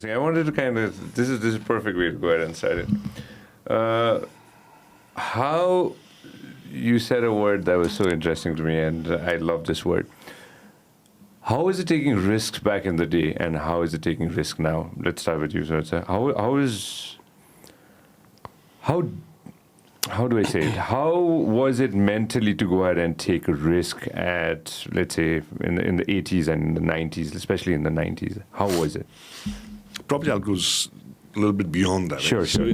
interesting. I wanted to this is a perfect way to go ahead and start it. How you said a word that was so interesting to me, and I love this word. How is it taking risks back in the day, and how is it taking risk now? Let's start with you, Suraj. How do I say it? How was it mentally to go ahead and take a risk at, let's say, in the 80s and the 90s, especially in the 90s? How was it? Probably I'll go a little bit beyond that. Sure. So,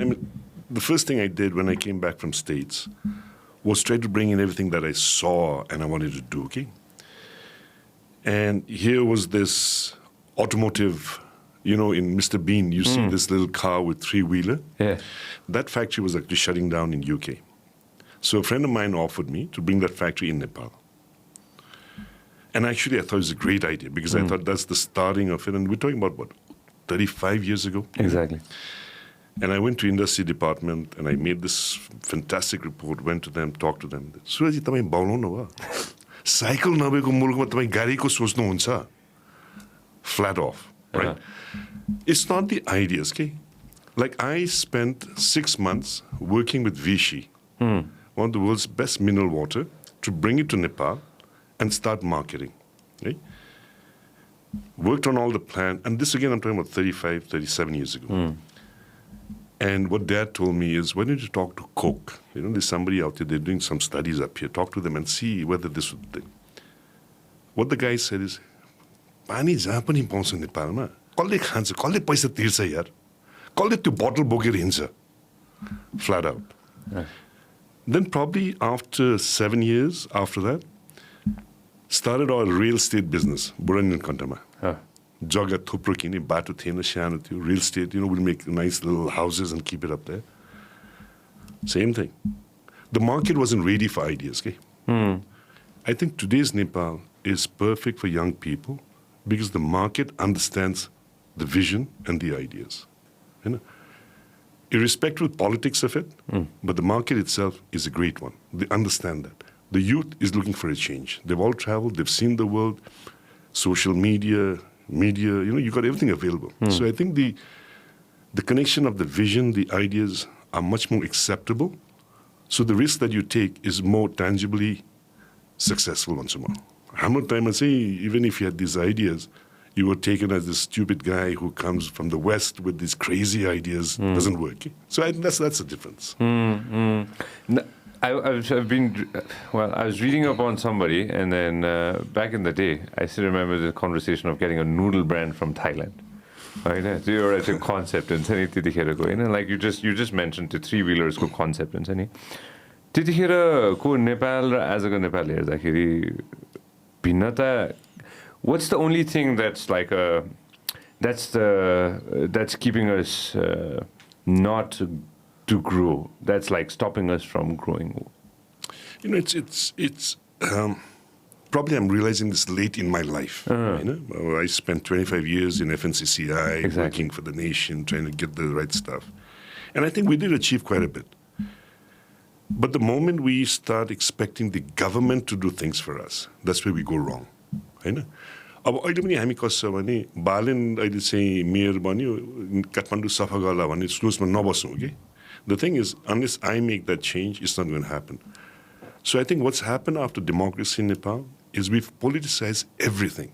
the first thing I did when I came back from States was try to bring in everything that I saw and I wanted to do, okay? And here was this automotive, in Mr. Bean, you see this little car with three-wheeler. Yeah. That factory was actually shutting down in UK. So a friend of mine offered me to bring that factory in Nepal. And actually, I thought it was a great idea because I thought that's the starting of it. And we're talking about, 35 years ago? Exactly. And I went to industry department and I made this fantastic report, went to them, talked to them. Suraj, तपाईं बाउलाउनु भयो cycle नभएको मुलुकमा तपाईं गाडीको सोच्नुहुन्छ flat off, right? It's not the ideas, okay? Like I spent 6 months working with Vichy, one of the world's best mineral water, to bring it to Nepal and start marketing, okay? Worked on all the plan, and this again I'm talking about 35, 37 years ago. And what Dad told me is, why don't you talk to Coke? There's somebody out there, they're doing some studies up here. Talk to them and see whether this would be. What the guy said is, पानी जहाँ पनि पाउँछ नेपालमा कसले खान्छ कसले पैसा तिर्छ यार कसले त्यो बोतल बोकेर हिँड्छ flat out. Then probably after 7 years after that, started our real estate business, Buranian Kantama. Jagga thupro kine bato थिएन सानो थियो real estate, we'll make nice little houses and keep it up there. Same thing. The market wasn't ready for ideas, okay? I think today's Nepal is perfect for young people because the market understands the vision and the ideas. Irrespective of politics of it, but the market itself is a great one. They understand that. The youth is looking for a change. They've all traveled, they've seen the world, social media, you got everything available. So I think the connection of the vision, the ideas are much more acceptable. So the risk that you take is more tangibly successful once more. Hammer time I say, even if you had these ideas, you were taken as this stupid guy who comes from the West with these crazy ideas. Doesn't work. So I think that's the difference. I was reading up on somebody, and then back in the day, I still remember the conversation of getting a noodle brand from Thailand. Right? So you're at a concept and like you just mentioned the three-wheelers concept and saying, Nepal as a Nepal भिन्नता, what's the only thing that's like that's keeping us not to grow, that's like stopping us from growing? It's probably I'm realizing this late in my life. I spent 25 years in FNCCI, working for the nation, trying to get the right stuff. And I think we did achieve quite a bit. But the moment we start expecting the government to do things for us, that's where we go wrong. अब अहिले पनि हामी कस्तो छ भने बालेन अहिले चाहिँ mayor बन्यो काठमाडौँ सफा गर्ला भन्ने सोचमा नबसौँ के. The thing is, unless I make that change, it's not going to happen. So I think what's happened after democracy in Nepal is we've politicized everything.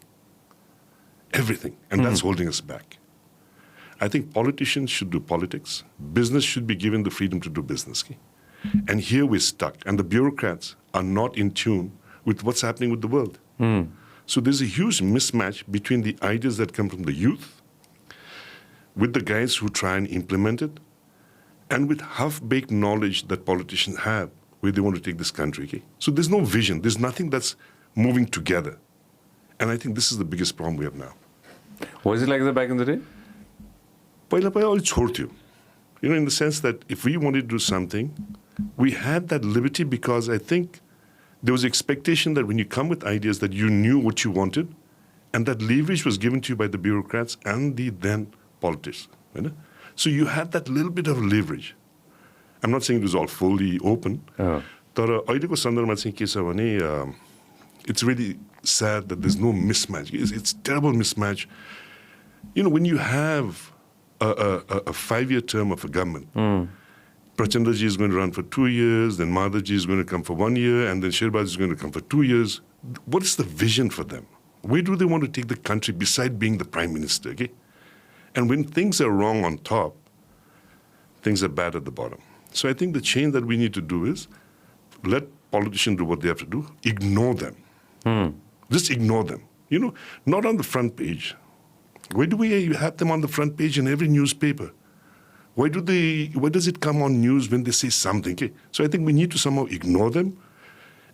Everything. And that's holding us back. I think politicians should do politics. Business should be given the freedom to do business. Okay? And here we're stuck. And the bureaucrats are not in tune with what's happening with the world. So there's a huge mismatch between the ideas that come from the youth, with the guys who try and implement it, and with half-baked knowledge that politicians have where they want to take this country. Okay? So there's no vision. There's nothing that's moving together. And I think this is the biggest problem we have now. Was it like that back in the day? In the sense that if we wanted to do something, we had that liberty because I think there was expectation that when you come with ideas that you knew what you wanted, and that leverage was given to you by the bureaucrats and the then politicians. So you had that little bit of leverage. I'm not saying it was all fully open. It's really sad that there's no mismatch. It's terrible mismatch. When you have a 5-year term of a government. Prachandaji is going to run for 2 years, then Madhavji is going to come for 1 year, and then Shirbaz is going to come for 2 years. What is the vision for them? Where do they want to take the country beside being the prime minister? Okay? And when things are wrong on top, things are bad at the bottom. So I think the change that we need to do is let politicians do what they have to do. Ignore them. Just ignore them. You know, not on the front page. Why do we have them on the front page in every newspaper? Why does it come on news when they say something? Okay? So I think we need to somehow ignore them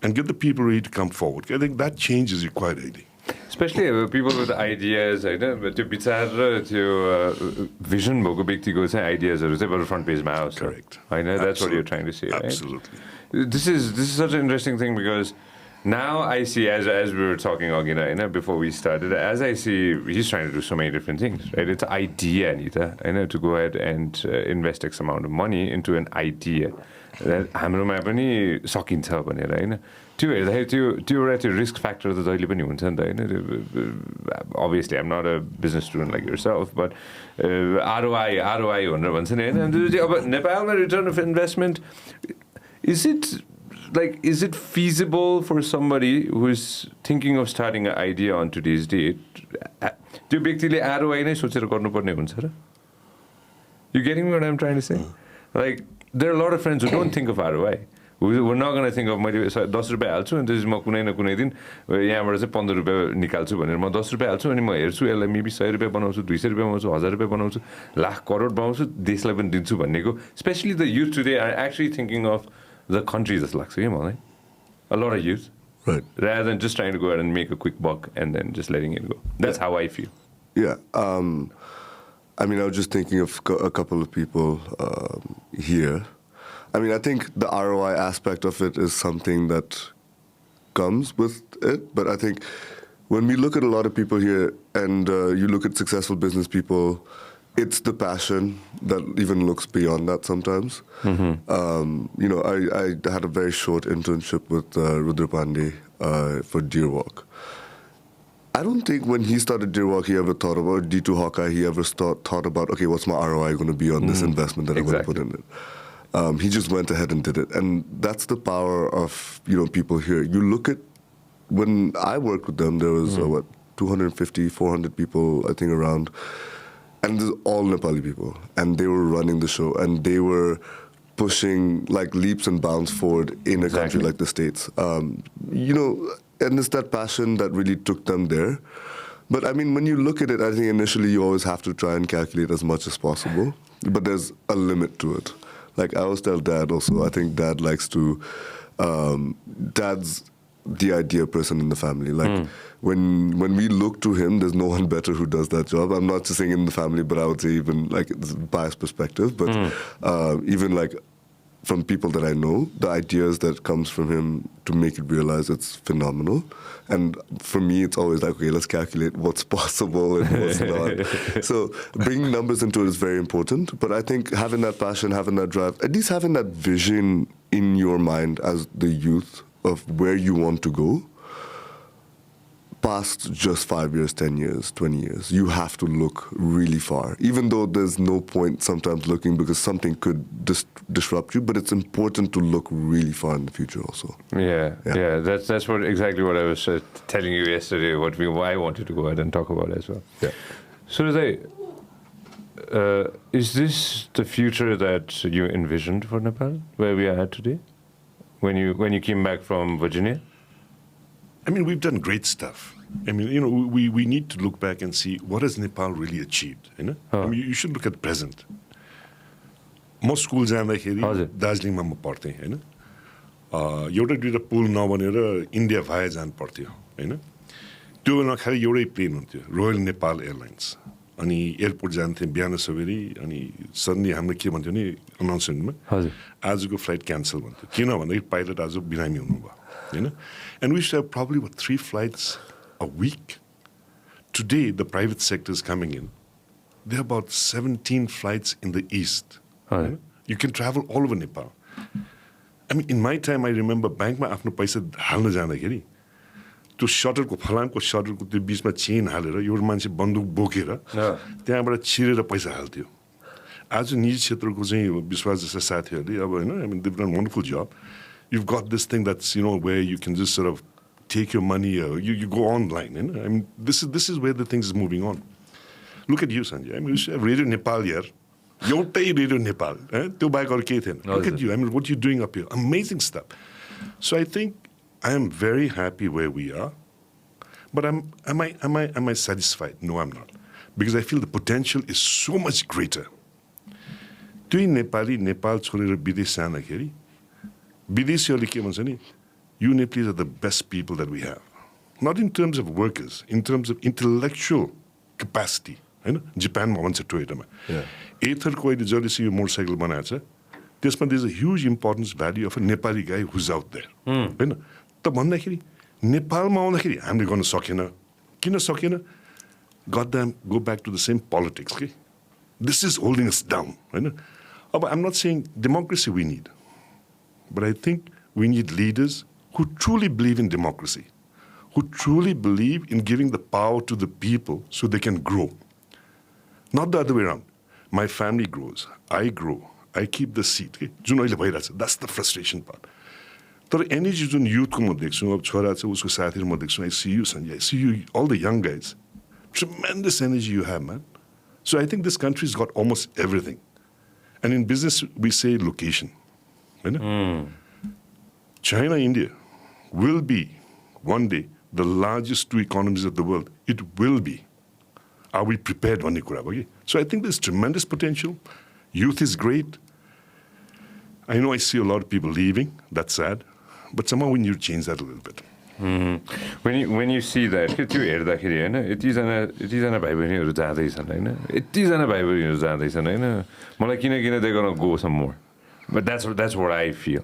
and get the people ready to come forward. I think that change is required, I think. Especially people with ideas, होइन त्यो विचार र त्यो vision भएको व्यक्तिको चाहिँ आइडियाजहरू चाहिँ बरु front पेजमा आओस् Correct. होइन that's what you're trying to say, right? Absolutely. This is such an interesting thing because now I see, as we were talking again, before we started, as I see, he's trying to do so many different things, right? It's an idea, Anita, to go ahead and invest X amount of money into an idea. हाम्रोमा पनि सकिन्छ भनेर होइन त्यो हेर्दाखेरि त्यो एउटा त्यो रिस्क फ्याक्टर त जहिले पनि हुन्छ नि त होइन obviously I'm not a business student like yourself but ROI भनेर भन्छ नि होइन त्यो चाहिँ अब नेपालमा return of investment is it feasible for somebody who is thinking of starting an idea on today's date त्यो व्यक्तिले ROI नै सोचेर गर्नुपर्ने हुन्छ र You getting me what I'm trying to say? Like there are a lot of friends who don't think of ROI. We're not going to think of मैले 10 रुपैयाँ हाल्छु अनि त्यसपछि म कुनै न कुनै दिन यहाँबाट चाहिँ 15 रुपैयाँ निकाल्छु भनेर म 10 रुपैयाँ हाल्छु अनि म हेर्छु यसलाई मेबी 100 रुपैयाँ बनाउँछु 200 रुपैयाँ बनाउँछु 1000 रुपैयाँ बनाउँछु लाख करोड बनाउँछु देशलाई पनि दिन्छु भन्नेको especially the youth today are actually thinking of the country जस्तो लाग्छ के मलाई a lot of youth Right. rather than just trying to go out and make a quick buck and then just letting it go. That's how I feel. Yeah. I mean, I was just thinking of a couple of people here. I mean, I think the ROI aspect of it is something that comes with it. But I think when we look at a lot of people here and you look at successful business people, it's the passion that even looks beyond that sometimes. You know, I had a very short internship with Rudra Pandey for Deer Walk. I don't think when he started Deer Walk, he ever thought about D2 Hawkeye. He ever thought about, okay, what's my ROI going to be on this investment that I'm going to put in it? He just went ahead and did it. And that's the power of, you know, people here. You look at, when I worked with them, there was, 250, 400 people, I think, around. And this is all Nepali people. And they were running the show. And they were pushing, like, leaps and bounds forward in a country like the States. You know, and it's that passion that really took them there. But, I mean, when you look at it, I think initially you always have to try and calculate as much as possible. But there's a limit to it. Like, I always tell Dad also, I think Dad likes to, Dad's the idea person in the family. Like, when we look to him, there's no one better who does that job. I'm not just saying in the family, but I would say even, like, it's a biased perspective. But even, like, from people that I know, the ideas that comes from him to make it realize it's phenomenal. And for me, it's always like, okay, let's calculate what's possible and what's not. So bringing numbers into it is very important. But I think having that passion, having that drive, at least having that vision in your mind as the youth of where you want to go, past just 5 years, 10 years, 20 years, you have to look really far. Even though there's no point sometimes looking because something could disrupt you, but it's important to look really far in the future also. Yeah. That's exactly what I was telling you yesterday, why I wanted to go ahead and talk about as well. Yeah. So is this the future that you envisioned for Nepal, where we are at today, when you came back from Virginia? I mean, we've done great stuff. I mean, you know, we need to look back and see what has Nepal really achieved. You know, I mean, you should look at the present. Most schools जाँदाखेरि दार्जिलिङमा म पढ्थेँ हैन एउटा दुईटा पुल नबनेर India भए जानु पर्थ्यो हैन त्यो नखाली एउटै प्लेन हुन्थ्यो रोयल नेपाल एयरलाइन्स अनि एयरपोर्ट जान्थ्यौँ बिहान सबेरै अनि सडनली हामीले के भन्थ्यो नि अनाउन्समेन्टमा आजको फ्लाइट क्यान्सल भन्थ्यो किन भन्दाखेरि पाइलट आज बिरामी हुनुभयो हैन and we used to have probably 3 flights a week. Today the private sector is coming in. There are about 17 flights in the east. You can travel all over Nepal. I mean, in my time, I remember bank ma afno paisa halna jandakeri त्यो सटरको फलामको सटरको त्यो बिचमा chain हालेर एउटा मान्छे बन्दुक बोकेर त्यहाँबाट छिरेर पैसा हाल्थ्यो आज निजी क्षेत्रको चाहिँ विश्वास जस्ता साथीहरूले अब होइन आई मिन दे डन वन्डरफुल जब you've got this thing that's where you can just sort of take your money you go online I mean this is where the things is moving on. Look at you Sanjay, I mean you have Radio Nepal here एउटै Radio Nepal त्यो बाहेक अरू केही थिएन. Look at you, I mean what you're doing up here, amazing stuff. So I think I am very happy where we are, but am I satisfied? No, I'm not, because I feel the potential is so much greater. त्यही नेपाली नेपाल छोडेर विदेश जाँदाखेरि विदेशीहरूले के भन्छ नि you Nepalese are the best people that we have, not in terms of workers, in terms of intellectual capacity. हैन जापानमा भन्छ टोयोटामा एथरको अहिले जसले यो मोटरसाइकल बनाएको छ त्यसमा there is a huge importance value of a Nepali guy who's out there हैन त भन्दाखेरि नेपालमा आउँदाखेरि हामीले गर्न सकेन किन सकेन got them go back to the same politics के this is holding us down हैन अब I am not saying democracy we need but I think we need leaders who truly believe in democracy, who truly believe in giving the power to the people so they can grow. Not the other way around. My family grows, I grow, I keep the seat. That's the frustration part. तर energy जुन youth को म देख्छु अब छोरा छ उसको साथीहरु म देख्छु I see you Sanjay, I see you all the young guys. Tremendous energy you have, man. So I think this country's got almost everything. And in business we say location. China, India will be one day the largest two economies of the world. It will be. Are we prepared? So I think there's tremendous potential. Youth is great. I know I see a lot of people leaving. That's sad. But somehow we need to change that a little bit. When you see that, त्यो हेर्दाखेरि हैन यतिजना भाइ बहिनीहरु जाँदैछन् हैन यतिजना भाइ बहिनीहरु जाँदैछन् हैन मलाई किन they're going to go some more. But that's what I feel.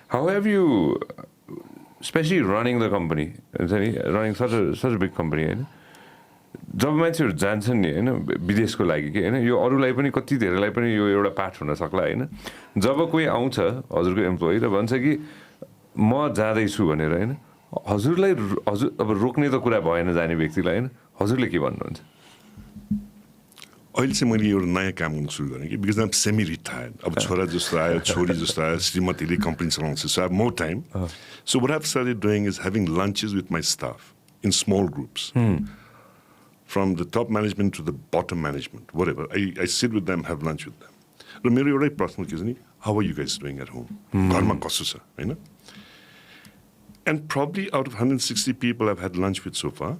How have you, especially running the company, running such a big company, हैन जब मान्छेहरु जान्छन् नि हैन विदेशको लागि के हैन यो अरूलाई पनि कति धेरैलाई पनि यो एउटा पाठ हुन सक्ला हैन जब कोही आउँछ हजुरको एम्प्लोइ र भन्छ कि म जाँदै छु भनेर हैन हजुरलाई अब रोक्ने त कुरा भएन जाने व्यक्तिलाई हैन हजुरले के भन्नुहुन्छ अहिले चाहिँ मैले एउटा नयाँ काम गर्न सुरु गरेँ कि because I M semi retired अब छोरा जस्तो आयो छोरी जस्तो आयो श्रीमतीले कम्पनी चलाउँछ so I have more time so what I have started doing is having lunches with my staff in small groups from the top management to the bottom management, whatever. I sit with them, have lunch with them. र मेरो एउटै प्रश्न के छ नि how are you guys doing at home? घरमा कस्तो छ हैन? And probably out of 160 people I've had lunch with so far,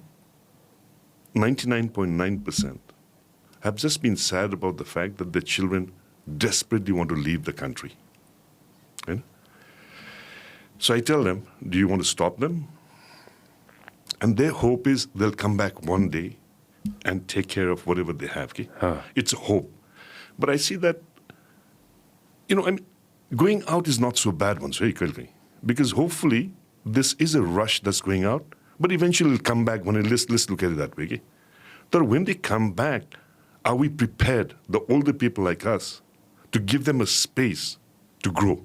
99.9% have just been sad about the fact that their children desperately want to leave the country. Right? So I tell them, do you want to stop them? And their hope is they'll come back one day and take care of whatever they have. Okay? It's a hope. But I see that, going out is not so bad once, because hopefully this is a rush that's going out, but eventually it'll come back when let's look at it that way. Okay? But when they come back, are we prepared, the older people like us, to give them a space to grow?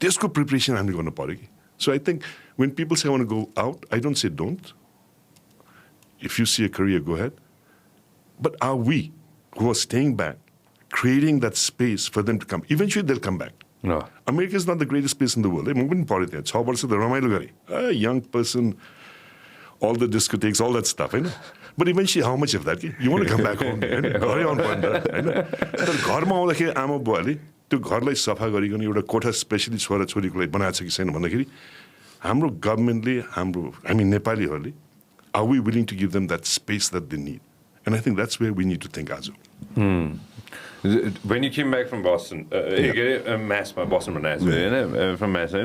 There's good preparation I'm going to. So I think when people say I want to go out, I don't say don't. If you see a career, go ahead. But are we, who are staying back, creating that space for them to come? Eventually they'll come back. No. America is not the greatest place in the world. A young person, all the discotheques, all that stuff. But eventually, how much of that? You want to come back home. त्यो घरलाई सफा गरिकन एउटा कोठा specially छोरा छोरीको लागि बनाएको छ कि छैन भन्दाखेरि हाम्रो गभर्नमेन्टले हाम्रो नेपालीहरूले are we willing to give them that space that they need? And I think that's where we need to think as well. When you came back from Boston, Boston from Mass,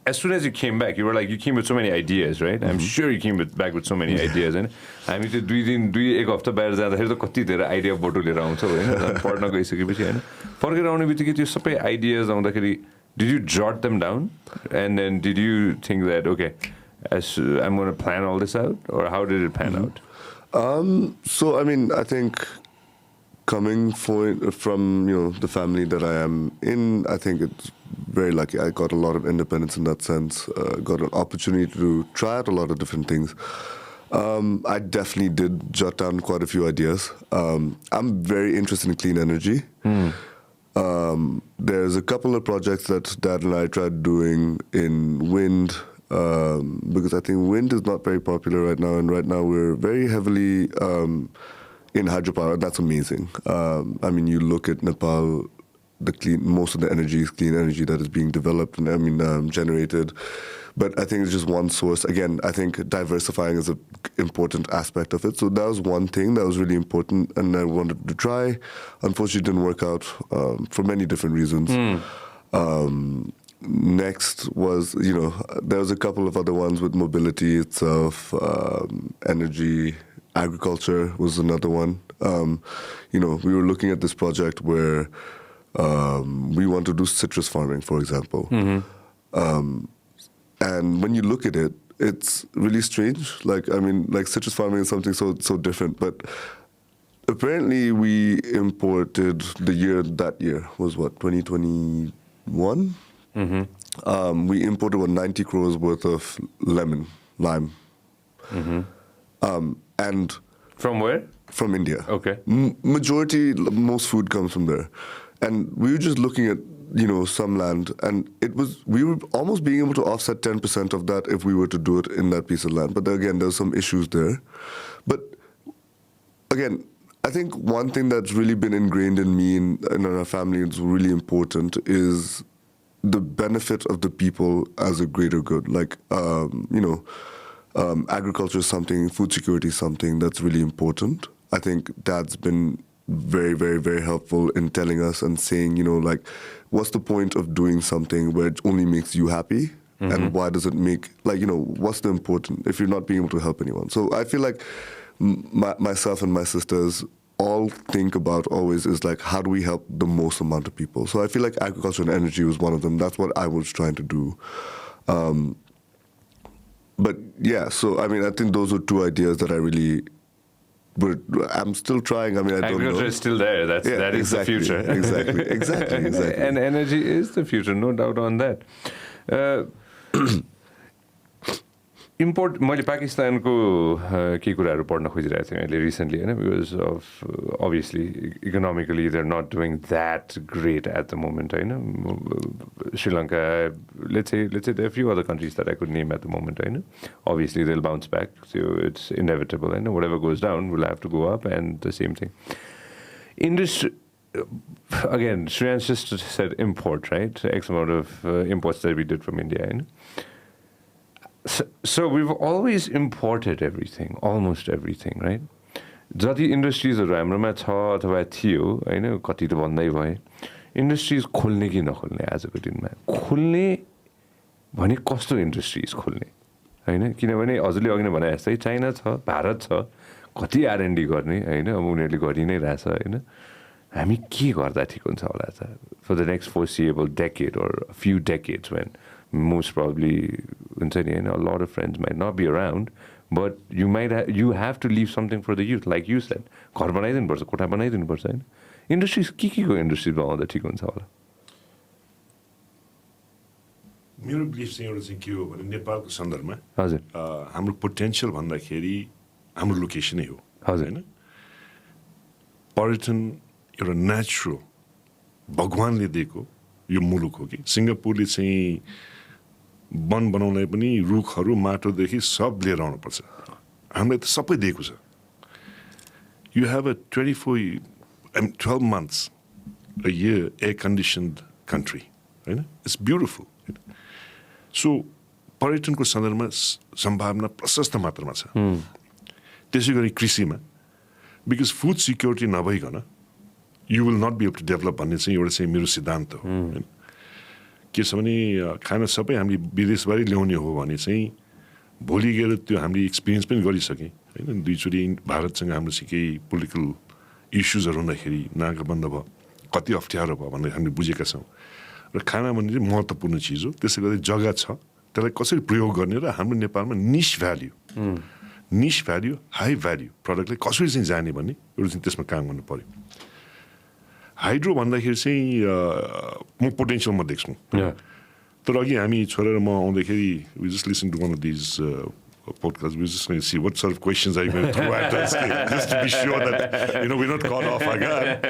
as soon as you came back, you came with so many ideas, right? I'm sure you came back with so many ideas. I mean, एक हफ्ता बाहिर जाँदाखेरि त कति धेरै idea बटुलेर आउँछ हैन पढ्न गइसकेपछि हैन फर्केर आउने बित्तिकै त्यो सबै आइडियाज आउँदाखेरि did you jot them down and then did you think that okay I'm going to plan all this out or how did it pan out? So I mean I think coming from the family that I am in, I think it's very lucky. I got a lot of independence in that sense. Got an opportunity to try out a lot of different things. I definitely did jot down quite a few ideas. I'm very interested in clean energy. There's a couple of projects that Dad and I tried doing in wind, because I think wind is not very popular right now, and right now we're very heavily in hydropower. That's amazing. I mean, you look at Nepal, most of the energy is clean energy that is being developed and generated. But I think it's just one source. Again, I think diversifying is an important aspect of it. So that was one thing that was really important, and I wanted to try. Unfortunately, it didn't work out for many different reasons. Next was, there was a couple of other ones with mobility itself, energy, agriculture was another one. We were looking at this project where we want to do citrus farming, for example. And when you look at it, it's really strange. Citrus farming is something so different. But apparently we imported that year was what, 2021? We imported 90 crores worth of lime. And from where? From India. Okay. Most food comes from there. And we were just looking at some land, and we were almost being able to offset 10% of that if we were to do it in that piece of land. But again, there's some issues there. But again, I think one thing that's really been ingrained in me and in our family, it's really important, is the benefit of the people as a greater good. Agriculture is something, food security is something that's really important. I think Dad's been very, very, very helpful in telling us and saying, what's the point of doing something where it only makes you happy? And why does it make, what's the important if you're not being able to help anyone? So I feel like myself and my sisters all think about always is how do we help the most amount of people? So I feel like agriculture and energy was one of them. That's what I was trying to do. But yeah, so I think those are two ideas that I really... But I'm still trying. I don't know. Agriculture is still there. That is the future. Exactly. And energy is the future, no doubt on that. मैले पाकिस्तानको केही कुराहरू पढ्न खोजिरहेको थिएँ अहिले recently होइन because of obviously economically they are not doing that great at the moment होइन Sri Lanka let's say there are few other countries that I could name at the moment होइन obviously they will bounce back so it's inevitable होइन whatever goes down will have to go up and the same thing industry again Suryansh just said import, right? X amount of imports that we did from India होइन So we've always imported everything, almost everything, right? जति इन्डस्ट्रिजहरू हाम्रोमा छ अथवा थियो होइन कति त भन्दै भए इन्डस्ट्रिज खोल्ने कि नखोल्ने आजको दिनमा खोल्ने भने कस्तो इन्डस्ट्रिज खोल्ने होइन किनभने हजुरले अघि नै भने जस्तै चाइना छ भारत छ कति R&D गर्ने होइन अब उनीहरूले गरि नै रहेछ होइन हामी के गर्दा ठिक हुन्छ होला त for the next foreseeable decade or a few decades when most probably a lot of friends might not be around, but you have to leave something for the youth, like you said. घर बनाइदिनु पर्छ कोठा बनाइदिनु पर्छ होइन industries के industries बनाउँदा ठिक हुन्छ होला मेरो बिलिफ चाहिँ एउटा चाहिँ के हो भने नेपालको सन्दर्भमा हजुर हाम्रो पोटेन्सियल भन्दाखेरि हाम्रो लोकेसनै हो होइन पर्यटन एउटा नेचुरल भगवानले दिएको यो मुलुक हो कि सिङ्गापुरले चाहिँ वन बनाउनलाई पनि रुखहरू माटोदेखि सब लिएर आउनुपर्छ हामीलाई त सबै दिएको छ you have a 12 months a year air conditioned country होइन इट्स ब्युटिफुल सो पर्यटनको सन्दर्भमा सम्भावना प्रशस्त मात्रामा छ त्यसै गरी कृषिमा बिकज फुड सिक्योरिटी नभइकन you will not be able to develop भन्ने चाहिँ एउटा चाहिँ मेरो सिद्धान्त हो होइन के छ भने खाना सबै हामीले विदेशबाटै ल्याउने हो भने चाहिँ भोलि गएर त्यो हामीले एक्सपिरियन्स पनि गरिसकेँ होइन दुईचोटि भारतसँग हाम्रो चाहिँ केही पोलिटिकल इस्युजहरू हुँदाखेरि नाका बन्द भयो कति अप्ठ्यारो भयो भनेर हामीले बुझेका छौँ र खाना भन्ने चाहिँ महत्त्वपूर्ण चिज हो त्यसै गरी जग्गा छ त्यसलाई कसरी प्रयोग गर्ने र हाम्रो नेपालमा निश भ्याल्यु हाई भ्याल्यु प्रडक्टलाई कसरी चाहिँ जाने भन्ने एउटा चाहिँ त्यसमा काम गर्नु पऱ्यो हाइड्रो भन्दाखेरि चाहिँ म पोटेन्सियलमा देख्छु तर अघि हामी छोडेर म आउँदाखेरि we just listen to one of these podcast, we just going to see what sort of questions are you going to throw at us, just to be sure that, we're not caught off our guard.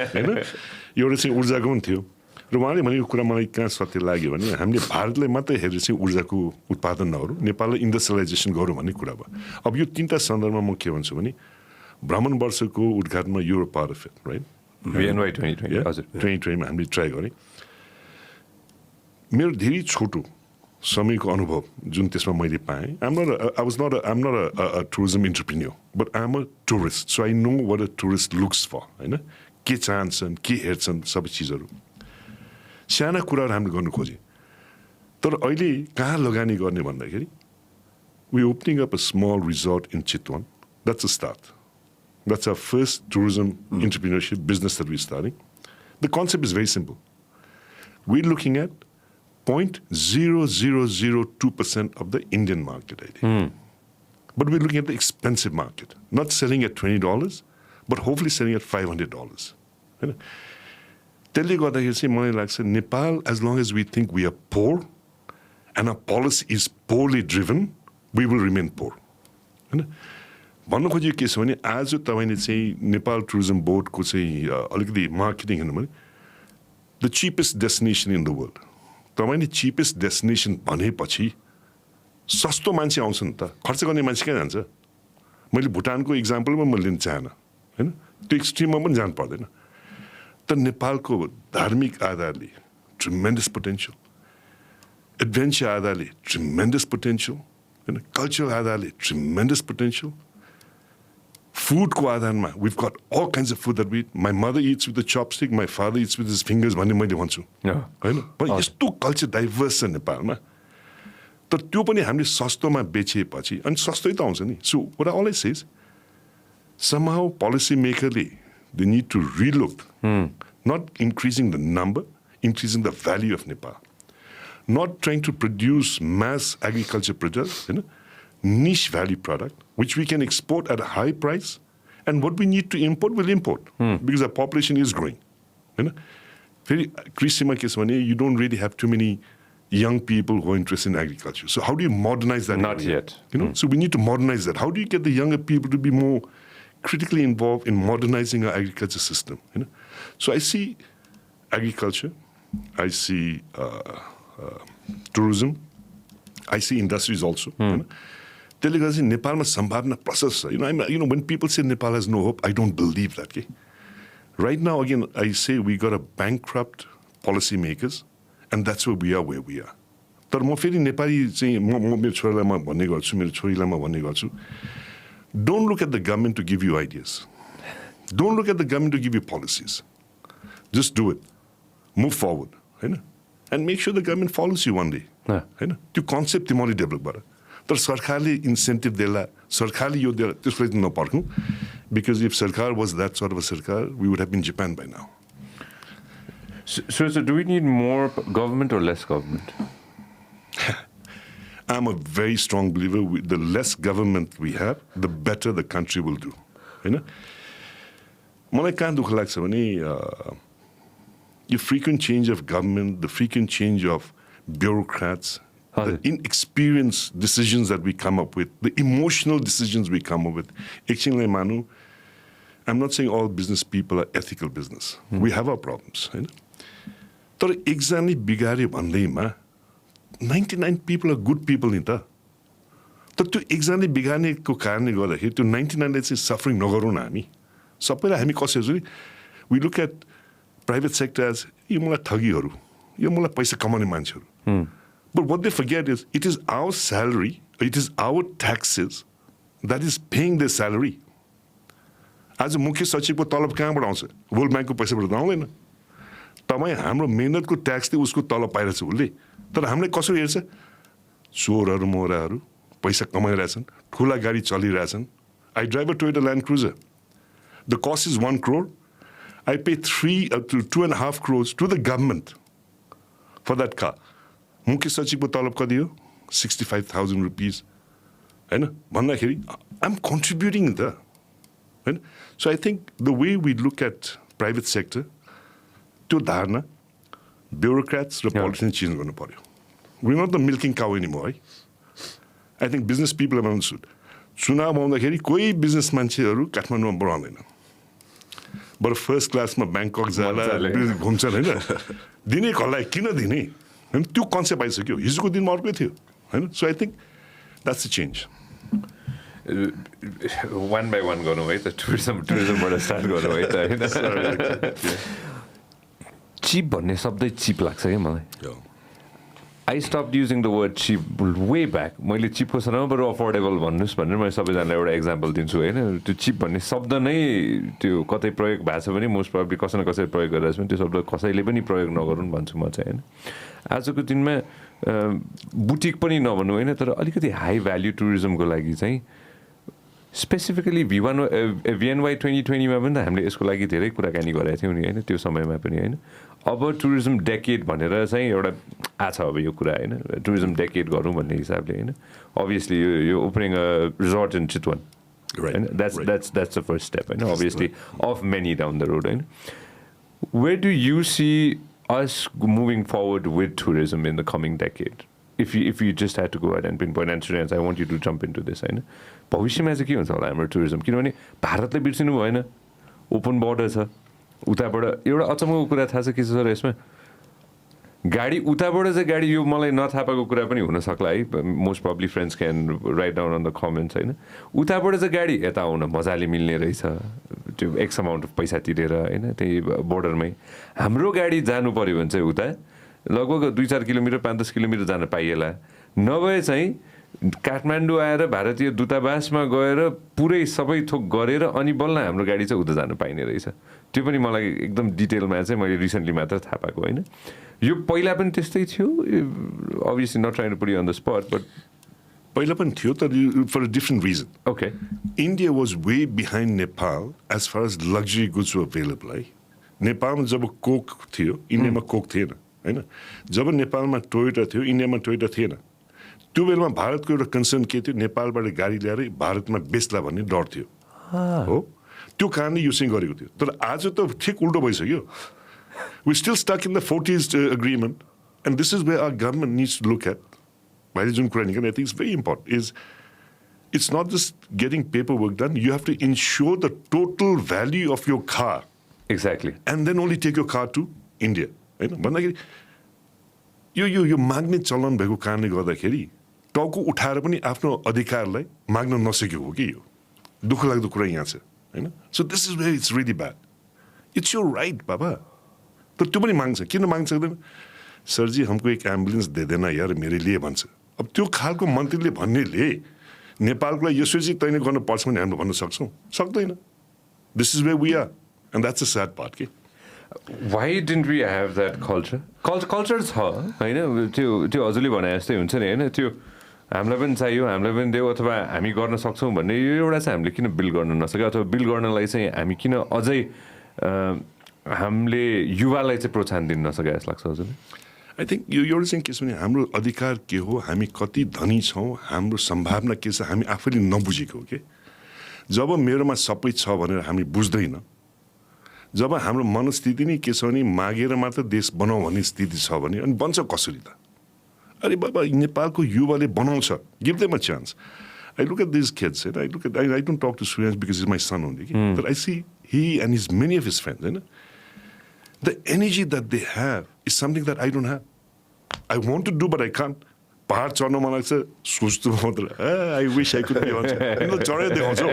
एउटा चाहिँ ऊर्जाको पनि थियो र उहाँले भनेको कुरा मलाई कहाँ सत्य लाग्यो भने हामीले भारतले मात्रै हेरेर चाहिँ ऊर्जाको उत्पादन नगरौँ, नेपाललाई इन्डस्ट्रियलाइजेसन गरौँ भन्ने कुरा भयो. अब यो तीनटा सन्दर्भमा म के भन्छु भने भ्रमण वर्षको उद्घाटनमा euro part of it, right? VNY 2020 हजुर 2020 मा हामीले ट्राई गरेँ. मेरो धेरै छोटो समयको अनुभव जुन त्यसमा मैले पाएँ. I'm not a tourism entrepreneur, but I'm a tourist, so I know what a tourist looks for, हैन? के चाहन्छन्, के हेर्छन्, सबै चिजहरू. साना कुराहरू हामीले गर्नु खोजे. तर अहिले कहाँ लगानी गर्ने भन्दाखेरि we opening up a small resort in Chitwan. That's a start. That's our first tourism entrepreneurship business that we're starting. The concept is very simple. We're looking at 0.0002% of the Indian market, I think. But we're looking at the expensive market, not selling at $20, but hopefully selling at $500. त्यसले गर्दाखेरि चाहिँ मलाई लाग्छ Nepal, as long as we think we are poor and our policy is poorly driven, we will remain poor. भन्नु खोजेको के छ भने आज तपाईले चाहिँ नेपाल टुरिज्म बोर्डको चाहिँ अलिकति मार्केटिङ हेर्नु भने the cheapest destination in the world. तपाईले चीपेस्ट डेस्टिनेसन भनेपछि सस्तो मान्छे आउँछ नि त, खर्च गर्ने मान्छे कहाँ जान्छ? मैले भुटानको इक्जाम्पलमा म लिन चाहन्न, हैन? त्यो एक्सट्रिममा पनि जानु पर्दैन. तर नेपालको धार्मिक आधारले ट्रिमेन्डस पोटेन्शियल, एडभेन्चर आधारले ट्रिमेन्डस पोटेन्शियल, हैन? कल्चरल आधारले ट्रिमेन्डस पोटेन्शियल. Food ko आधारमा, we've got all kinds of food that my mother eats with a chopstick, my father eats with his fingers भन्ने मैले भन्छु, हैन? पर यस्तो कल्चर डाइभर्स छ नेपालमा. तर त्यो पनि हामीले सस्तोमा बेचेपछि अनि सस्तै त आउँछ नि. So what all I say is somehow policy makerले they need to relook, not increasing the number, increasing the value of Nepal, not trying to produce mass agriculture products, niche value product which we can export at a high price, and what we need to import we'll import because our population is growing. Very कृषिमा के छ भने you don't really have too many young people who are interested in agriculture. So how do you modernize that? Not yet. So we need to modernize that. How do you get the younger people to be more critically involved in modernizing our agriculture system? So I see agriculture, I see tourism, I see industries also. त्यसले गर्दा चाहिँ नेपालमा सम्भावना प्रशस्त छ. When people say Nepal has no hope, I don't believe that. Okay? Right now, again, I say we got a bankrupt policy makers, and that's where we are. तर म फेरि नेपाली चाहिँ म मेरो छोरालाई म भन्ने गर्छु, मेरो छोरीलाई म भन्ने गर्छु, don't look at the government to give you ideas. Don't look at the government to give you policies. Just do it. Move forward. And make sure the government follows you one day. त्यो concept तिमीले develop गर. तर सरकारले incentive देला, सरकारले यो देला, त्यसलाई नपर्खौँ. Because if Sarkar was that sort of a Sarkar, we would have been Japan by now. So do we need more government or less government? I'm a very strong believer. The less government we have, the better the country will do. मलाई कहाँ दुःख लाग्छ भने यो frequent change of government, the frequent change of bureaucrats, the inexperienced decisions that we come up with, the emotional decisions we come up with. Actually, Manu, I'm not saying all business people are ethical business. We have our problems. तर एकजनाले बिगार्यो भन्दैमा 99 people are good people नि त. तर त्यो एकजनाले बिगार्नेको कारणले गर्दाखेरि त्यो 99 ले चाहिँ सफरिङ नगरौँ न हामी. सबैलाई हामी कसरी we look at private sector as यो मलाई ठगीहरू, यो मलाई पैसा कमाउने मान्छेहरू. But what they forget is it is our salary, it is our taxes that is paying their salary. आज मुख्य सचिवको तलब कहाँबाट आउँछ? वर्ल्ड ब्याङ्कको पैसाबाट त आउँदैन. तपाईँ हाम्रो मेहनतको ट्याक्स चाहिँ उसको तलब पाइरहेछ उसले. तर हामीले कसरी हेर्छ? चोरहरू मोराहरू पैसा कमाइरहेछन्, ठुला गाडी चलिरहेछन्. I drive a Toyota Land Cruiser. The cost is 1 crore. I pay 3 to 2.5 crores to the government for that car. मुख्य सचिवको तलब कति हो? 65,000 rupees. हैन? भन्दाखेरि I'm contributing the. So I think the way we look at private sector त्यो धारणा bureaucrats र politician change गर्नु पर्यो. We not the milking cow anymore है. आई थिङ्क बिजनेस पिपल चुनाव आउँदाखेरि कोही बिजनेस मान्छेहरू काठमाडौँमा बढाउँदैन. बरु फर्स्ट क्लासमा ब्याङ्कक जाँदा घुम्छन् होइन. दिने कसलाई किन दिने होइन, त्यो कन्सेप्ट आइसक्यो. हिजोको दिनमा अर्कै थियो होइन. So I think that's the change. One by one गरौँ है त. टुरिज्मबाट स्टार्ट गरौँ है त होइन. चिप भन्ने शब्दै चिप लाग्छ क्या मलाई. I stop using the word cheap way back. मैले चिपको सरमा बरु अफोर्डेबल भन्नुहोस् भनेर मैले सबैजनालाई एउटा इक्जाम्पल दिन्छु होइन. त्यो चिप भन्ने शब्द नै त्यो कतै प्रयोग भएको छ भने मोस्ट प्रब्ली कसै न कसैले प्रयोग गरेर पनि त्यो शब्द कसैले पनि प्रयोग नगरून् भन्छु म चाहिँ होइन. आजको दिनमा बुटिक पनि नभनौँ होइन, तर अलिकति हाई भ्याल्यु टुरिज्मको लागि चाहिँ स्पेसिफिकली VNY 2020मा पनि त हामीले यसको लागि धेरै कुराकानी गरेका थियौँ नि होइन, त्यो समयमा पनि होइन. अब टुरिज्म डेकेड भनेर चाहिँ एउटा आछ अब यो कुरा होइन. टुरिज्म डेकेड गरौँ भन्ने हिसाबले होइन. अभियसली यो opening a resort in Chitwan होइन, द्याट्स द फर्स्ट स्टेप होइन. Obviously of many down the road होइन. Where do you see us moving forward with tourism in the coming decade? If you just had to go ahead and pinpoint, and Suryansh, I want you to jump into this होइन. भविष्यमा चाहिँ के हुन्छ होला हाम्रो tourism? किनभने भारतले बिर्सिनु भएन, ओपन बोर्डर छ. उताबाट एउटा अचम्मको कुरा थाहा छ के छ सर यसमा? गाडी उताबाट चाहिँ गाडी यो मलाई नथाहा पाएको कुरा पनि हुनसक्ला है. Most probably friends can write down on the comments होइन. उताबाट चाहिँ गाडी यता आउन मजाले मिल्ने रहेछ, त्यो एक्स अमाउन्ट अफ पैसा तिरेर होइन, त्यही बोर्डरमै. हाम्रो गाडी जानु पऱ्यो भने चाहिँ उता लगभग 2-4 किलोमिटर 5-10 किलोमिटर जान पाइएला. नभए चाहिँ काठमाडौँ आएर भारतीय दूतावासमा गएर पुरै सबै थोक गरेर अनि बल्ल हाम्रो गाडी चाहिँ उता जानु पाइने रहेछ. त्यो पनि मलाई एकदम डिटेलमा चाहिँ मैले रिसेन्टली मात्र थाहा पाएको होइन. यो पहिला पनि त्यस्तै थियो. Obviously not trying to put you on the spot, but पहिला पनि थियो तर for a different reason. Okay. India was way behind Nepal as far as luxury goods were available है. नेपालमा जब कोक थियो इन्डियामा कोक थिएन होइन. जब नेपालमा टोयोटा थियो इन्डियामा टोयोटा थिएन. त्यो बेलामा भारतको एउटा कन्सर्न के थियो, नेपालबाट गाडी ल्याएर भारतमा बेच्ला भन्ने डर थियो हो. त्यो कारणले यो चाहिँ गरेको थियो. तर आज त ठिक उल्टो भइसक्यो. We still stuck in the 40s agreement, and this is where our government needs to look at. I think it's very important. It's not just getting paperwork done. You have to ensure the total value of your car. Exactly. And then only take your car to India. भन्दाखेरि यो माग्ने चलन भएको कारणले गर्दाखेरि टाउको उठाएर पनि आफ्नो अधिकारलाई माग्न नसकेको हो कि यो दुःख लाग्दो कुरा यहाँ छ होइन. So this is where it's really bad. It's your right बाबा. तर त्यो पनि माग्छ. किन माग्न सक्दैन? सरजी हमको एक एम्बुलेन्स दे देना यार मेरे लिए भन्छ. अब त्यो खालको मन्त्रीले भन्नेले नेपालको लागि यसो चाहिँ तैँले गर्नुपर्छ भने हामीले भन्न सक्छौँ? सक्दैन. This is where we are and that's a sad part के. Why didn't we have that culture? Culture छ होइन. त्यो हजुरले भने जस्तै हुन्छ नि होइन. त्यो हामीलाई पनि चाहियो, हामीलाई पनि देऊ, अथवा हामी गर्न सक्छौँ भन्ने यो एउटा चाहिँ हामीले किन बिल गर्न नसक्यो, अथवा बिल गर्नलाई चाहिँ हामी किन अझै हामीले युवालाई चाहिँ प्रोत्साहन दिन नसके जस्तो लाग्छ हजुरले? आई थिङ्क यो एउटा चाहिँ के छ भने हाम्रो अधिकार के हो, हामी कति धनी छौँ, हाम्रो सम्भावना के छ, हामी आफैले नबुझेको हो कि. जब मेरोमा सबै छ भनेर हामी बुझ्दैन, जब हाम्रो मनस्थिति नै के छ भने मागेर मात्र देश बनाऊ भन्ने स्थिति छ भने अनि बन्छ कसरी त? अरे बाबा नेपालको युवाले बनाउँछ. Give them a chance. I look at these kids and I don't talk to Suryansh because he's my son only. But I see he and many of his friends, you know, the energy that they have is something that I don't have. I want to do but I can't. पहाड चढ्न मन लाग्छ सोच्छु मात्र. I wish I could be on. चढाइ देखाउँछौ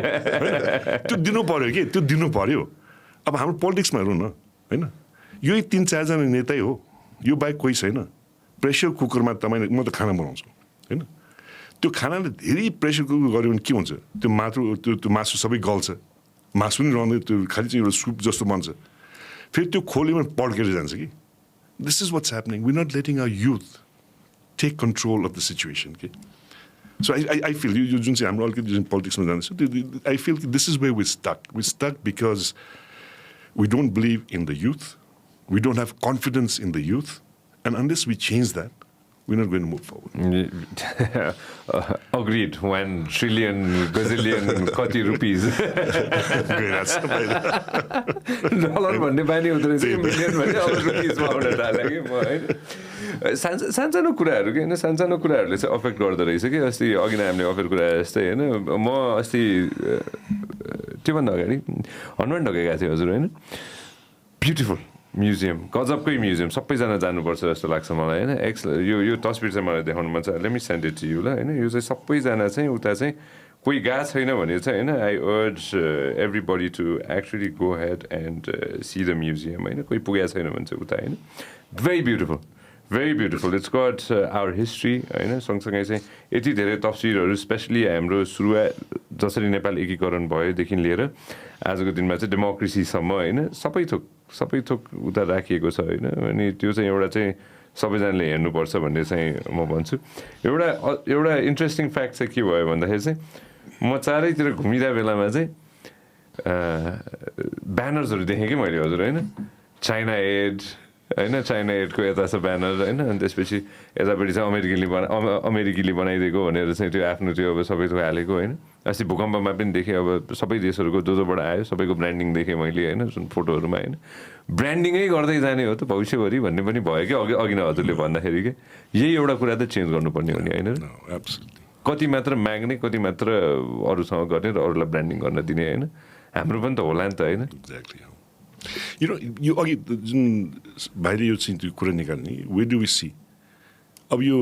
त्यो दिनु पर्यो कि त्यो दिनु पर्यो. अब हाम्रो पोलिटिक्समा हेरौँ न होइन. यही 3-4 जना नेतै हो, यो बाहेक कोही छैन. प्रेसर कुकरमा तपाईँ म त खाना बनाउँछु होइन. त्यो खानाले धेरै प्रेसर कुकर गऱ्यो भने के हुन्छ? त्यो मासु सबै गल्छ, मासु पनि रहँदैन, त्यो खालि चाहिँ एउटा सुप जस्तो बन्छ. फेरि त्यो खोलेमा पड्केर जान्छ कि. This is what's happening. We not letting our youth take control of the situation के. सो आई फिल यो जुन चाहिँ हाम्रो अलिकति जुन पोलिटिक्समा जान्छ त्यो I feel this is way we stuck because we don't believe in the youth, we don't have confidence in the youth, and unless we change that we're not going to move forward. Agreed. 1 trillion, gazillion, कति rupees dollar भन्ने बानी हुँदो रहेछ कि million भन्ने अब रुपिसमा आउन थाल्यो कि म होइन सानसानो कुराहरू कि होइन सानसानो कुराहरूले चाहिँ अफेक्ट गर्दो रहेछ कि अस्ति अघि नै हामीले अफेयर कुरा जस्तै होइन म अस्ति त्योभन्दा अगाडि हनुमान ढोका गएको थिएँ हजुर होइन ब्युटिफुल म्युजियम गजबकै म्युजियम सबैजना जानुपर्छ जस्तो लाग्छ मलाई होइन यो तस्बिर चाहिँ मलाई देखाउनु मन छ let me send it to you ल होइन यो चाहिँ सबैजना चाहिँ उता चाहिँ कोही गएको छैन भने चाहिँ होइन I urge everybody to actually go head and see the museum होइन कोही पुगेको छैन भने चाहिँ उता होइन very beautiful it's got our history होइन सँगसँगै चाहिँ यति धेरै तस्बिरहरू स्पेसली हाम्रो सुरुवात जसरी नेपाल एकीकरण भयोदेखि लिएर आजको दिनमा चाहिँ डेमोक्रेसीसम्म होइन सबै थोक उता राखिएको छ होइन अनि त्यो चाहिँ एउटा चाहिँ सबैजनाले हेर्नुपर्छ भन्ने चाहिँ म भन्छु एउटा इन्ट्रेस्टिङ फ्याक्ट चाहिँ के भयो भन्दाखेरि चाहिँ म चारैतिर घुमिरहेको बेलामा चाहिँ ब्यानर्सहरू देखेँ कि मैले हजुर होइन चाइना एड होइन चाइना एडको यता छ ब्यानर होइन अनि त्यसपछि यतापट्टि चाहिँ अमेरिकीले बनाइदिएको भनेर चाहिँ त्यो आफ्नो त्यो अब सबै थोक हालेको होइन अस्ति भूकम्पमा पनि देखेँ अब सबै देशहरूको जोबाट आयो सबैको ब्रान्डिङ देखेँ मैले होइन फोटोहरूमा होइन ब्रान्डिङै गर्दै जाने हो त भविष्यभरि भन्ने पनि भयो कि अघि नै हजुरले भन्दाखेरि कि यही एउटा कुरा त चेन्ज गर्नुपर्ने हो नि होइन कति मात्र माग्ने कति मात्र अरूसँग गर्ने र अरूलाई ब्रान्डिङ गर्न दिने होइन हाम्रो पनि त होला नि त होइन एक्ज्याक्टली यो अघि जुन भाइले यो चाहिँ त्यो कुरा निकाल्ने वे डु वी सी अब यो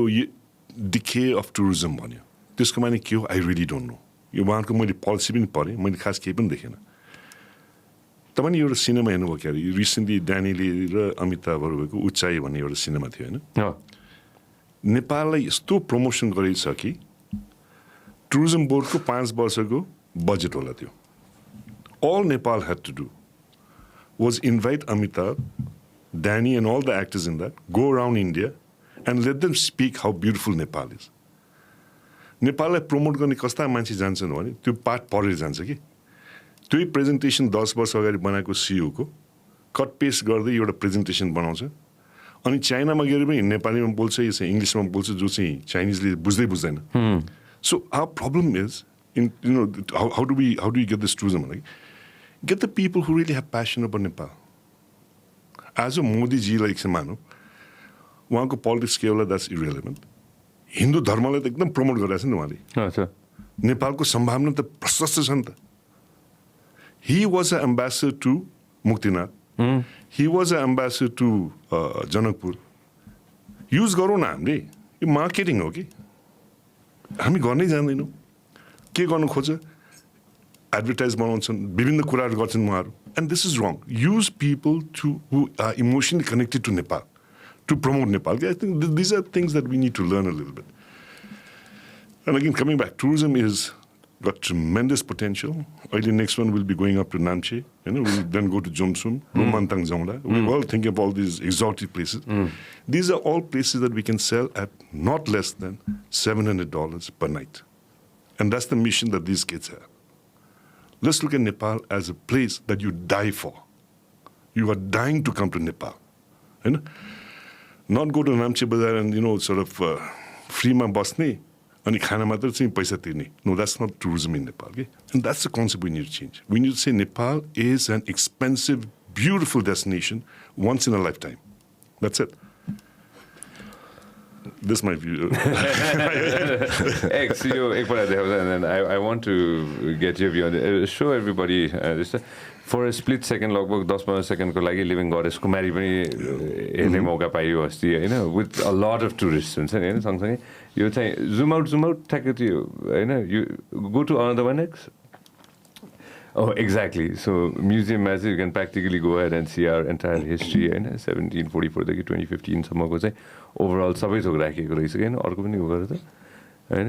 डिके अफ टुरिज्म भन्यो त्यसको माने के हो आई रियली डोन्ट नो यो उहाँको मैले पोलिसी पनि पढेँ मैले खास केही पनि देखेन तपाईँले एउटा सिनेमा हेर्नुभयो क्या अरे रिसेन्टली ड्यानीले र अमिताभहरू भएको उचाइ भन्ने एउटा सिनेमा थियो होइन नेपाललाई यस्तो प्रमोसन गरेको छ कि टुरिज्म बोर्डको 5 वर्षको बजेट होला त्यो all Nepal had to do was invite Amitabh, Danny and all the actors in that, go around India and let them speak how beautiful Nepal is. नेपाललाई प्रमोट गर्ने कस्ता मान्छे जान्छन् भने त्यो पाठ पढेर जान्छ कि त्यही प्रेजेन्टेसन 10 वर्ष अगाडि बनाएको सिओको कट पेस्ट गर्दै एउटा प्रेजेन्टेसन बनाउँछ अनि चाइनामा गएर पनि नेपालीमा बोल्छ या चाहिँ इङ्ग्लिसमा बोल्छ जो चाहिँ चाइनिजले बुझ्दैन so our problem is in you know how do you get this tourism भने get the people who really have passion about Nepal. As a मोदीजीलाई एकछिन मानौँ उहाँको पोलिटिक्स के होला द्याट्स इरेलेभेन्ट हिन्दू धर्मलाई त एकदम प्रमोट गरिरहेछ नि उहाँले नेपालको सम्भावना त प्रशस्त छ नि त he was a ambassador to Muktinath he was a ambassador to Janakpur use गरौँ न हामीले यो मार्केटिङ हो कि हामी गर्नै जान्दैनौँ के गर्नु खोज्छ एडभर्टाइज बनाउँछन् विभिन्न कुराहरू गर्छन् उहाँहरू and this is wrong use people to who are emotionally connected to Nepal to promote Nepal I think these are things that we need to learn a little bit and again coming back tourism is got tremendous potential अहिले next one will be going up to Namche होइन will then go to Jomsom Lomanthang जाउँला we all thinking of all these exotic places these are Al places that we can sell at not less than $700 per night and that's the mission that these kids have Let's look at Nepal as a place that you die for. You are dying to come to Nepal. And not go to Namche Bazar and, you know, sort of free ma basne ani khana matra chahi paisa tirne. No, that's not tourism in Nepal. Okay? And that's the concept we need to change. We need to say Nepal is an expensive, beautiful destination once in a lifetime. That's it. This might be X, and then I want to get your view on it. Show everybody this for a split second लगभग 10-15 सेकेन्डको लागि living goddess कुमारी पनि हेर्ने मौका पाइयो अस्ति होइन with a lot of tourist हुन्छ नि होइन सँगसँगै यो चाहिँ जुम आउट ठ्याक्कै त्यो होइन you go to another one एक्स Oh, exactly. So museum magic, you can practically go ahead and see our entire history, होइन 1744 देखि 2015 सम्मको चाहिँ ओभरअल सबै थोक राखिएको रहेछ कि होइन अर्को पनि हो गरेर त होइन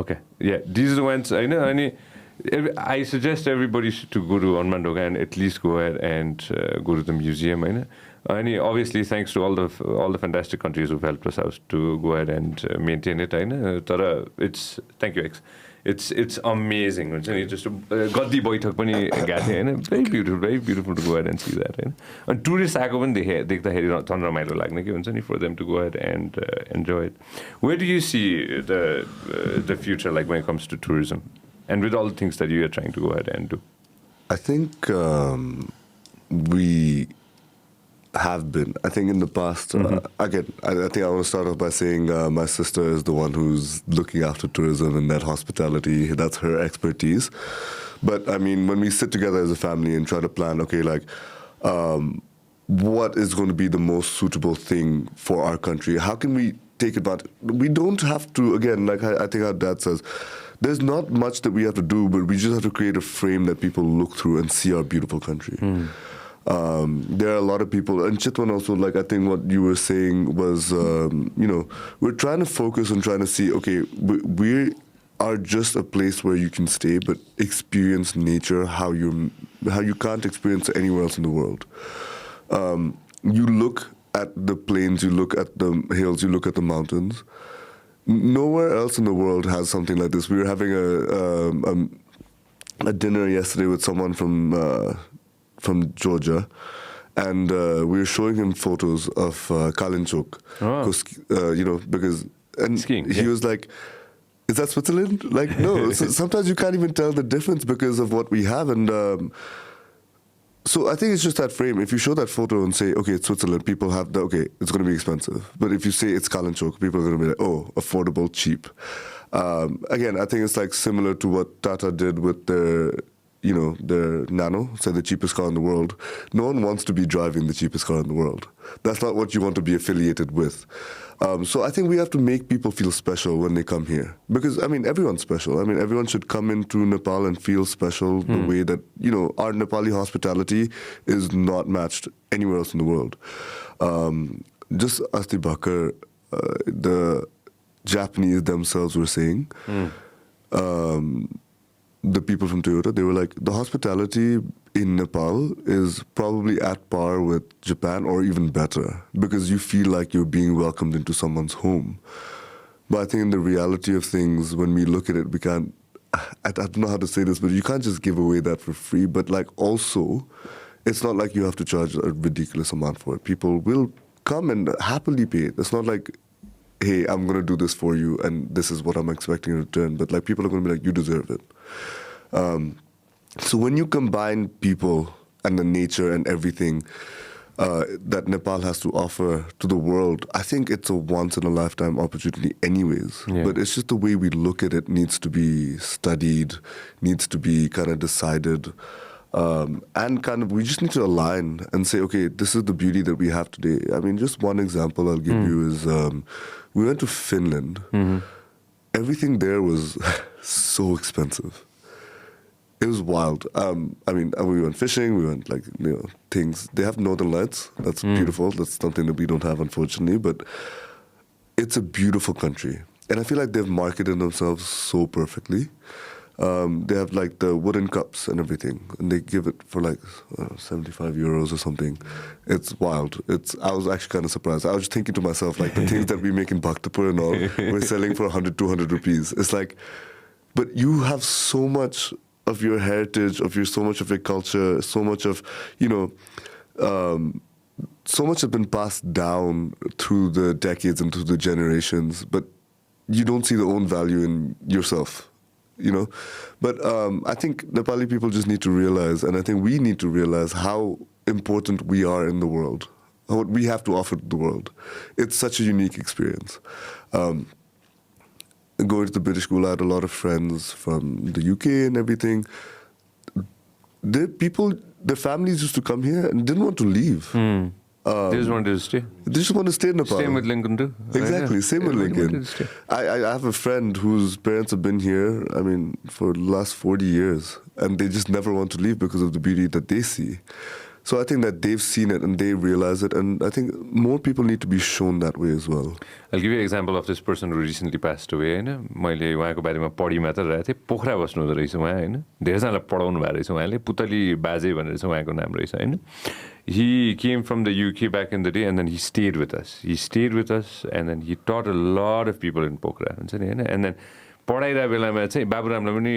ओके या दिज वान्स होइन अनि I suggest everybody to go to Hanuman Dhoka and at least go ahead and go to the museum होइन अनि obviously thanks to all the fantastic countries who help us out to go ahead and maintain it होइन तर it's thank you एक्स it's amazing. हुन्छ नि जस्तो गद्दी बैठक पनि गएको थिएँ होइन very beautiful to go ahead and see that होइन अनि टुरिस्ट आएको पनि देख्दाखेरि झन् रमाइलो लाग्ने के हुन्छ नि for them to go ahead and enjoy it. Where do you see the future like when it comes to tourism and with all the things that you are trying to go ahead and do? I think we have been. I think in the past, again, I think I want to start off by saying my sister is the one who's looking after tourism and that hospitality. That's her expertise. But I mean, when we sit together as a family and try to plan, okay, like, what is going to be the most suitable thing for our country? How can we take advantage? We don't have to, again, like I think our dad says, there's not much that we have to do, but we just have to create a frame that people look through and see our beautiful country. There are a lot of people, and Chitwan also, like I think what you were saying was, we're trying to focus on trying to see, okay, we are just a place where you can stay, but experience nature how you can't experience anywhere else in the world. You look at the plains, you look at the hills, you look at the mountains. Nowhere else in the world has something like this. We were having a dinner yesterday with someone from Georgia, and we were showing him photos of Kalinchok, because skiing, he was like, "Is that Switzerland?" Like, no. Sometimes you can't even tell the difference because of what we have, and so I think it's just that frame. If you show that photo and say, "Okay, it's Switzerland," people have the okay, it's going to be expensive. But if you say it's Kalinchok, people are going to be like, "Oh, affordable, cheap." Again, I think it's like similar to what Tata did with their Nano, so the cheapest car in the world. No one wants to be driving the cheapest car in the world. That's not what you want to be affiliated with. So I think we have to make people feel special when they come here. Because, I mean, everyone's special. I mean, everyone should come into Nepal and feel special the way that, our Nepali hospitality is not matched anywhere else in the world. Just Asti Bakar, the Japanese themselves were saying, the people from Toyota, they were like, the hospitality in Nepal is probably at par with Japan or even better because you feel like you're being welcomed into someone's home. But I think in the reality of things, when we look at it, we can't, I don't know how to say this, but you can't just give away that for free. But like also, it's not like you have to charge a ridiculous amount for it. People will come and happily pay it. It's not like, hey, I'm going to do this for you and this is what I'm expecting in return. But like people are going to be like, you deserve it. So when you combine people and the nature and everything that Nepal has to offer to the world, I think it's a once-in-a-lifetime opportunity anyways. Yeah. But it's just the way we look at it needs to be studied, needs to be kind of decided. And kind of we just need to align and say, okay, this is the beauty that we have today. I mean, just one example I'll give you is we went to Finland. Everything there was so expensive. It was wild. I mean, we went fishing, we went like, things. They have northern lights. That's beautiful. That's something that we don't have, unfortunately. But it's a beautiful country. And I feel like they've marketed themselves so perfectly. They have like the wooden cups and everything. And they give it for like 75 euros or something. It's wild. I was actually kind of surprised. I was just thinking to myself, like the things that we make in Bhaktapur and all, we're selling for 100, 200 rupees. It's like, but you have so much of your heritage, so much of your culture, so much of, so much has been passed down through the decades and through the generations, but you don't see the own value in yourself, But I think Nepali people just need to realize, and I think we need to realize how important we are in the world, what we have to offer to the world. It's such a unique experience. Going to the British school, I had a lot of friends from the UK and everything. Their families used to come here and didn't want to leave. They just wanted to stay. They just want to stay in Nepal. Same with Lincoln too. Exactly, same with Lincoln. I have a friend whose parents have been here, I mean, for the last 40 years. And they just never want to leave because of the beauty that they see. So I think that they've seen it and they realize it. And I think more people need to be shown that way as well. I'll give you an example of this person who recently passed away. मैले उहाँको बारेमा पढी मात्र रहेको थिएँ. पोखरा बस्नुहुँदो रहेछ उहाँ होइन. धेरैजनालाई पढाउनु भएको रहेछ उहाँले. पुतली बाजे भनेर चाहिँ उहाँको नाम रहेछ होइन. He came from the UK back in the day and then he stayed with us. And then he taught a lot of people in Pokhara. And then पढाइरहेको बेलामा चाहिँ बाबुरामलाई पनि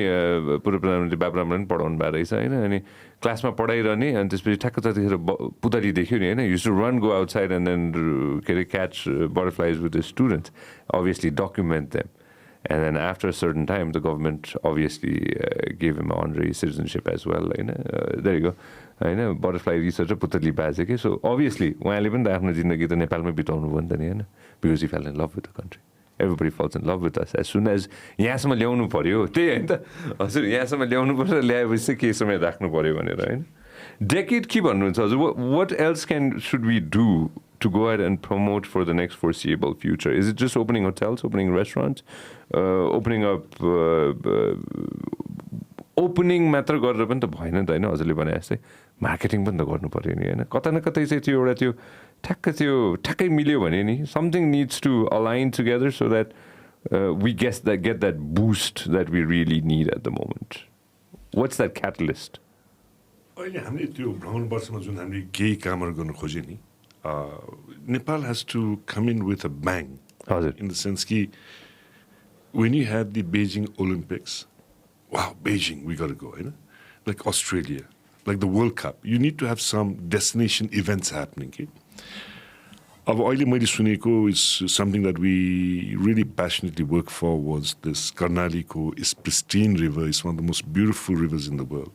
पूर्व प्रधानमन्त्री बाबुरामलाई पनि पढाउनु भएको रहेछ होइन अनि क्लासमा पढाइरहने अनि त्यसपछि ठ्याक्क त्यतिखेर पुतली देख्यो नि होइन use to run go outside and then के अरे catch butterflies with the students obviously document them and then after a certain time the government obviously gave him honorary citizenship as well there you go होइन butterfly research र पुतली बाजे के so obviously उहाँले पनि त आफ्नो जिन्दगी त नेपालमै बिताउनु भयो नि त नि होइन because he fell in love with the country everybody falls in love with us as soon as यहाँसम्म ल्याउनु पऱ्यो त्यही होइन त हजुर यहाँसम्म ल्याउनु पर्छ ल्याएपछि चाहिँ केही समय राख्नु पऱ्यो भनेर होइन डेकेड के भन्नुहुन्छ हजुर what else should we do to go ahead and promote for the next foreseeable future? Is it just opening hotels, opening restaurants, opening up opening मात्र गरेर पनि त भएन नि त होइन हजुरले भने जस्तै मार्केटिङ पनि त गर्नु पर्यो नि होइन कता न कतै चाहिँ त्यो एउटा त्यो ठ्याक्कै मिल्यो भने नि something needs to align together so that we get that boost that we really need at the moment. What's that catalyst? अहिले हामीले त्यो भ्रमण वर्षमा जुन हामीले केही कामहरू गर्न खोजे नि Nepal has to come in with a bang. In the sense that when you had the Beijing Olympics, wow, Beijing, we got to go, you know? Like Australia, like the World Cup. You need to have some destination events happening. Okay? अब अहिले मैले सुनेको is something that we really passionately work for was this Karnaliko is pristine river. It's one of the most beautiful rivers in the world.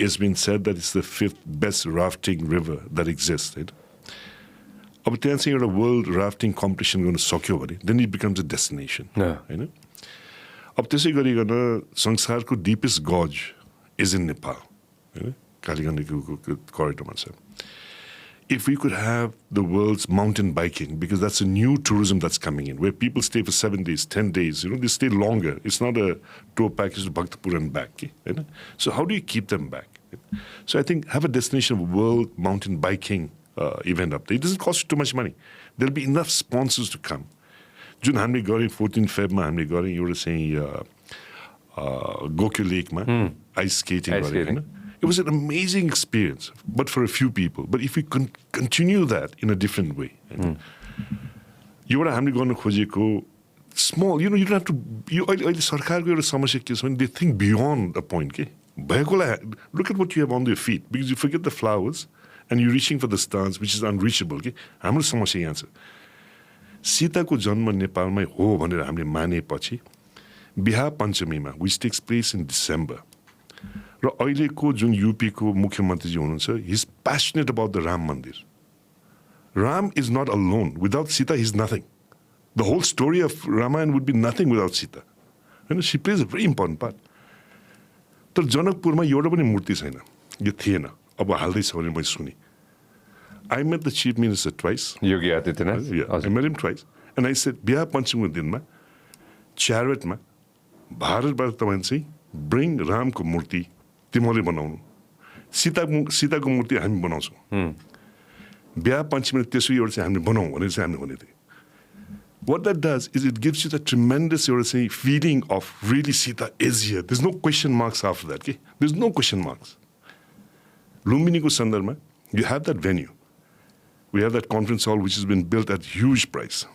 It's been said that it's the 5th best rafting river that exists. Right? अब त्यहाँ चाहिँ एउटा world rafting competition गर्न सक्यो भने then it becomes a destination होइन अब त्यसै गरिकन संसारको डिपेस्ट गज इज इन नेपाल होइन कालीगण्डीको करिडोरमा छ if we could have the world's mountain biking, because that's a new tourism that's coming in, where people stay for 7 days, 10 days, you know, they stay longer. It's not a tour package to Bhaktapur and back. You know? So how do you keep them back? So I think have a destination of world mountain biking event up there. It doesn't cost you too much money. There'll be enough sponsors to come. June हामीले गरे 14 February हामीले गरे एउटा चाहिँ Gokyo Lake मा ice skating गरे हैन It was an amazing experience, but for a few people. But if we continue that in a different way, you want to have to go small. You know, you don't have to. You सरकारको एउटा समस्या के छ भने they think beyond a point. Okay, look at what you have on your feet because you forget the flowers and you're reaching for the stars, which is unreachable. Okay, हाम्रो समस्या यहाँ छ. सीताको जन्म नेपालमै हो भनेर हामीले मानेपछि बिहा पञ्चमीमा which takes place in December. र अहिलेको जुन यूपीको मुख्यमन्त्रीजी हुनुहुन्छ he is passionate about the Ram Mandir. Ram is not alone. Without Sita, he is nothing. The whole story of Ramayana would be nothing without Sita. You know, she plays a very important part. तर जनकपुरमा एउटा पनि मूर्ति छैन यो थिएन अब हाल्दैछ भने मैले सुने I met the chief minister twice. Yogi Adityanath? Yeah, I met him twice. And I said, बिहा पञ्चमीको दिनमा च्यारेटमा भारतबाट तपाईँ चाहिँ bring रामको मूर्ति तिमीले बनाउनु सीताको मूर्ति हामी बनाउँछौँ बिहा पञ्चमीमा त्यसो एउटा चाहिँ हामीले बनाउँ भनेर चाहिँ हामीले भनेको थियौँ What that does is it gives you the tremendous feeling of really Sita is here. There's no question marks after that. Okay? There's no question marks. Lumbiniको सन्दर्भमा you have that venue. We have that conference hall which has been built at huge price.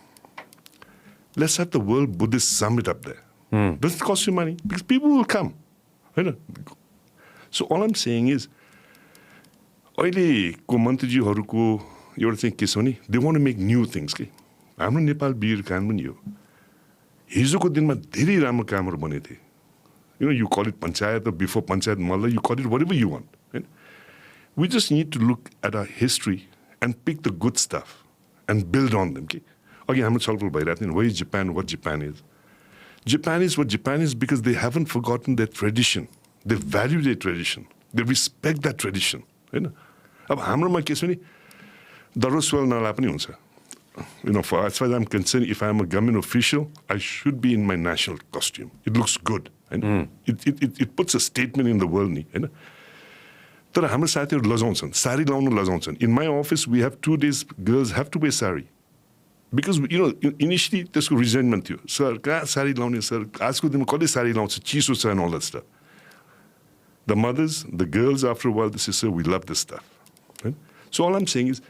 Let's have the World Buddhist Summit up there. Doesn't cost you money because people will come. So all I'm saying is, अहिलेको मन्त्रीजीहरूको एउटा चाहिँ के छ भने they want to make new things. के हाम्रो नेपाल वीर कान पनि हो हिजोको दिनमा धेरै राम्रो कामहरू बनेको थिए You know, you call it panchayat or before panchayat malla, you call it whatever you want. Right? We just need to look at our history and pick the good stuff and build on them. Okay? Okay, I'm not solvable by that. Where is Japan? What Japan is? Japan is what Japan is because they haven't forgotten their tradition. They value their tradition. They respect that tradition. Right? अब हाम्रोमा के छ भने दरोस्वल नला पनि हुन्छ. You know, as far as I'm concerned, if I'm a government official, I should be in my national costume. It looks good. It puts a statement in the world. तर हाम्रो साथीहरू लजाउँछन् साडी लाउनु लजाउँछन्. In my office, we have 2 days girls have to wear sari. Because, you know, initially त्यसको resentment थियो. Sir, कहाँ साडी लाउने sir? आजको दिनमा कसले साडी लाउँछ? चिसो छ and all that stuff. The mothers, the girls, after a while, they say, sir, we love this stuff. Right? So all I'm saying is,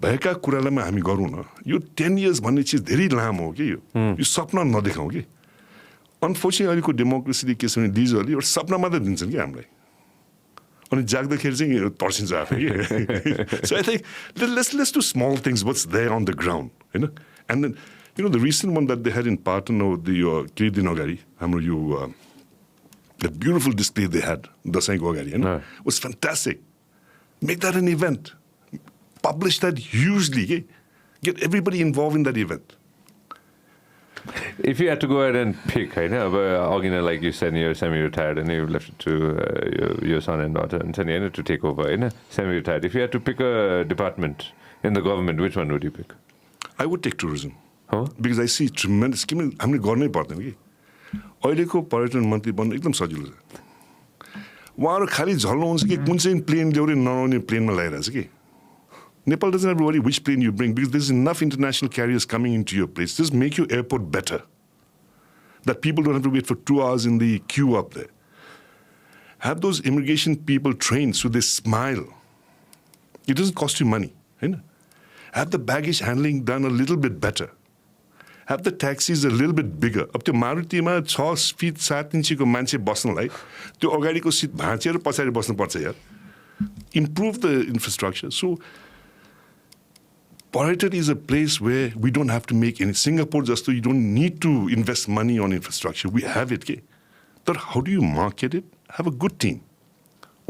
भएका कुरालाई हामी गरौँ न. यो 10 years भन्ने चिज धेरै लामो हो के यो. यो सपना नदेखाउँ के. अनफोर्चुनेटली अहिलेको डेमोक्रेसीले के छ भने लिजहरूले एउटा सपना मात्रै दिन्छन् कि हामीलाई अनि जाग्दाखेरि चाहिँ तर्सिन्छ आफै कि so I think let's do small things what's there on the ground होइन and then the recent one that they had in Patan केही दिन अगाडि हाम्रो यो the beautiful display they had दसैँको अगाडि होइन was fantastic make that an event publish that hugely, get everybody involved in that event. If you had to go ahead and pick, like you said, you're semi-retired and you've left it to your son and daughter and to take over, semi-retired. If you had to pick a department in the government, which one would you pick? I would take tourism. Huh? Because I see tremendous... हामीले गर्नै पर्दैन कि अहिलेको पर्यटन मन्त्री बन्नु एकदम सजिलो छ उहाँहरू खालि झल्नुहुन्छ कि कुन चाहिँ प्लेन ल्याउने नआउने प्लेनमा लगाइरहेछ कि Nepal doesn't have to worry which plane you bring because there's enough international carriers coming into your place. Just make your airport better. That people don't have to wait for 2 hours in the queue up there. Have those immigration people trained so they smile. It doesn't cost you money. Have the baggage handling done a little bit better. Have the taxis a little bit bigger. Up to Marutima, 6 feet 7 inches को मान्छे बस्नलाई त्यो अगाडिको seat भाँचेर पछाडि बस्नु पर्छ यार. Improve the infrastructure. So Pariyatan is a place where we don't have to make any. Singapore, just so you don't need to invest money on infrastructure. We have it. Okay? But how do you market it? Have a good team.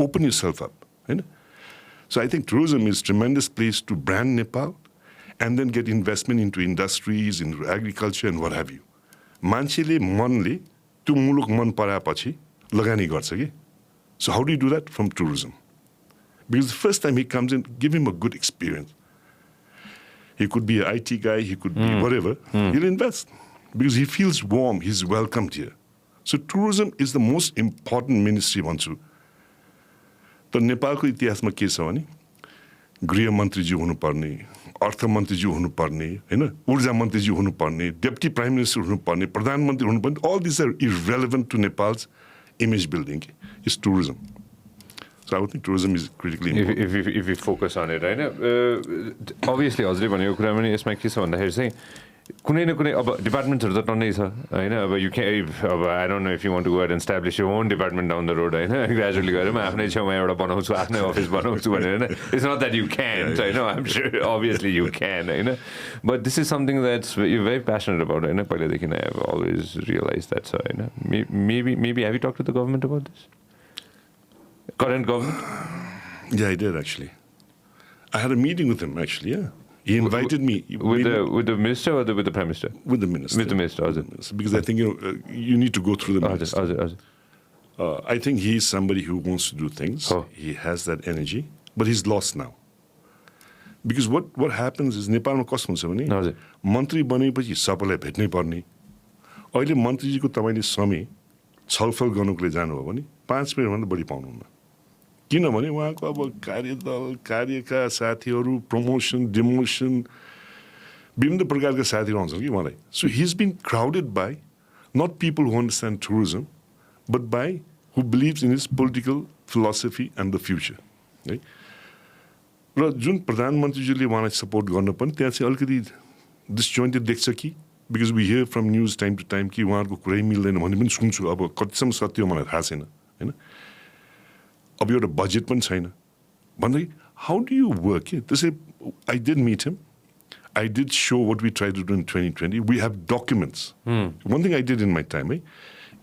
Open yourself up. Right? So I think tourism is a tremendous place to brand Nepal and then get investment into industries, into agriculture and what have you. Manchele manle tu muluk man parayaपछि लगानी गर्छ कि. So how do you do that? From tourism. Because the first time he comes in, give him a good experience. He could be an IT guy, he could be whatever. He'll invest because he feels warm, he's welcomed here. So tourism is the most important ministry भन्छु. तर नेपालको इतिहासमा के छ भने गृह मन्त्रीजी हुनुपर्ने, अर्थ मन्त्रीजी हुनुपर्ने, हैन? ऊर्जा मन्त्रीजी हुनुपर्ने, डेप्युटी प्राइम मिनिस्टर हुनुपर्ने, प्रधानमन्त्री हुनुपर्ने. All these are irrelevant to Nepal's image building. It's tourism. So I would think tourism is critically important. If we focus on it, right? Obviously, हजुरले भनेको कुरा पनि यसमा के छ भन्दाखेरि चाहिँ कुनै न कुनै अब डिपार्टमेन्ट्सहरु त टन्नै छ हैन अब you can I don't know if you want to go ahead and establish your own department down the road Hahn gradually गरेर म आफ्नै छेउमा एउटा बनाउँछु आफ्नै अफिस बनाउँछु भनेर हैन it's not that you can't I know I'm sure obviously you can Hahn but this is something that's you're very passionate about हैन पहिलेदेखि I have always realized that so Hahn maybe have you talked to the government about this current government? Yeah, I did actually. I had a meeting with him actually, yeah. He invited me. With the minister or with the prime minister? With the minister. With the minister, because I think you need to go through the minister. I think he's somebody who wants to do things. Oh. He has that energy, but he's lost now. Because what happens is Nepal ma कस्तो हुन्छ भने मन्त्री बनेपछि सबैलाई भेट्नै पर्ने. अहिले मन्त्रीजीको तपाईले समय छलफल गर्नुको लागि जानु हो भने 5 मिनेट भन्दा बढी पाउनुहुन्न. किनभने उहाँको अब कार्यदल कार्यका साथीहरू प्रमोसन डिमोसन विभिन्न प्रकारका साथीहरू आउँछन् कि उहाँलाई so he is been crowded by not people who understand tourism but by who believes in his political philosophy and the future है र जुन प्रधानमन्त्रीजीले उहाँलाई सपोर्ट गर्न पनि त्यहाँ चाहिँ अलिकति डिसजोइन्टेड देख्छ कि because we hear from news time to time कि उहाँहरूको कुरै मिल्दैन भन्ने पनि सुन्छु अब कतिसम्म सत्य हो मलाई थाहा छैन हैन अब एउटा बजेट पनि छैन भन्दै हाउ डु यु वर्क त्यसै I did meet him I did show what we try to do in 2020 we have documents one thing I did in my time है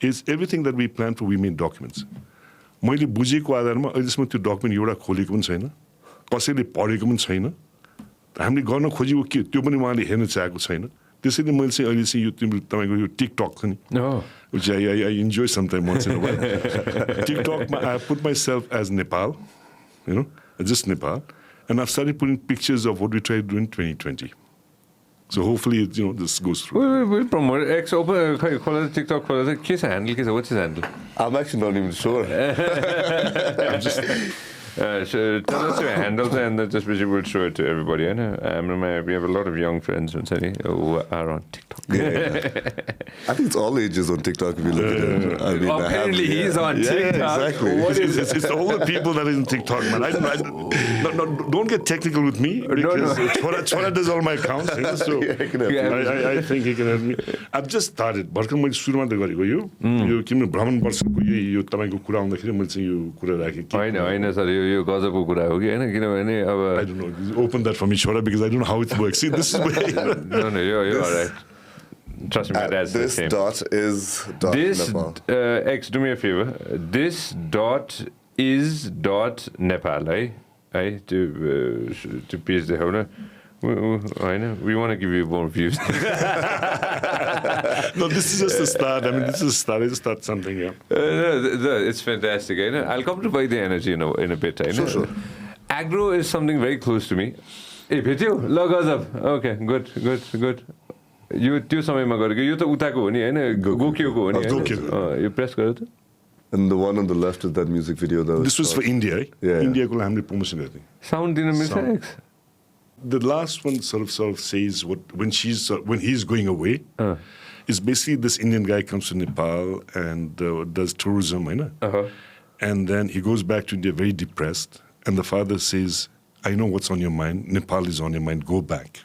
is everything that we plan for we made documents मैले बुझेको आधारमा अहिलेसम्म त्यो document एउटा खोलेको पनि छैन कसैले पढेको पनि छैन हामीले गर्न खोजेको के त्यो पनि उहाँले हेर्न चाहेको छैन त्यसैले मैले चाहिँ अहिले चाहिँ यो तपाईँको यो टिकटक छ नि which I enjoy sometimes once in a while. TikTok, I put myself as Nepal, just Nepal, and I've started putting pictures of what we tried to do in 2020. So hopefully, this goes through. We'll promote it. Open TikTok. What's his handle? I'm actually not even sure. Tell us your handles and then just we'll show it to everybody. We have a lot of young friends who are on TikTok. Yeah. I think it's all ages on TikTok if you look at it. I mean, apparently he's on TikTok. Yeah, exactly. What is it? It's all the people that are in TikTok, man. Don't get technical with me because Chora does all my accounts. So I think he can help me. I've just started. भर्खर मैले सुरुमा त गरेको यो किनभने भ्रमण वर्षको यो तपाईको कुरा आउँदाखेरि मैले चाहिँ यो कुरा राखेँ होइन सर यो गजबको कुरा हो कि हैन किनभने अब I don't know. Open that for me, Chora, because I don't know how it works. See, this is where no, you're all right. Trust me, my dad's the this same. dot is dot This Nepal. X, do me a favor. This dot is dot Nepal, to PhD holder. We want to give you more views. No, this is just a start. I mean, this is a start. I just start something, yeah. It's fantastic. I'll come to Vaidya energy in a bit. Sure. Agro is something very close to me. Hey, भेट्यो ल गजब. Okay, good. यो त्यो समयमा गरेको यो त उताको हो नि हैन गोकियोको हो नि यो प्रेस गर्यो त. And the one on the left is that music video. This was for India, eh? Yeah. India को हामीले promotion गर्दै. Sound दिन मिल्छ X. The last one sort of says when he's going away is basically this Indian guy comes to Nepal and does tourism, you know? And then he goes back to India very depressed, and the father says, I know what's on your mind. Nepal is on your mind. Go back.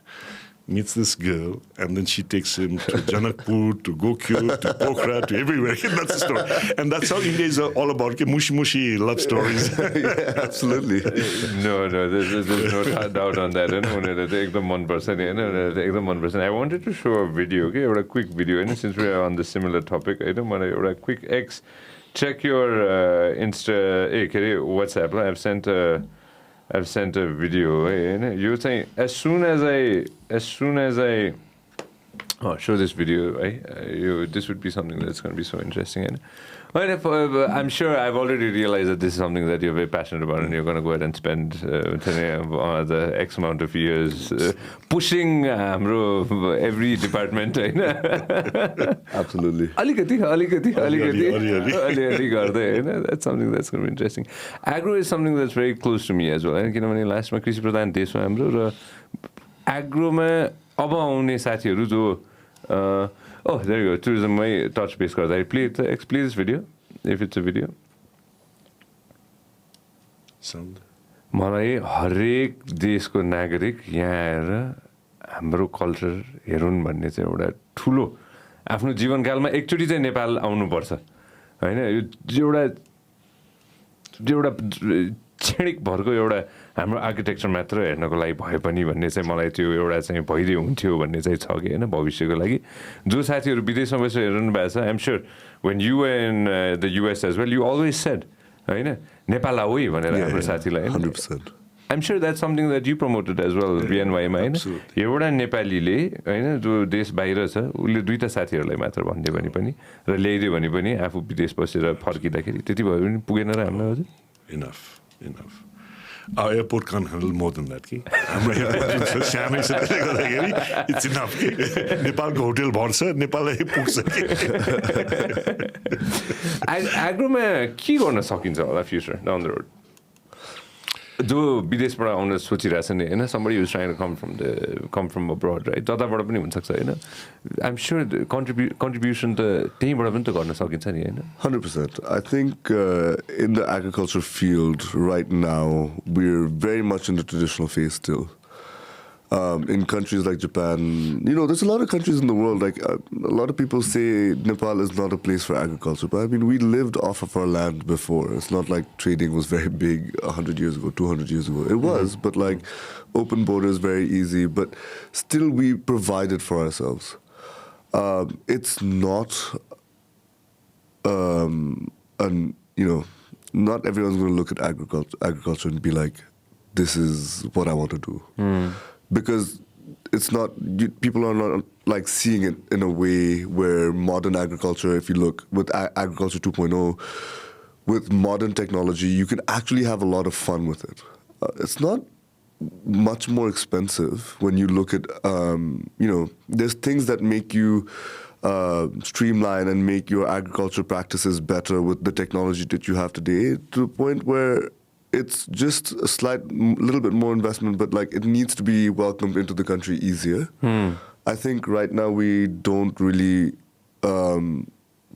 Meets this girl, and then she takes him to Janakpur, to Gokyo, to Pokhara, to everywhere. That's the story. And that's how India is all about mushy love stories. Yeah, absolutely. No, there's no doubt on that. I wanted to show a video, okay, or a quick video, and since we are on the similar topic, I don't want a quick X. Check your Insta, WhatsApp. I've sent a video. You were saying as soon as I show this video, this would be something that's going to be so interesting. I'm sure I've already realized that this is something that you're very passionate about, and you're going to go ahead and spend the X amount of years pushing every department. Absolutely. Alikati. That's something that's going to be interesting. Agro is something that's very close to me as well. किनभने लास्टमा कृषि प्रधान देश हो हाम्रो र एग्रोमा अब आउने साथीहरू जो oh, there you go. Tourism may touch base because I play this video, if it's a video. Sound. मलाई हरेक देशको नागरिक यहाँ आएर हाम्रो कल्चर हेरुन् भन्ने चाहिँ एउटा ठुलो आफ्नो जीवनकालमा एकचोटि चाहिँ नेपाल आउनुपर्छ हैन यो एउटा क्षणिक भरको एउटा हाम्रो आर्किटेक्चर मात्र हेर्नको लागि भए पनि भन्ने चाहिँ मलाई त्यो एउटा चाहिँ भइदिए हुन्थ्यो भन्ने चाहिँ छ कि हैन भविष्यको लागि जो साथीहरू विदेशमा बसेर हेर्नु भएको छ I am sure when you were in the US as well you always said हैन नेपाल आऊ है भनेर हाम्रो साथीलाई 100%. I'm sure that's something that you promoted as well, BNY मा हैन एउटा नेपालीले हैन जो देश बाहिर छ उले दुईटा साथीहरुलाई मात्र भन्दियो भने पनि र ल्याइदियो भने पनि आफू विदेश बसेर फर्किदाखेरि त्यति भयो भने पुगेन र हामीलाई हजुर Enough. Our airport can't handle more than that. It's enough. Nepal ko hotel bharcha, Nepal पुग्छ. Agro-मा के गर्न सकिन्छ होला future down the road? जो विदेशबाट आउन सोचिरहेछ नि हैन somebody who's trying to come from abroad, right? जताबाट पनि हुन सक्छ हैन I'm sure the contribution त त्यहीबाट पनि त गर्न सकिन्छ नि हैन 100%. I think in the agriculture field right now, we're very much in the traditional phase still. In countries like Japan, there's a lot of countries in the world, like a lot of people say Nepal is not a place for agriculture, but I mean, we lived off of our land before. It's not like trading was very big 100 years ago, 200 years ago. It was, but like open borders, very easy, but still we provided for ourselves. It's not, not everyone's going to look at agriculture and be like, this is what I want to do. Because it's not, people are not like seeing it in a way where modern agriculture, if you look with agriculture 2.0, with modern technology, you can actually have a lot of fun with it. It's not much more expensive when you look at, there's things that make you streamline and make your agriculture practices better with the technology that you have today, to the point where it's just a little bit more investment, but like it needs to be welcomed into the country easier. I think right now we don't really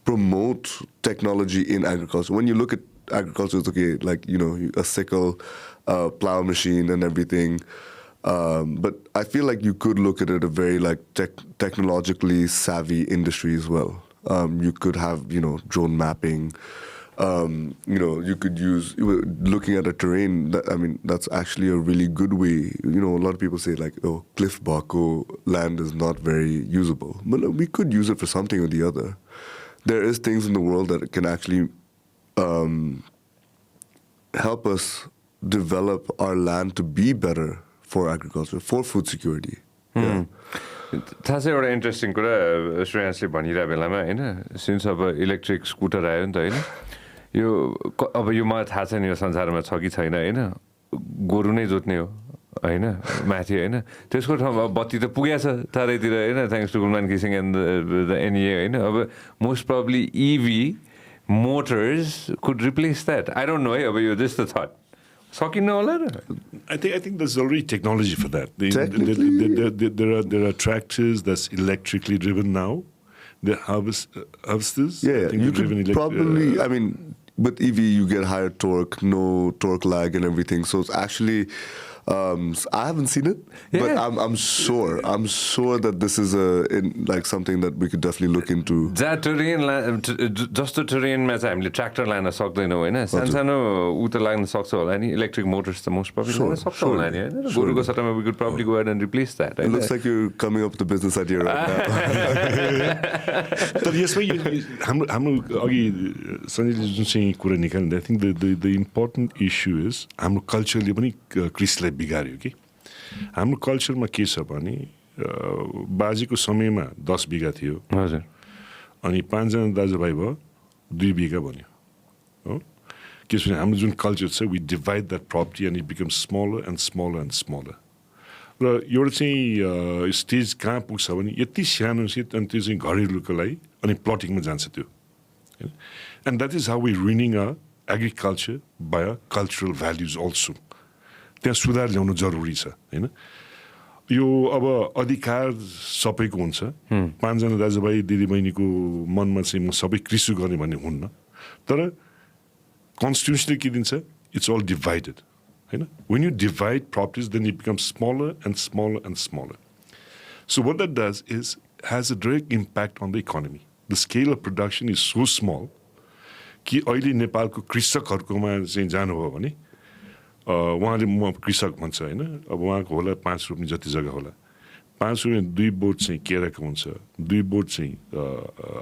promote technology in agriculture. When you look at agriculture, it's okay, like, you know, a sickle, plow machine and everything. But I feel like you could look at it a very like technologically savvy industry as well. You could have, you know, drone mapping. You know, you could use looking at a terrain. That's actually a really good way. You know, a lot of people say like, oh, Cliff Baco land is not very usable, but we could use it for something or the other. There is things in the world that can actually help us develop our land to be better for agriculture, for food security. Yeah. थाहा छ एउटा interesting कुरा श्रेयांशले भनिरहेको बेलामा होइन, since अब electric scooter आयो नि त होइन, यो अब यो मलाई थाहा छैन यो संसारमा छ कि छैन होइन, गोरु नै जोत्ने हो होइन माथि होइन, त्यसको ठाउँमा बत्ती त पुगेछ चारैतिर होइन, थ्याङ्क्स टु गुलमान घिसिङ एन्ड द एनइए होइन. अब most probably EV motors could replace that. I don't know है, अब यो जस्ट द थट सकिन्न होला र. I think there's already technology for that. There are tractors that's electrically driven now. They're harvesters. Yeah, you could probably, with EV you get higher torque, no torque lag and everything. So it's actually, I haven't seen it, but I'm sure that this is something that we could definitely look into. जस्तो terrainमा चाहिँ हामीले tractor लान सक्दैनौँ होइन, सानो उ त लाग्न सक्छ होला नि, इलेक्ट्रिक मोटर्स त मोस्ट प्रब्ली लान सक्छ होला नि होइन, गोरुको सट्टामा we could probably go ahead and replace that. It looks like you're coming up with a business idea right now. तर यसमा हाम्रो अघि सञ्जयले जुन चाहिँ कुरा निकाल्नु, I think the important issue is हाम्रो कल्चरले पनि कृषिलाई बिगार्यो कि. हाम्रो कल्चरमा के छ भने बाजेको समयमा 10 बिघा थियो हजुर, अनि 5 जना दाजुभाइ भयो 2 बिघा बन्यो हो. किनभने हाम्रो जुन कल्चर छ, we divide that property and it becomes smaller and smaller and smaller. र एउटा चाहिँ स्टेज कहाँ पुग्छ भने यति सानो छ अनि त्यो चाहिँ घरेलुको लागि अनि प्लटिङमा जान्छ त्यो. And that is how we ruining our agriculture by our cultural values also. त्यहाँ सुधार ल्याउनु जरुरी छ हैन. यो अब अधिकार सबैको हुन्छ, 5 जना दाजुभाइ दिदीबहिनीको मनमा चाहिँ म सबै कृषि गर्ने भन्ने हुन्न, तर कन्स्टिट्युसनले के दिन्छ, इट्स अल डिभाइडेड हैन. When you divide properties, then it becomes smaller and smaller and smaller. So what that does is has a direct impact on the economy. The scale of production is so small कि अहिले नेपालको कृषकहरुकोमा चाहिँ जानुभयो भने उहाँले म कृषक भन्छ हैन, अब उहाँको होला 5 रोप्ने जति जग्गा होला, 5 रोप्ने 2 बोट चाहिँ केराको हुन्छ, 2 बोट चाहिँ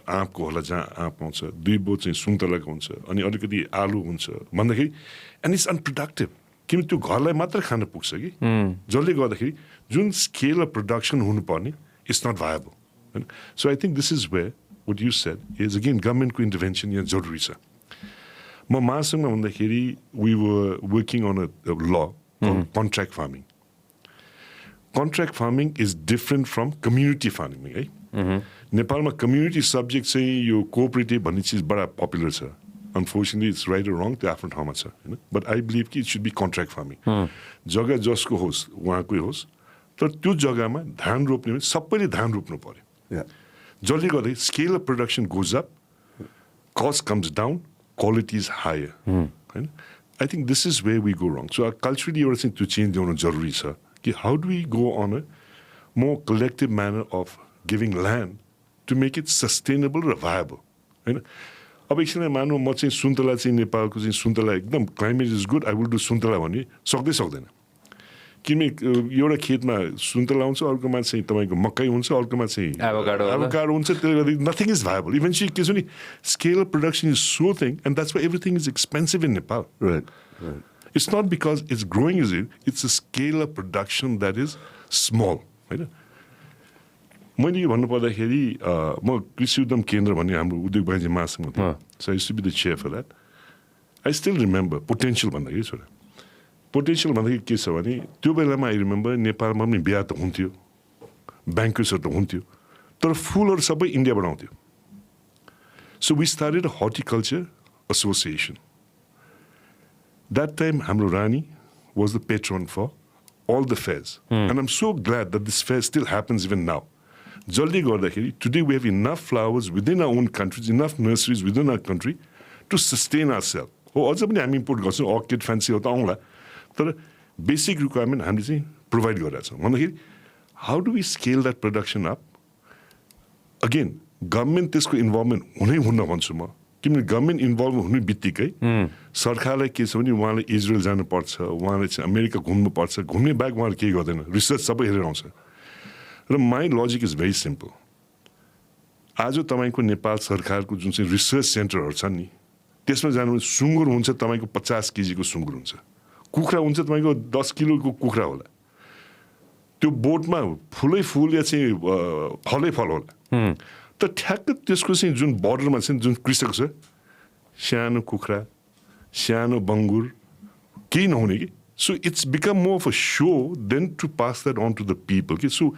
आँपको होला जहाँ आँप आउँछ, 2 बोट चाहिँ सुन्तलाको हुन्छ, अनि अलिकति आलु हुन्छ भन्दाखेरि, एन्ड इट्स अनप्रोडक्टिभ. किन त्यो घरलाई मात्र खान पुग्छ कि, जसले गर्दाखेरि जुन स्केल अफ प्रोडक्सन हुनुपर्ने it's not viable. So I think this is where what you said is again government intervention यहाँ जरुरी छ. म महासंघमा भन्दाखेरि we were working on a law called contract farming. Contract farming is different from community farming है. नेपालमा community subject चाहिँ यो cooperative भन्ने चिज बडा popular छ. Unfortunately it's right or wrong, त्यो आफ्नो ठाउँमा छ हैन. But I believe कि it should be contract farming. जग्गा जसको होस् उहाँकै होस्, तर त्यो जग्गामा धान रोप्ने भने सबैले धान रोप्नु पर्यो. जसले गर्दा scale of production goes up, cost comes down, quality is higher. I think this is where we go wrong. So culturally everything to change ल्याउन जरुरी छ कि how do we go on a more collective manner of giving land to make it sustainable raw viable. हैन. अब एकछिन मानौ म चाहिँ सुन्तला चाहिँ नेपालको चाहिँ सुन्तला एकदम climate is good, I will do सुन्तला भन्ने सक्दैन. किनभने एउटा खेतमा सुन्तला हुन्छ, अर्कोमा चाहिँ तपाईँको मकै हुन्छ, अर्कोमा चाहिँ एभोकाडो हुन्छ, त्यसले गर्दा नथिङ इज भायबल. इभेन्चुअली के छ नि, scale of production is so thing and that's why everything is expensive in Nepal. It's not because it's growing, it's a scale of production that is small. होइन. मैले भन्नुपर्दाखेरि म कृषि उद्यम केन्द्र भन्ने हाम्रो उद्योग वाणिज्य महासंघ थियो. So I used to be the chair for that. I still remember potential भन्दाखेरि छोरा. Potential भन्दाखेरि के छ भने त्यो बेलामा आई रिमेम्बर नेपालमा पनि बिहा त हुन्थ्यो, ब्याङ्कर्सहरू त हुन्थ्यो, तर फुलहरू सबै इन्डियाबाट आउँथ्यो. So we started a horticulture association. That time, Hamro Rani was the patron for all the fairs. And I'm so glad that this fair still happens even now. Jaldi garदाखेरि, today we have enough flowers within our own countries, enough nurseries within our country to sustain ourselves. हो अझ पनि हामी import गर्छौँ orchid fancy हो त आउँला तर basic requirement हामीले चाहिँ प्रोभाइड गरिरहेको छौँ भन्दाखेरि how do we scale that production up again government त्यसको इन्भल्भमेन्ट हुनै हुन्न भन्छु म किनभने गभर्मेन्ट इन्भल्भ हुने बित्तिकै सरकारलाई के छ भने उहाँले इजरायल जानुपर्छ उहाँले चाहिँ अमेरिका घुम्नुपर्छ घुम्ने बाहेक उहाँले केही गर्दैन रिसर्च सबै हेरेर आउँछ र माई लजिक इज भेरी सिम्पल आज तपाईँको नेपाल सरकारको जुन चाहिँ रिसर्च सेन्टरहरू छन् नि त्यसमा जानु सुँगुर हुन्छ तपाईँको 50 केजीको सुँगुर हुन्छ कुखुरा हुन्छ तपाईँको 10 किलोको कुखुरा होला त्यो बोटमा फुलै फुल या चाहिँ फलै फल होला त ठ्याक्क त्यसको चाहिँ जुन बर्डरमा चाहिँ जुन कृषक छ सानो कुखुरा सानो बङ्गुर केही नहुने कि so it's become more of a so then to pass that on to the people कि सो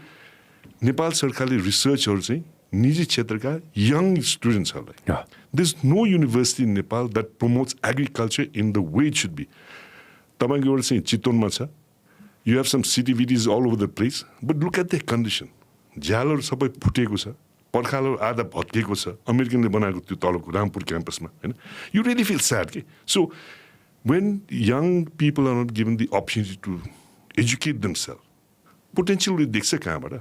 नेपाल सरकारले रिसर्चहरू चाहिँ निजी क्षेत्रका यङ स्टुडेन्ट्सहरूलाई there is no university in Nepal that promotes agriculture in the way it should be तपाईँको एउटा चाहिँ चितवनमा छ you have some activities all over the place but look at the condition झ्यालहरू सबै फुटेको छ पर्खालहरू आधा भत्किएको छ अमेरिकनले बनाएको त्यो तलको रामपुर क्याम्पसमा होइन यु रियली फिल स्याड के so when young people are not given the opportunity to educate themselves potential उसले देख्छ कहाँबाट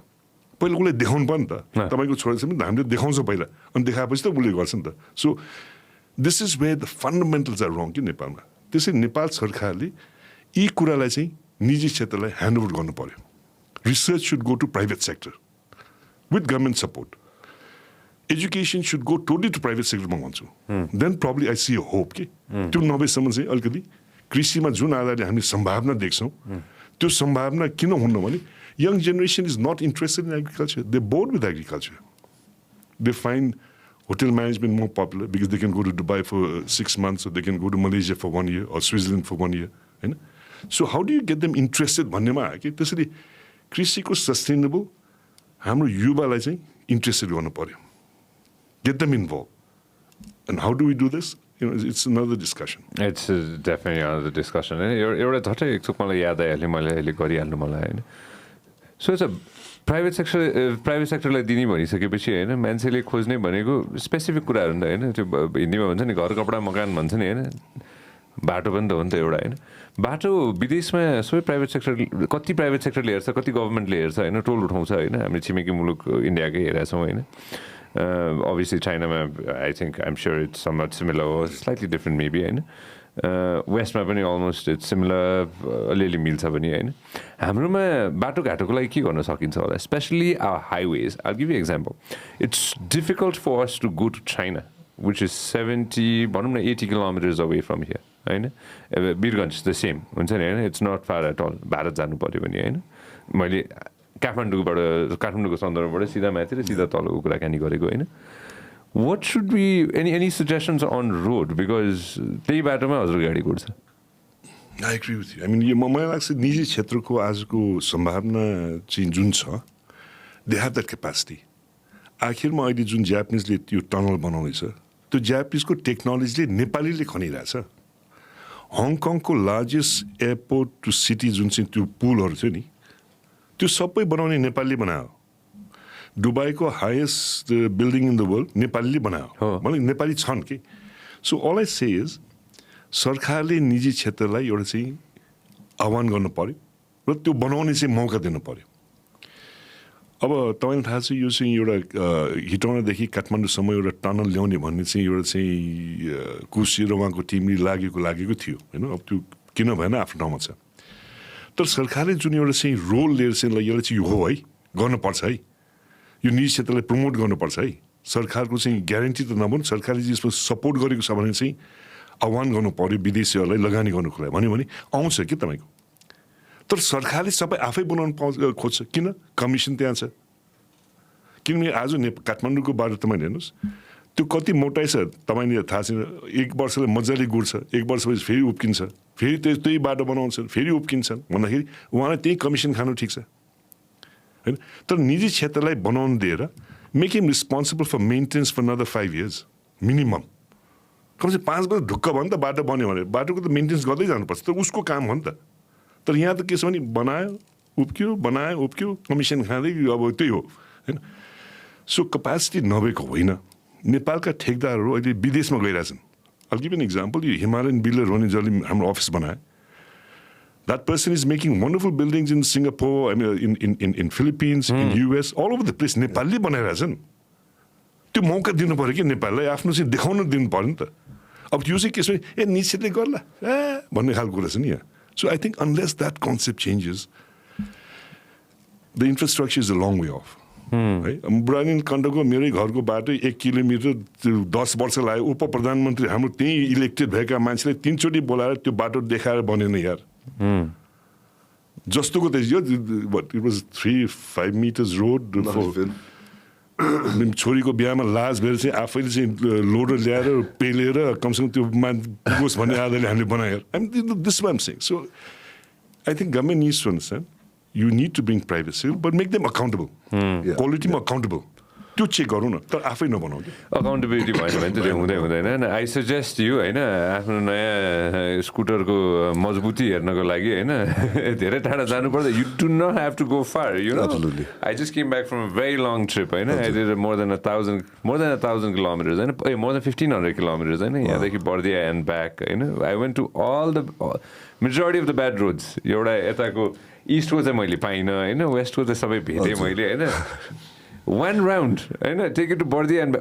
पहिला उसले देखाउनु पर्यो नि त तपाईँको छोरा छ भने हामीले देखाउँछ पहिला अनि देखाएपछि त उसले गर्छ नि त so this is where the fundamentals are wrong कि नेपालमा त्यसै नेपाल सरकारले यी कुरालाई चाहिँ निजी क्षेत्रलाई ह्यान्डओभर गर्नु पर्यो research should go to private sector with government support education should go totally to private सेक्टरमा भन्छु then probably I see a hope कि त्यो नभएसम्म चाहिँ अलिकति कृषिमा जुन आधारले हामीले सम्भावना देख्छौँ त्यो सम्भावना किन हुन्न भने young generation is not interested in agriculture. They're bored with agriculture. They find hotel management more popular because they can go to Dubai for 6 months or they can go to Malaysia for 1 year or Switzerland for 1 year. You know? So how do you get them interested? भन्नेमा के त्यसरी कृषिको sustainable हाम्रो युवालाई चाहिँ interested गर्नु पर्यो get them involved. And how do we do this? You know, it's another discussion. It's definitely another discussion. एउटा झट्टै एकचोक मलाई याद आइहाल्यो मैले अहिले गरिहाल्नु मलाई होइन सो इट्स प्राइभेट सेक्टरलाई दिने भनिसकेपछि होइन मान्छेले खोज्ने भनेको स्पेसिफिक कुराहरू नि त होइन त्यो हिन्दीमा भन्छ नि घर कपडा मकान भन्छ नि होइन बाटो पनि त हो नि त एउटा होइन बाटो विदेशमा सबै प्राइभेट सेक्टर कति प्राइभेट सेक्टरले हेर्छ कति गभर्मेन्टले हेर्छ होइन टोल उठाउँछ होइन हामी छिमेकी मुलुक इन्डियाकै हेरेका छौँ होइन obviously Chinaमा I think I'm sure it's somewhat similar or slightly different maybe होइन वेस्टमा पनि अलमोस्ट इट्स सिमिलर अलिअलि मिल्छ पनि होइन हाम्रोमा बाटोघाटोको लागि के गर्न सकिन्छ होला especially our highways I give you example it's difficult for us to go to China which is 70 भनौँ न 80 किलोमिटर्स अवे फ्रम हियर होइन वीरगन्ज द सेम हुन्छ नि होइन इट्स नट फार एट अल भारत जानु पऱ्यो भने होइन मैले काठमाडौँको सन्दर्भबाट सिधा माथि र सिधा तलको कुराकानी गरेको होइन what should we any suggestions on road because त्यही बाटोमा हजुर गाडी कुद्छ I agree with you. I mean मलाई लाग्छ निजी क्षेत्रको आजको सम्भावना चाहिँ जुन छ they have that capacity. आखिरमा अहिले जुन जापानिजले त्यो टनल बनाउँदैछ त्यो जापानिजको टेक्नोलोजीले नेपालीले खनिरहेछ हङकङको लार्जेस्ट एयरपोर्ट टु सिटी जुन चाहिँ त्यो पुलहरू थियो नि त्यो सबै बनाउने नेपालीले बनायो दुबईको highest building in the world नेपालीले बनायो मतलब नेपाली छन् कि सो अल आई से इज सरकारले निजी क्षेत्रलाई एउटा चाहिँ आह्वान गर्नु पर्यो र त्यो बनाउने चाहिँ मौका दिनु पर्यो अब तपाईँलाई थाहा छ यो चाहिँ एउटा हिटौँडादेखि काठमाडौँसम्म एउटा टनल ल्याउने भन्ने चाहिँ एउटा चाहिँ कुसी र उहाँको टिमले लागेको थियो होइन अब त्यो किन भएन आफ्नो ठाउँमा छ तर सरकारले जुन एउटा चाहिँ रोल लिएर चाहिँ यसलाई चाहिँ यो हो है गर्नुपर्छ है यो निजी क्षेत्रलाई प्रमोट गर्नुपर्छ है सरकारको चाहिँ ग्यारेन्टी त नभनु सरकारले यसमा सपोर्ट गरेको छ भने चाहिँ आह्वान गर्नु पर्यो विदेशीहरूलाई लगानी गर्नुको लागि भन्यो भने आउँछ कि तपाईँको तर सरकारले सबै आफै बनाउनु खोज्छ किन कमिसन त्यहाँ छ किनभने आज काठमाडौँको बाटो तपाईँले हेर्नुहोस् त्यो कति मोटाइ छ तपाईँले थाहा छैन एक वर्षले मजाले गुड्छ एक वर्षपछि फेरि उब्किन्छ फेरि त्यही बाटो बनाउँछन् फेरि उब्किन्छन् भन्दाखेरि उहाँलाई त्यही कमिसन खानु ठिक छ होइन तर निजी क्षेत्रलाई बनाउनु दिएर मेक हिम रिस्पोन्सिबल फर मेन्टेनेन्स फर अनदर 5 years मिनिमम कमसे 5 वर्ष ढुक्क भयो नि त बाटो बन्यो भने बाटोको त मेन्टेनेन्स गर्दै जानुपर्छ तर उसको काम हो नि त तर यहाँ त के छ भने बनायो उब्क्यो कमिसन खाँदै अब त्यही हो होइन सो क्यापासिटी नभएको होइन नेपालका ठेकदारहरू अहिले विदेशमा गइरहेछन् I'll give you an example. You Himalayan builder Ronnie Jolly हाम्रो office बनाए. That person is making wonderful buildings in Singapore, I mean in Philippines, in US, all over the place. नेपालले बनाइरहेछन्. त्यो मौका दिनु पर्यो कि नेपाललाई आफ्नो चाहिँ देखाउन दिनु पर्यो नि त. अब यो चाहिँ के छ ए निश्चितले गर्ला भन्ने खालको कुरा छ नि यहाँ. So I think unless that concept changes, the infrastructure is a long way off. है बुढानी कण्डको मेरै घरको बाटो 1 किलोमिटर 10 वर्ष लाग्यो उप प्रधानमन्त्री हाम्रो त्यही इलेक्टेड भएका मान्छेले 3 चोटि बोलाएर त्यो बाटो देखाएर बनेन यार जस्तोको त यो इट वाज 3-5 मिटर्स रोड छोरीको बिहामा लाज भेल चाहिँ आफैले चाहिँ लोडर ल्याएर पेलेर कमसेकम त्यो पुगोस् भन्ने आधारले हामीले बनायो I am this one saying so I think government needs to understand You need to bring private sector, but make them accountable. Quality accountable. त्यो चेक गरौँ न तर आफै नबनाऊ कि अकाउन्टेबिलिटी भएन भने त त्यो हुँदैन आई सजेस्ट यु होइन आफ्नो नयाँ स्कुटरको मजबुती हेर्नको लागि होइन धेरै टाढा जानु पर्दा you do not have to go far you know I just came back from a very long trip होइन I did more than 1,000 kilometres होइन मोर देन 1,500 किलोमिटर्स होइन यहाँदेखि बर्दिया एन्ड ब्याक होइन I went to all the majority of the bad roads एउटा यताको इस्टको चाहिँ मैले पाइनँ होइन वेस्टको चाहिँ सबै भेटेँ मैले होइन one round होइन take it to Bardia and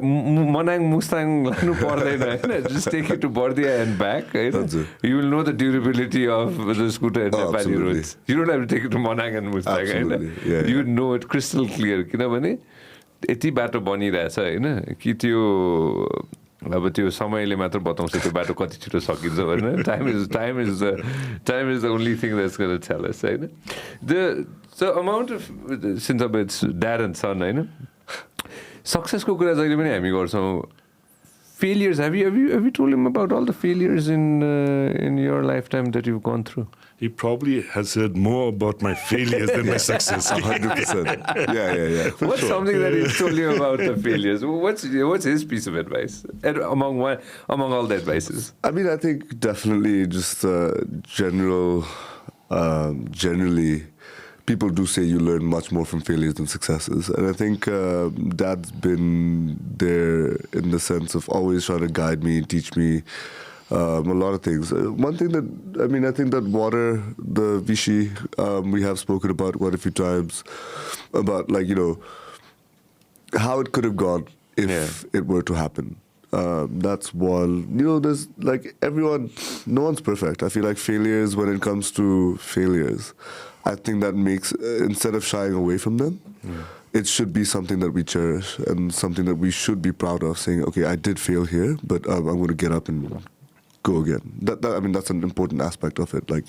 Manang Mustang लानु पर्दैन होइन just take it to Bardia and back होइन you will know the durability of the scooter and Nepali roads you don't have to take it to Manang and Mustang होइन you know it crystal clear किनभने यति बाटो बनिरहेछ होइन कि त्यो अब त्यो समयले मात्र बताउँछ त्यो बाटो कति छिटो सकिन्छ होइन time is the only thing that's going to tell us होइन the amount of since अब it's dad and son होइन सक्सेसको कुरा जहिले पनि हामी गर्छौँ failures have you told him about all the failures in your lifetime that you've gone through? He probably has heard more about my failures than my success. 100%. Yeah. What's something that he's told you about the failures? What's his piece of advice? And among all the advices? I mean, I think definitely just generally, people do say you learn much more from failures than successes. And I think Dad's been there in the sense of always trying to guide me, teach me a lot of things. One thing that, I think that water, the Vichy, we have spoken about quite a few times, about like, how it could have gone if it were to happen. That's one. There's like no one's perfect. I feel like failures, when it comes to failures, I think that makes, instead of shying away from them, it should be something that we cherish and something that we should be proud of, saying, okay, I did fail here, but I'm going to get up and go again. That's an important aspect of it. Like,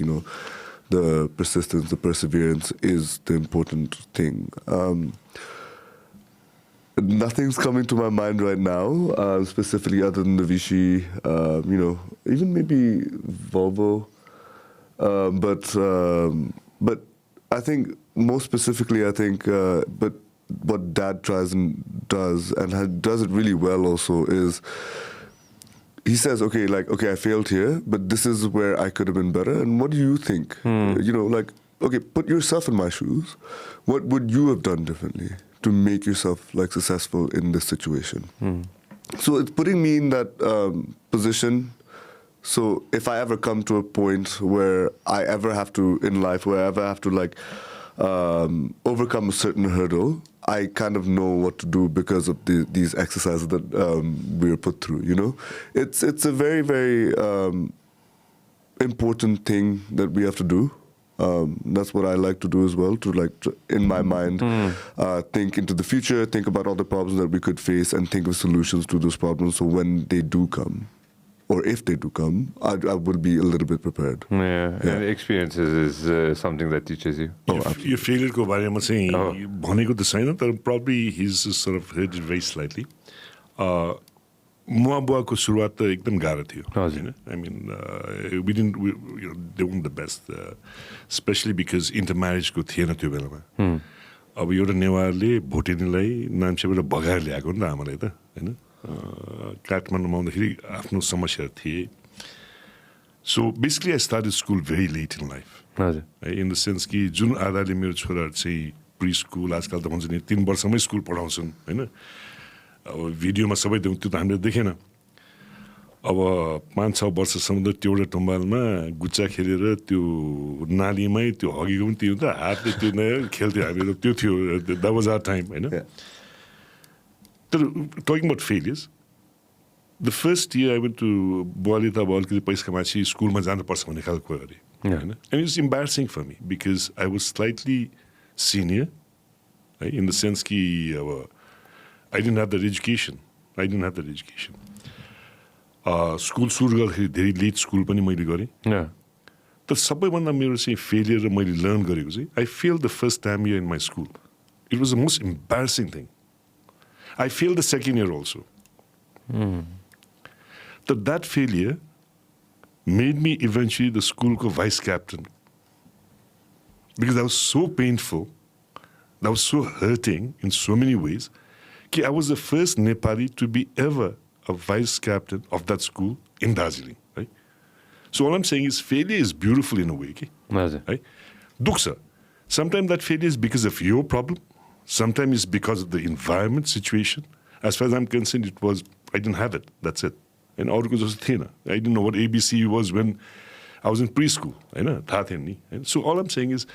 the persistence, the perseverance is the important thing. Nothing's coming to my mind right now, specifically other than the Vichy, even maybe Volvo. But I think most specifically, but what Dad tries and does it really well also is he says, okay, I failed here, but this is where I could have been better. And what do you think? Okay, put yourself in my shoes. What would you have done differently to make yourself successful in this situation? So it's putting me in that position. So if I ever come to a point where I ever have to, in life, where I ever have to overcome a certain hurdle, I kind of know what to do because of these exercises that we were put through, It's a very, very important thing that we have to do. That's what I like to do as well, to in my mind, think into the future, think about all the problems that we could face and think of solutions to those problems. So when they do come, or if they do come, I will be a little bit prepared. And experiences is something that teaches you. Your failure ko baare ma chahi bhaneko ta chaina तर probably he's sort of heard it very slightly. मुवा बुवाको सुरुवात त एकदम गाह्रो थियो हैन I mean they weren't the best especially because intermarriage को थिएन त्यो बेलामा अब एउटा नेवारले भोटेनीलाई नाम्चेबाट भगाएर ल्याएको नि त आमाले त हैन काठमाडौँमा आउँदाखेरि आफ्नो समस्याहरू थिए. So basically I started school very late in life. हजुर. In the sense कि जुन आधारले मेरो छोराहरू चाहिँ प्री स्कुल आजकल त भन्छ नि 3 वर्षमै स्कुल पढाउँछन् होइन. अब भिडियोमा सबै त्यो त हामीले देखेन. अब 5-6 वर्षसम्म त टेउडा टुम्बालमा गुच्चा खेलेर त्यो नालीमै त्यो हगेको पनि त्यो त हातले त्यो खेल्थ्यो हामीहरू. त्यो थियो द्याट वाज आवर टाइम होइन. तर talking about failures, the first year I went to बुवाले त अब अलिकति पैसा कमाएपछि स्कुलमा जानुपर्छ भन्ने खालको अरे होइन. And it's embarrassing for me because I was slightly senior है, इन द सेन्स कि अब I didn't have the education. School सुरु गर्दाखेरि धेरै लेट स्कुल पनि मैले गरेँ. तर सबैभन्दा मेरो चाहिँ फेलियर र मैले लर्न गरेको चाहिँ I fail the first time year in my school. It was the most embarrassing thing. I fail the second year also. So that failure made me eventually the school vice captain because that was so painful, that was so hurting in so many ways. I was the first Nepali to be ever a vice captain of that school in Darjeeling. Right? So all I'm saying is failure is beautiful in a way. Right? Duksa. Sometimes that failure is because of your problem. Sometimes it's because of the environment situation. As far as I'm concerned, it was I didn't have it. That's it. And I didn't know what ABC was when I was in preschool. And so all I'm saying is,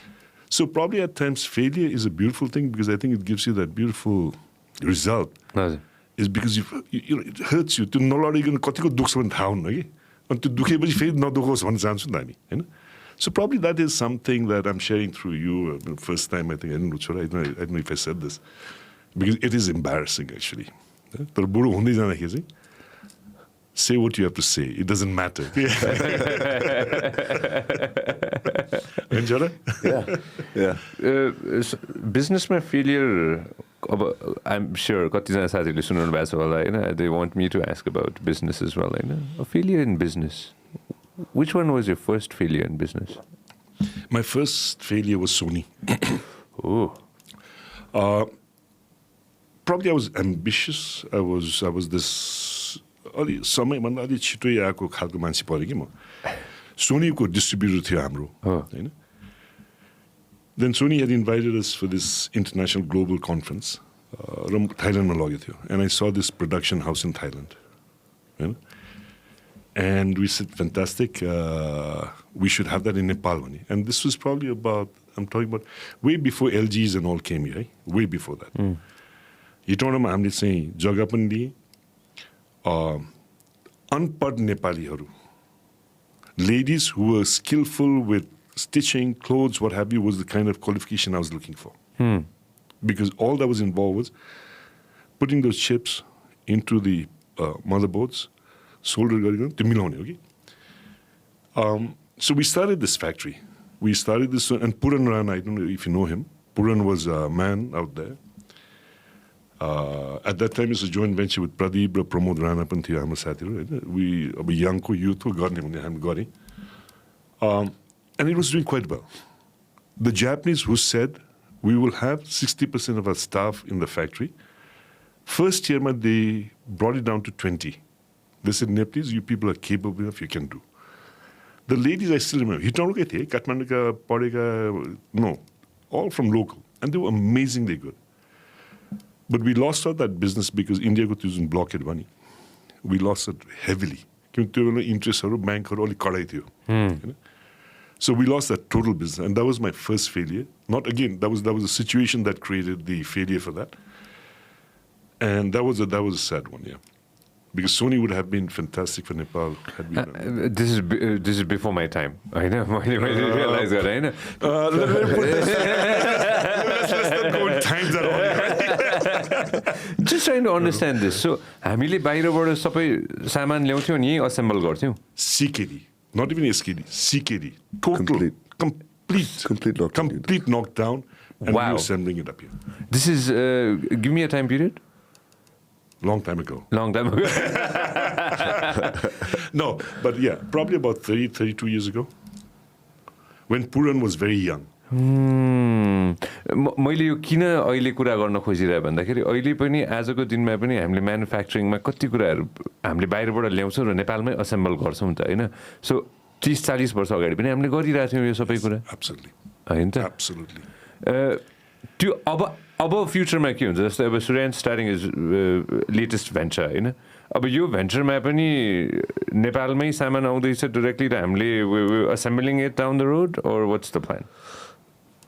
so probably at times failure is a beautiful thing because I think it gives you that beautiful result. Is because it hurts you. So probably that is something that I'm sharing through you. The first time I don't know if I said this. Because it is embarrassing actually. Say what you have to say. It doesn't matter. Yeah. Businessman failure, I'm sure they want me to ask about business as well. A failure in business. Which one was your first failure in business? My first failure was Sony. Oh. Probably I was ambitious. I was this समयभन्दा अलि छिटै आएको खालको मान्छे परेँ कि म. सोनीको distributor थियो हाम्रो होइन. Then Sony had invited us for this international global conference र थाइल्यान्डमा लगेको थियो. And I saw this production house in Thailand. होइन. And we said, fantastic, we should have that in Nepal. And this was probably about, I'm talking about way before LGs and all came here, right? Way before that. Truederma हामीले चाहिँ जग्गा पनि दिए. Unpad Nepali ladies who were skillful with stitching, clothes, what have you, was the kind of qualification I was looking for. Because all that was involved was putting those chips into the motherboards, solder to Milone, okay? So we started this factory. We started this, and Puran ran, I don't know if you know him. Puran was a man out there. At that time, it was a joint venture with Pradeep, Pramod Rana, we a young youth who got him. And it was doing quite well. The Japanese who said, we will have 60% of our staff in the factory. First year, they brought it down to 20. They said, Nepalese, you people are capable enough, you can do. The ladies, I still remember, Kathmandu, Padeka, no, all from local. And they were amazingly good. But we lost out that business because India got using blockade money. We lost it heavily. Interest bank So we lost that total business, and that was my first failure. Not again, that was a situation that created the failure for that. And that was a sad one, yeah. Because Sony would have been fantastic for Nepal. Had we this is before my time. I know. I didn't realize that. I know. Let's not go in times at all. Just trying to understand this. So, हामीले बाहिरबाट सबै सामान ल्याउँथ्यौं नि assemble गर्थ्यौं. CKD, not even SKD, CKD, total, complete knockdown, and wow. we're assembling it up here. This is give me a time period. Long time ago. No, but yeah, probably about 32 years ago. When Puran was very young. मैले यो किन अहिले कुरा गर्न खोजिरहेँ भन्दाखेरि अहिले पनि आजको दिनमा पनि हामीले म्यानुफ्याक्चरिङमा कति कुराहरू हामीले बाहिरबाट ल्याउँछौँ र नेपालमै असेम्बल गर्छौँ त होइन. सो 30-40 वर्ष अगाडि पनि हामीले गरिरहेको थियौँ यो सबै कुरा होइन त. त्यो अब फ्युचरमा के हुन्छ जस्तै अब सुर्यान्श स्टार्टिङ इज लेटेस्ट भेन्चर होइन. अब यो भेन्चरमा पनि नेपालमै सामान आउँदैछ डाइरेक्टली र हामीले assembling it down the road or what's the plan?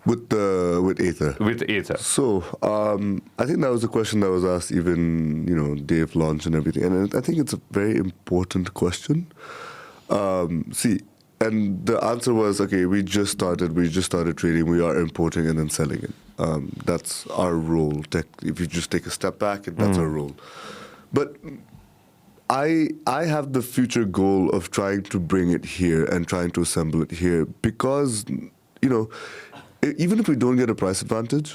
With Aether. With Aether. So I think that was a question that was asked even, day of launch and everything. And I think it's a very important question. See, and the answer was, okay, we just started trading, we are importing and then selling it. That's our role. If you just take a step back, that's our role. But I have the future goal of trying to bring it here and trying to assemble it here because, even if we don't get a price advantage,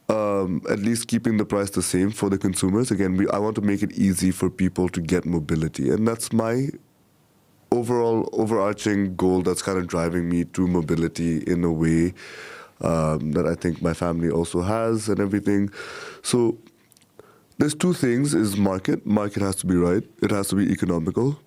at least keeping the price the same for the consumers. Again, I want to make it easy for people to get mobility. And that's my overarching goal that's kind of driving me to mobility in a way that I think my family also has and everything. So there's two things, is market. Market has to be right. It has to be economical.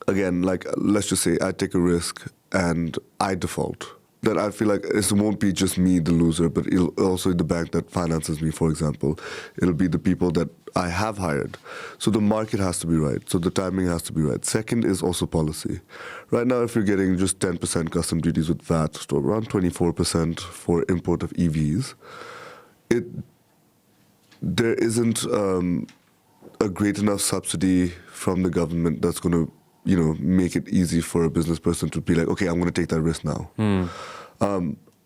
Again, like, let's just say I take a risk and I default. Then I feel like it won't be just me, the loser, but it'll also the bank that finances me, for example. It'll be the people that I have hired. So the market has to be right. So the timing has to be right. Second is also policy. Right now, if you're getting just 10% custom duties with VAT, so around 24% for import of EVs, there isn't a great enough subsidy from the government that's going to make it easy for a business person to be like, okay, I'm going to take that risk now.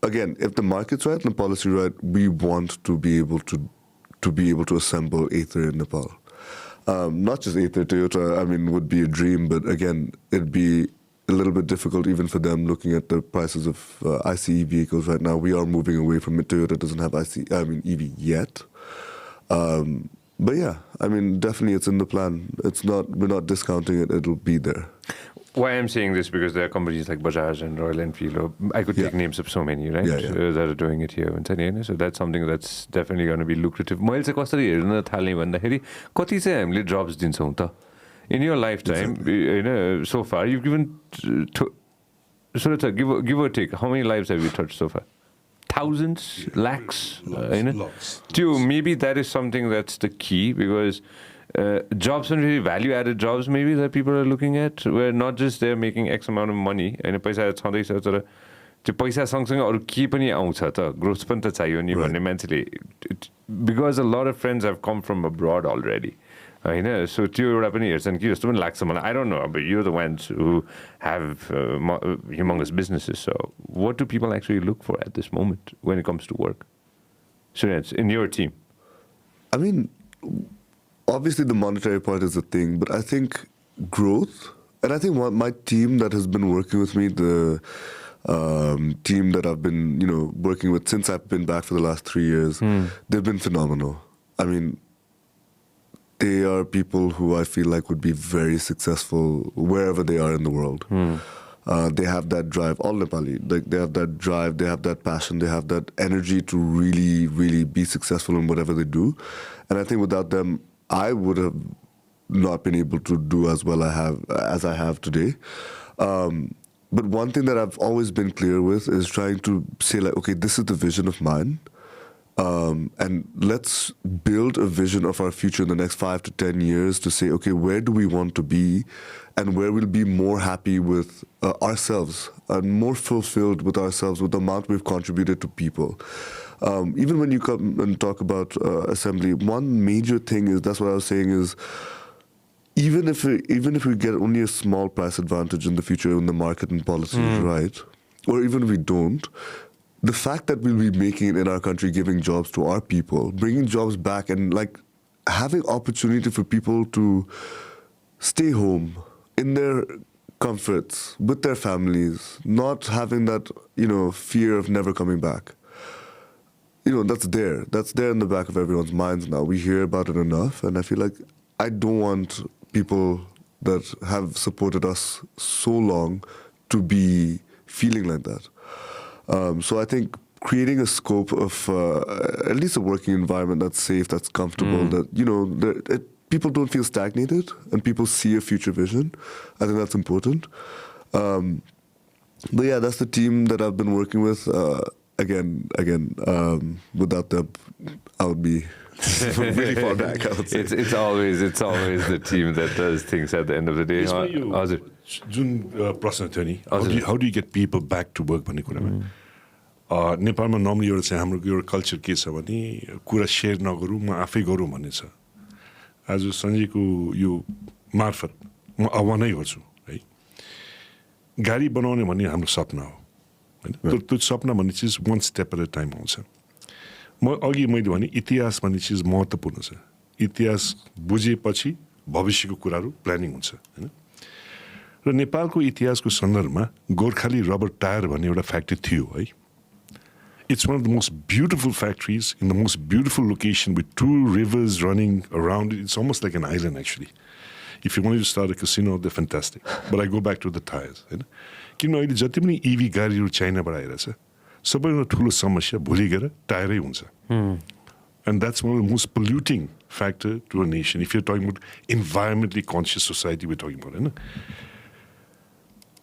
Again, if the market's right and the policy right, we want to be able to assemble Aether in Nepal. Not just Aether, Toyota, would be a dream, but again, it'd be a little bit difficult even for them looking at the prices of ICE vehicles right now. We are moving away from it. Toyota doesn't have EV yet. But yeah, definitely it's in the plan. We're not discounting it. It'll be there. Why I'm saying this, because there are companies like Bajaj and Royal Enfield. I could take names of so many, right? That are doing it here. So that's something that's definitely going to be lucrative. मैले चाहिँ कसरी हेर्न थाल्ने भन्दाखेरि कति चाहिँ हामीले jobs दिन्छौँ त? In your lifetime, so far, you've given, Suraj, give or take, how many lives have you touched so far? Thousands, lakhs, lots. Maybe that is something that's the key, because jobs and really value-added jobs maybe that people are looking at, where not just they're making X amount of money, and पैसा छँदैछ तर त्यो पैसा सँगसँगै अरू के पनि आउँछ त, ग्रोथ पनि त चाहियो नि भन्ने मान्छेले, because a lot of friends have come from abroad already. So त्यो एउटा पनि हेर्छन् कि जस्तो पनि लाग्छ मलाई. I don't know, but you're the ones who have humongous businesses. So what do people actually look for at this moment when it comes to work? Suryansh, in your team? Obviously the monetary part is a thing, but I think growth, and I think my team that has been working with me, the team that I've been working with since I've been back for the last 3 years, they've been phenomenal. They are people who I feel like would be very successful wherever they are in the world. They have that drive, all Nepali, they have that drive, they have that passion, they have that energy to really, really be successful in whatever they do. And I think without them, I would have not been able to do as well as I have today. But one thing that I've always been clear with is trying to say like, okay, this is the vision of mine. And let's build a vision of our future in the next 5 to 10 years to say, okay, where do we want to be and where we'll be more happy with ourselves and more fulfilled with ourselves, with the amount we've contributed to people. Even when you come and talk about assembly, one major thing is, that's what I was saying, is even if we get only a small price advantage in the future when the market and policy is right, or even if we don't, the fact that we'll be making it in our country, giving jobs to our people, bringing jobs back, and like having opportunity for people to stay home in their comforts with their families, not having that fear of never coming back. That's there in the back of everyone's minds now. We hear about it enough, and I feel like I don't want people that have supported us so long to be feeling like that. So I think creating a scope of at least a working environment that's safe, that's comfortable, that, you know, people don't feel stagnated and people see a future vision. I think that's important. But yeah, that's the team that I've been working with. Again, without them, I would be really far back, I would say. It's always the team that does things at the end of the day. जुन प्रश्न थियो नि, how do you get people back to work भन्ने कुरामा नेपालमा normally एउटा चाहिँ हाम्रो एउटा कल्चर के छ भने कुरा सेयर नगरौँ म आफै गरौँ भन्ने छ। आज सञ्जयको यो मार्फत म आह्वानै गर्छु है, गाडी बनाउने भन्ने हाम्रो सपना हो होइन, त्यो सपना भन्ने चिज वान स्टेप एट अ टाइम आउँछ। मैले भने इतिहास भन्ने चिज महत्त्वपूर्ण छ, इतिहास बुझेपछि भविष्यको कुराहरू प्लानिङ हुन्छ होइन। र नेपालको इतिहासको सन्दर्भमा गोर्खाली रबर टायर भन्ने एउटा फ्याक्ट्री थियो है। It's one of the most beautiful factories in the most beautiful location with 2 rivers running around it. It's almost like an island actually. If you wanted to start a casino, they're fantastic. But I go back to the tires. किन अहिले जति पनि EV गाडीहरू चाइनाबाट आइरहेछ सबैभन्दा ठुलो समस्या भोलि गएर टायरै हुन्छ। And that's one of the most polluting factor to a nation. If you're talking about environmentally conscious society, we're talking about it.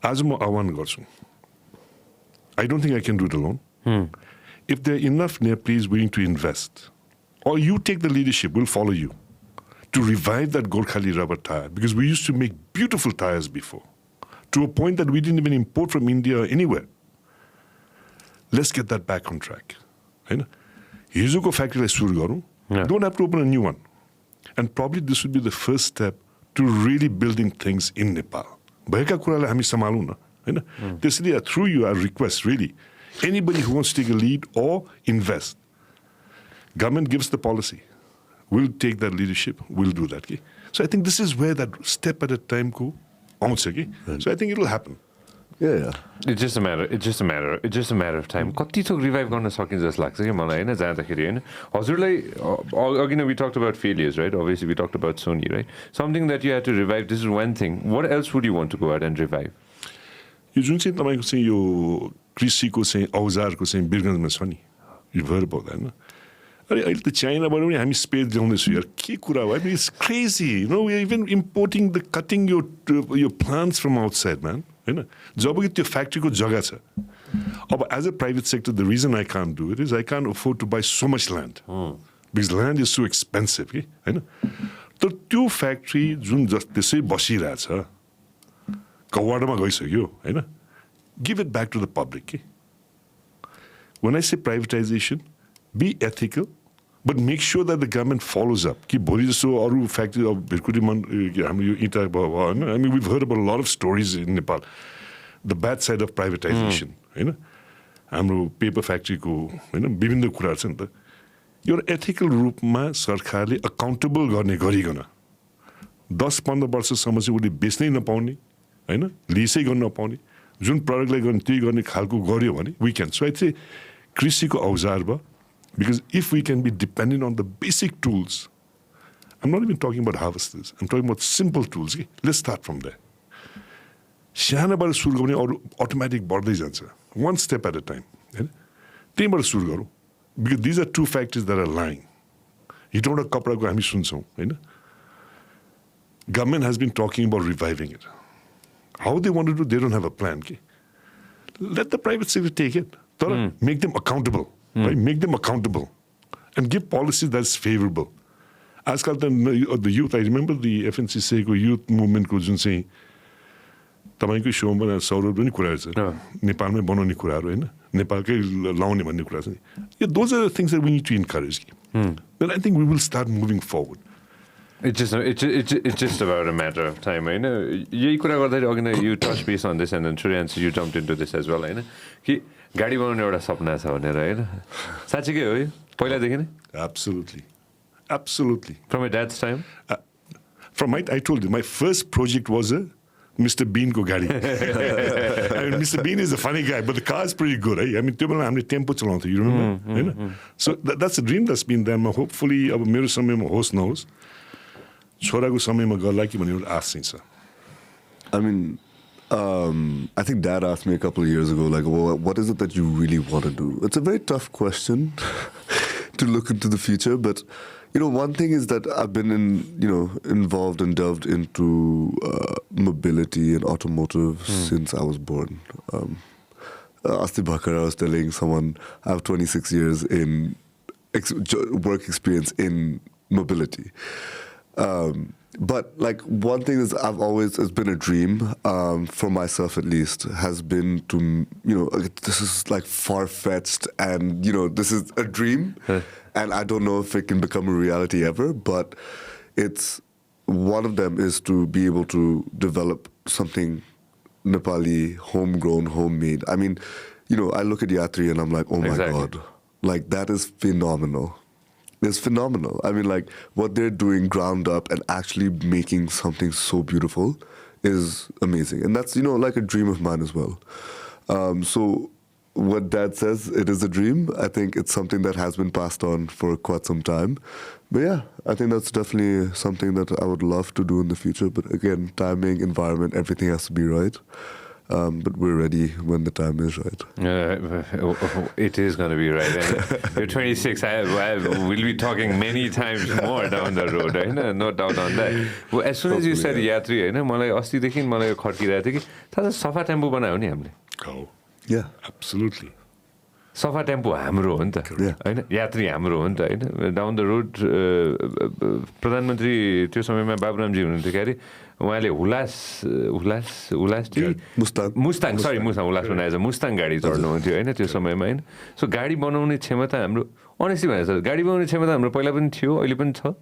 आज म आह्वान गर्छु, I don't think I can do it alone. If there are enough Nepalese willing to invest, or you take the leadership, we'll follow you, to revive that Gorkhali rubber tire, because we used to make beautiful tires before, to a point that we didn't even import from India or anywhere. Let's get that back on track. Hizuko factory don't have to open a new one. And probably this would be the first step to really building things in Nepal. Through you, I request really, anybody who wants to take a lead or invest, government gives the policy. We'll take that leadership. We'll do that. Okay? So I think this is where that step at a time go. So I think it'll happen. Yeah. It's just a matter of time. कति थोक revive गर्न सकिन्छ जस्तो लाग्छ कि मलाई हैन जाँदाखेरि हैन हजुरलाई अघि नै we talked about failures, right? Obviously we talked about Sony, right? Something that you had to revive, this is one thing. What else would you want to go out and revive? यो जुन चाहिँ तपाईको चाहिँ यो कृषिको चाहिँ औजारको चाहिँ बिरगन्जमा छ नि, यो भएर पाउँदैन। अरे अहिले त चाइनाबाट पनि हामी स्पेस ल्याउँदैछौँ यार, के कुरा हो? It's crazy, you know, we're even importing the cutting your plants from outside, man. हैन जब कि त्यो फ्याक्ट्रीको जग्गा छ। अब as a private sector, the reason I can't do it is I can't afford to buy so much land because land is so expensive, के हैन। तर त्यो factory जुन त्यसै बसिरहेछ कवाडमा गइसक्यो हैन, give it back to the public, के। When I say privatization, be ethical, but make sure that the government follows up. कि भोलि जस्तो अरू फ्याक्ट्री अब भिरकुटीमा हाम्रो यो इटा भयो हैन, I mean we've heard about a lot of stories in Nepal, the bad side of privatization, हैन। हाम्रो paper फ्याक्ट्रीको हैन विभिन्न कुराहरू छ नि त, यो एथिकल रूपमा सरकारले अकाउन्टेबल गर्ने गरिकन 10-15 वर्षसम्म चाहिँ उसले बेच्नै नपाउने हैन, लिसै गर्न नपाउने, जुन प्रडक्टलाई गर्ने त्यही गर्ने खालको गर्यो भने we can. So I say कृषिको औजार भयो, because if we can be dependent on the basic tools, I'm not even talking about harvesters, I'm talking about simple tools. Okay? Let's start from there. सानाबाट सुरु गर्ने अरू automatic बढ्दै जान्छ, one step at a time. त्यहीबाट सुरु गरौँ, because these are two factories that are lying. हिटौँडा कपडाको हामी सुन्छौँ हैन, government has been talking about reviving it. How they want to do, they don't have a plan. Okay? Let the private sector take it. Make them accountable. Right? Make them accountable. And give policies that's favorable. Aajkal the youth, I remember the FNCCI youth movement ko jun चाहिँ तपाईको शोमा सौरभ पनि कुराहरु छ, नेपालमै बनाउने कुराहरु हैन, नेपालकै लाउने भन्ने कुरा छ नि। Those are the things that we need to encourage. Then I think we will start moving forward. It's just about a matter of time, हैन। यही कुरा गर्दाखेरि अघि नै you touched base on this and then Suryansh you jumped into this as well, हैन, कि गाडी बनाउने एउटा सपना छ भनेर हैन, साच्चै हो यो पहिलादेखि नै? Absolutely. From your dad's time? I told you my first project was a Mr. Bean ko gadi. I mean, Mr. Bean is a funny guy, but the car is pretty good. I mean, त्यो बेला हामीले tempo चलाउँथ्यौँ, you remember? हैन? So that's a dream that's been there. Hopefully अब मेरो समयमा होस् नहोस्, छोराको समयमा गर्ला कि भन्ने एउटा आश चाहिँ छ। I mean, I think Dad asked me a couple of years ago, like, well, what is it that you really want to do? It's a very tough question to look into the future, but one thing is that I've been involved and delved into mobility and automotive since I was born. Asti Bhakar, I was telling someone I have 26 years in work experience in mobility. But like one thing is it's been a dream for myself at least, has been to, this is like far-fetched and, this is a dream and I don't know if it can become a reality ever, but one of them is to be able to develop something Nepali, homegrown, homemade. I mean, I look at Yatri and I'm like, oh my God, like that is phenomenal. It's phenomenal. I mean, like, what they're doing ground up and actually making something so beautiful is amazing. And that's, like a dream of mine as well. So what Dad says, it is a dream. I think it's something that has been passed on for quite some time. But yeah, I think that's definitely something that I would love to do in the future. But again, timing, environment, everything has to be right. But we're ready when the time is right. It is going to be right. And you're 26. We'll be talking many times more down the road. No doubt on that. Well, as soon as you said Yatri, मलाई अस्तिदेखि मलाई यो खड्किरहेको थियो कि थाहा छ सफा tempo बनायो नि हामीले. Oh, yeah, absolutely. सफा टेम्पो हाम्रो हो नि त हैन, यात्री हाम्रो हो नि त हैन. डाउन द रोड प्रधानमन्त्री त्यो समयमा बाबुरामजी हुनुहुन्थ्यो के अरे, उहाँले मुस्ताङ गाडी चढ्नुहुन्थ्यो हैन त्यो समयमा हैन. सो गाडी बनाउने क्षमता हाम्रो अनेस्टली भनेर गाडी बनाउने क्षमता हाम्रो पहिला पनि थियो, अहिले पनि छ.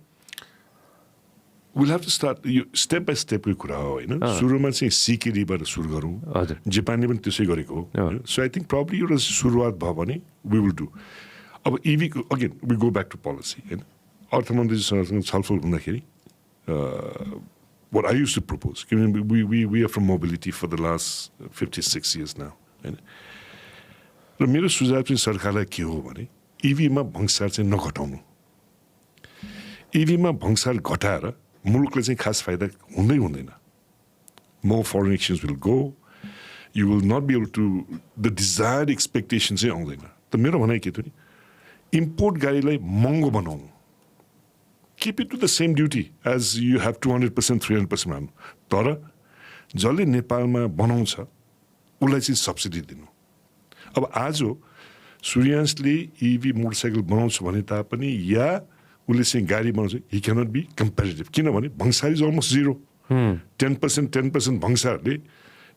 We'll have to start step by step को कुरा हो हैन. सुरुमा चाहिँ सिकेरीबाट सुरु गरौँ. हजुर, जापानले पनि त्यसै गरेको हो. So I think probably एउटा सुरुवात भयो भने we will do. अब EV again we go back to policy हैन. अर्थमन्त्रीसँग छलफल हुँदाखेरि what I used to propose, we are from mobility for the last 56 years now हैन. र मेरो सुझाव चाहिँ सरकारलाई के हो भने EV मा भंगसार चाहिँ नघटाउनु. EV मा भंगसार घटाएर मुलुकले चाहिँ खास फाइदा हुँदैन. More foreign exchange will go. You will not be able to, the desired expectation चाहिँ आउँदैन. त मेरो भनाइ के थियो नि, इम्पोर्ट गाडीलाई महँगो बनाउनु. Keep it to the same duty as you have 200%, 300% मान्नु. तर जसले नेपालमा बनाउँछ उसलाई चाहिँ सब्सिडी दिनु. अब आज सूर्यांशले EV मोटरसाइकल बनाउँछ भने तापनि या उसले चाहिँ गाडी बनाउँछ, he cannot be competitive. किनभने भंगसार is almost zero. 10% भंगसारले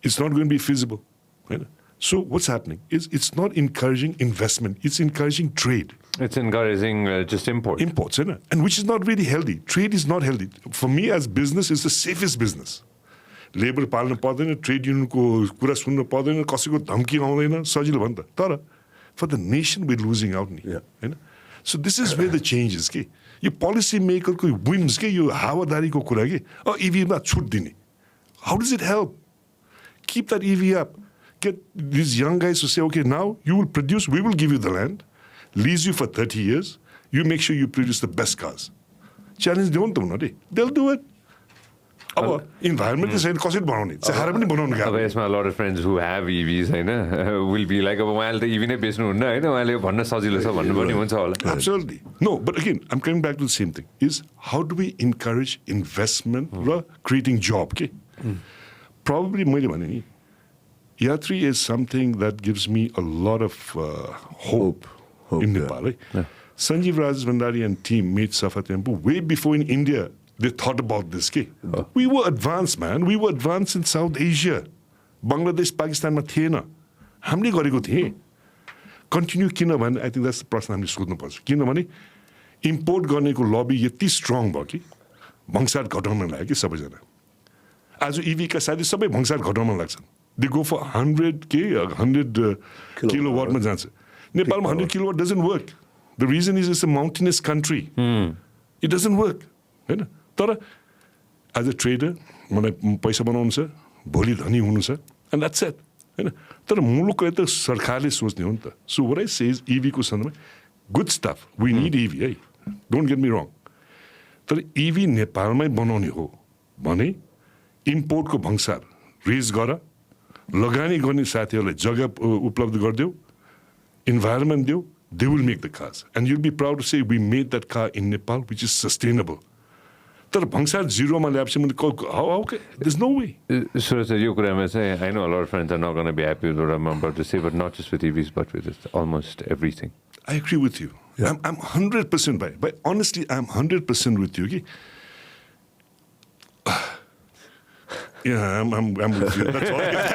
it's not going to be feasible. Right? So what's happening is it's not encouraging investment, it's encouraging trade. It's encouraging just imports, right? And which is not really healthy. Trade is not healthy. For me as business, it's the safest business. Labor पाल्नु पर्दैन, trade union को कुरा सुन्नु पर्दैन, कसैको धम्की आउँदैन, सजिलो भयो नि त. तर for the nation we're losing out नि. हैन? So this is where the change is के. यो policy maker को whims के यो हावादारीको कुरा के. EV मा छुट दिने. How does it help? Keep that EV up. Get these young guys to say, okay, now you will produce, we will give you the land, lease you for 30 years, you make sure you produce the best cars. Challenge don't do they'll do it. Our environment is saying, कसरी बनाउने? चाहेर पनि बनाउनु गाह्रो. अब यसमा a lot of friends who have EVs Hahn will be like, अब उहाँले त EV नै बेच्नुहुन्न हैन, उहाँले भन्न सजिलो छ भन्नु पनि हुन्छ होला. Absolutely. No, but again, I'm coming back to the same thing. Is how do we encourage investment raw creating job? Okay? Probably मैले भने नि, Yatri is something that gives me a lot of hope in Nepal. Sanjeev Rajbandari and team made Safa Temple way before in India they thought about this. We were advanced, man. We were advanced in South Asia. Bangladesh, Pakistan ma थिएन. हामीले गरेको थिए. Continue किनभने I think that's the प्रश्न हामीले सोध्नुपर्छ. किनभने import गर्नेको लबी यति स्ट्रङ भयो कि भंगसार घटाउन लाग्यो कि सबैजना. आज EV का साथै सबै भंगसार घटाउन लाग्छन्. They go for 100 kilowatt ma जान्छ. नेपालमा 100 kilowatt doesn't work. The reason is it's a mountainous country. It doesn't work. हैन? तर as a trader मलाई पैसा बनाउनु छ, भोलि धनी हुनु छ, and that's it. हैन? तर मुलुकले त सरकारले सोच्ने हो नि त. So what I say is EV को सन्दर्भमा good stuff. We need EV, hey. Don't get me wrong. तर EV नेपालमै बनाउने हो भने इम्पोर्ट को भंगसार रेज गर लगानी गर्ने साथीहरूलाई जग्गा उपलब्ध गरिदेऊ, environment देऊ, they will make the cars. And you'll be proud to say we made that car in Nepal, which is sustainable. तर भंसार जीरोमा ल्याएपछि मैले there's no way. Suraj, यो कुरामा चाहिँ I know a lot of friends are not going to be happy with what I'm about to say, but not just with EVs, but with almost everything. I agree with you. Yeah. I'm 100% by honestly, I'm 100% with you. Yeah, I'm with you. That's all I can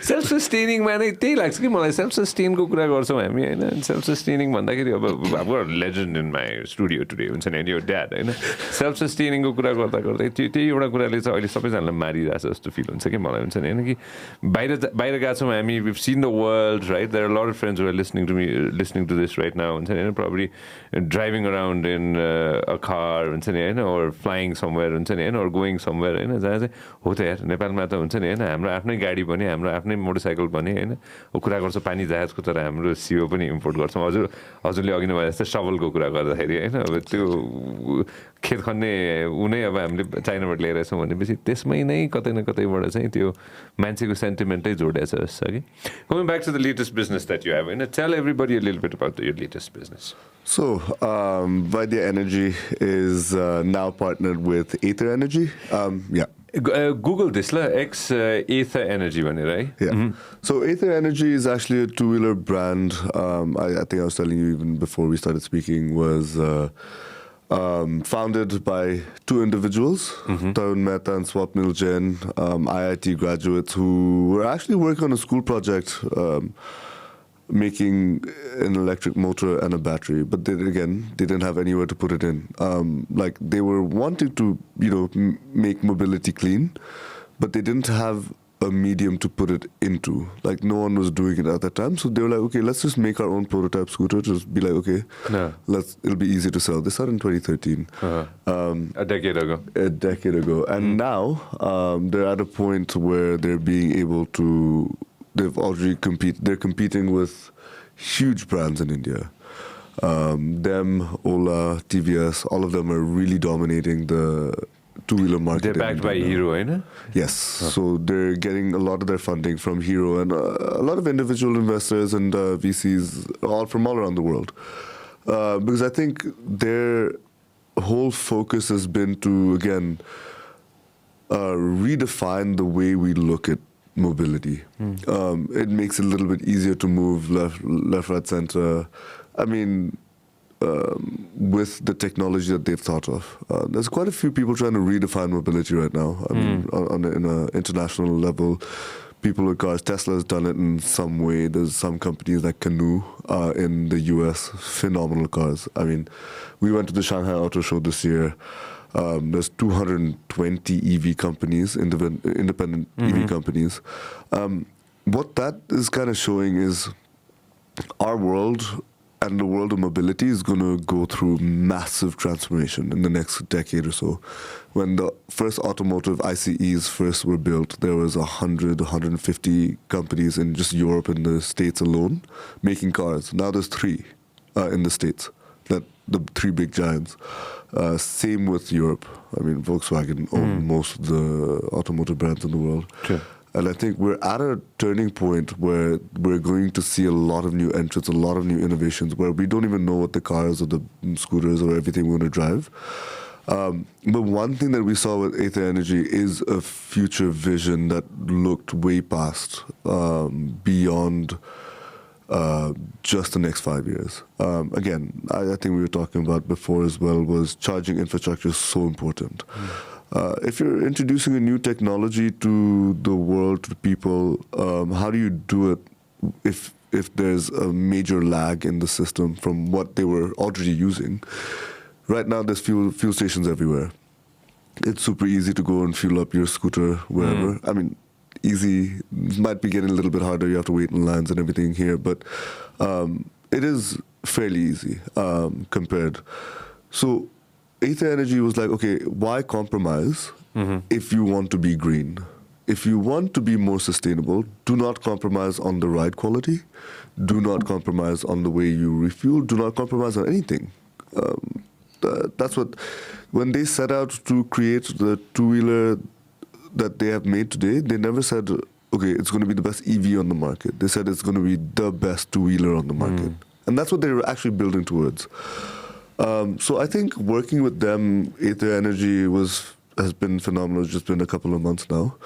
Self-sustaining माने त्यही लाग्छ कि मलाई self-sustain को कुरा गर्छौँ हामी हैन self-sustaining भन्दाखेरि अब I've got a legend in my studio today हुन्छ नि your dad हैन self-sustaining को कुरा गर्दा गर्दै त्यही एउटा कुराले चाहिँ अहिले सबैजनालाई मारिरहेछ जस्तो फिल हुन्छ कि मलाई हुन्छ नि हैन कि बाहिर गएको छौँ हामी we've seen the world, right? There are a lot of friends who are listening to this right now हुन्छ नि हैन probably driving around in a car हुन्छ नि हैन or flying somewhere हुन्छ नि हैन or going somewhere हैन जहाँ चाहिँ हो त यार नेपालमा त हुन्छ नि हैन हाम्रो आफ्नै गाडी पनि हाम्रो आफ्नै मोटरसाइकल पनि हैन ओ कुरा गर्छ पानी जहाजको तर हाम्रो सीओ पनि इम्पोर्ट गर्छौँ हजुरले अघि नै भने जस्तै सबलको कुरा गर्दाखेरि हैन अब त्यो खेत खन्ने उनै अब हामीले चाइनाबाट ल्याएर छौँ भनेपछि त्यसमै नै कतै न कतैबाट चाहिँ त्यो मान्छेको सेन्टिमेन्टै जोडिएको छ जस्तो कि Going back to the latest business that you have, tell everybody a little bit about your latest business. So, Vaidya Energy is now partnered with Aether Energy. Yeah. Google this, Aether Energy, right? Yeah. Mm-hmm. So, Aether Energy is actually a two-wheeler brand. I think I was telling you even before we started speaking, was founded by two individuals, Tarun Mehta and Swapnil Jain, IIT graduates who were actually working on a school project making an electric motor and a battery, but they didn't have anywhere to put it in. Like they were wanting to, make mobility clean, but they didn't have a medium to put it into. Like no one was doing it at that time, so they were like, okay, let's just make our own prototype scooter. Just be like, okay, it'll be easy to sell. They started in 2013, a decade ago, and now they're at a point where they're being able to. They've already They're competing with huge brands in India. Them, Ola, TVS, all of them are really dominating the two-wheeler market. They're backed by Hero, ain't Yes. So they're getting a lot of their funding from Hero and a lot of individual investors and VCs all from all around the world. Because I think their whole focus has been to, again, redefine the way we look at mobility. It makes it a little bit easier to move left, right, center. I mean, with the technology that they've thought of. There's quite a few people trying to redefine mobility right now. I mean, on an international level, people with cars. Tesla's done it in some way. There's some companies like Canoe in the US, phenomenal cars. I mean, we went to the Shanghai Auto Show this year. There's 220 EV companies, independent EV companies. What that is kind of showing is our world and the world of mobility is going to go through massive transformation in the next decade or so. When the first automotive ICEs first were built, there was 100, 150 companies in just Europe and the States alone making cars. Now there's 3 in the States, the 3 big giants. Same with Europe. I mean, Volkswagen owns most of the automotive brands in the world. Sure. And I think we're at a turning point where we're going to see a lot of new entrants, a lot of new innovations, where we don't even know what the cars or the scooters or everything we're going to drive. But one thing that we saw with Aether Energy is a future vision that looked way past, beyond just the next 5 years. Again, I think we were talking about before as well, was charging infrastructure is so important. If you're introducing a new technology to the world, to people, how do you do it if there's a major lag in the system from what they were already using? Right now, there's fuel stations everywhere. It's super easy to go and fuel up your scooter wherever. I mean, easy, might be getting a little bit harder. You have to wait in lines and everything here, but it is fairly easy compared. So Aether Energy was like, okay, why compromise if you want to be green? If you want to be more sustainable, do not compromise on the ride quality. Do not compromise on the way you refuel. Do not compromise on anything. That's what, when they set out to create the two-wheeler that they have made today, they never said, okay, it's going to be the best EV on the market. They said it's going to be the best two-wheeler on the market. And that's what they were actually building towards. So I think working with them, Aether Energy has been phenomenal. It's just been a couple of months now.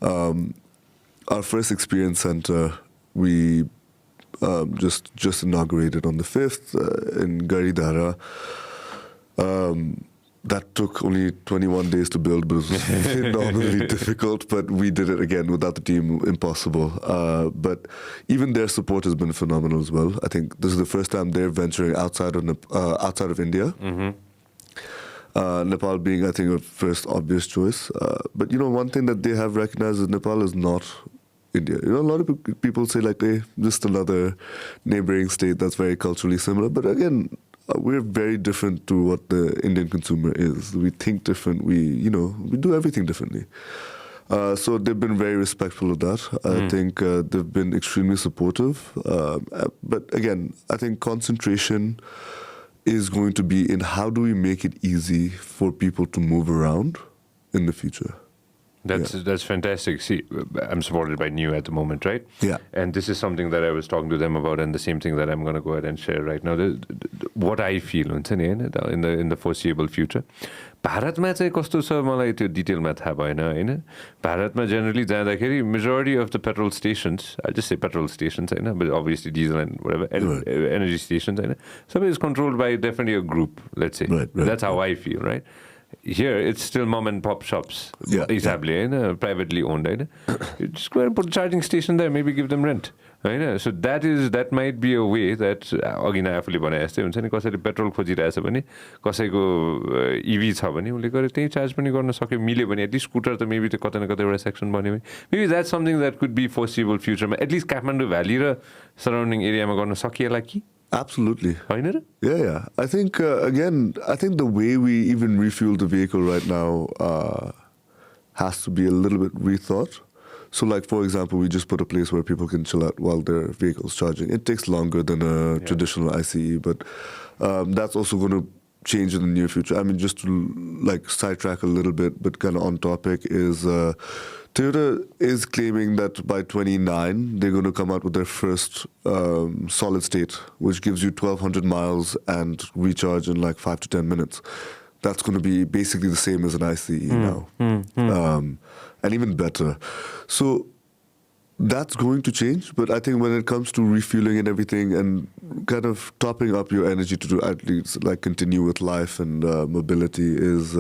Our first experience center, we just inaugurated on the 5th in Garidhara. That took only 21 days to build, but it was phenomenally difficult. But we did it again without the team, impossible. But even their support has been phenomenal as well. I think this is the first time they're venturing outside of India. Nepal being, I think, a first obvious choice. But one thing that they have recognized is Nepal is not India. A lot of people say like, hey, just another neighboring state that's very culturally similar. But again, we're very different to what the Indian consumer is. We think different. We do everything differently. So they've been very respectful of that. I think they've been extremely supportive. But again, I think concentration is going to be in how do we make it easy for people to move around in the future. That's fantastic. See, I'm supported by New at the moment, right? Yeah. And this is something that I was talking to them about, and the same thing that I'm going to go ahead and share right now. What I feel in the foreseeable future. भारतमा चाहिँ कस्तो छ मलाई त्यो डिटेलमा थाहा भएन हैन भारतमा generally जाँदाखेरि majority of the petrol stations, I just say petrol stations Hahn, but obviously diesel and whatever energy stations हैन, सबै is controlled by definitely a group, let's say. Right. That's how I feel, right? Here it's still mom and pop shops, exactly, privately owned. You just go and put a charging station there, maybe give them rent. So that might be a way that अघि नै आफूले भने जस्तै हुन्छ नि कसैले petrol खोजिरहेछ भने कसैको इभी छ भने उसले गएर त्यही चार्ज पनि गर्न सक्यो मिल्यो भने एटलिस्ट स्कुटर त मेबी त कतै न कतै एउटा सेक्सन बन्यो भने maybe that's something that could be forcible फ्युचरमा एटलिस्ट काठमाडौँ भ्याली र सराउन्डिङ एरियामा गर्न सकिएला कि Absolutely. Yeah. I think, again, the way we even refuel the vehicle right now has to be a little bit rethought. So, like, for example, we just put a place where people can chill out while their vehicle's charging. It takes longer than a traditional ICE, but that's also going to change in the near future. I mean, just to, like, sidetrack a little bit, but kind of on topic is... Toyota is claiming that by 2029, they're going to come out with their first solid state, which gives you 1,200 miles and recharge in like 5 to 10 minutes. That's going to be basically the same as an ICE now, and even better. So that's going to change, but I think when it comes to refueling and everything and kind of topping up your energy to do at least like continue with life and mobility is...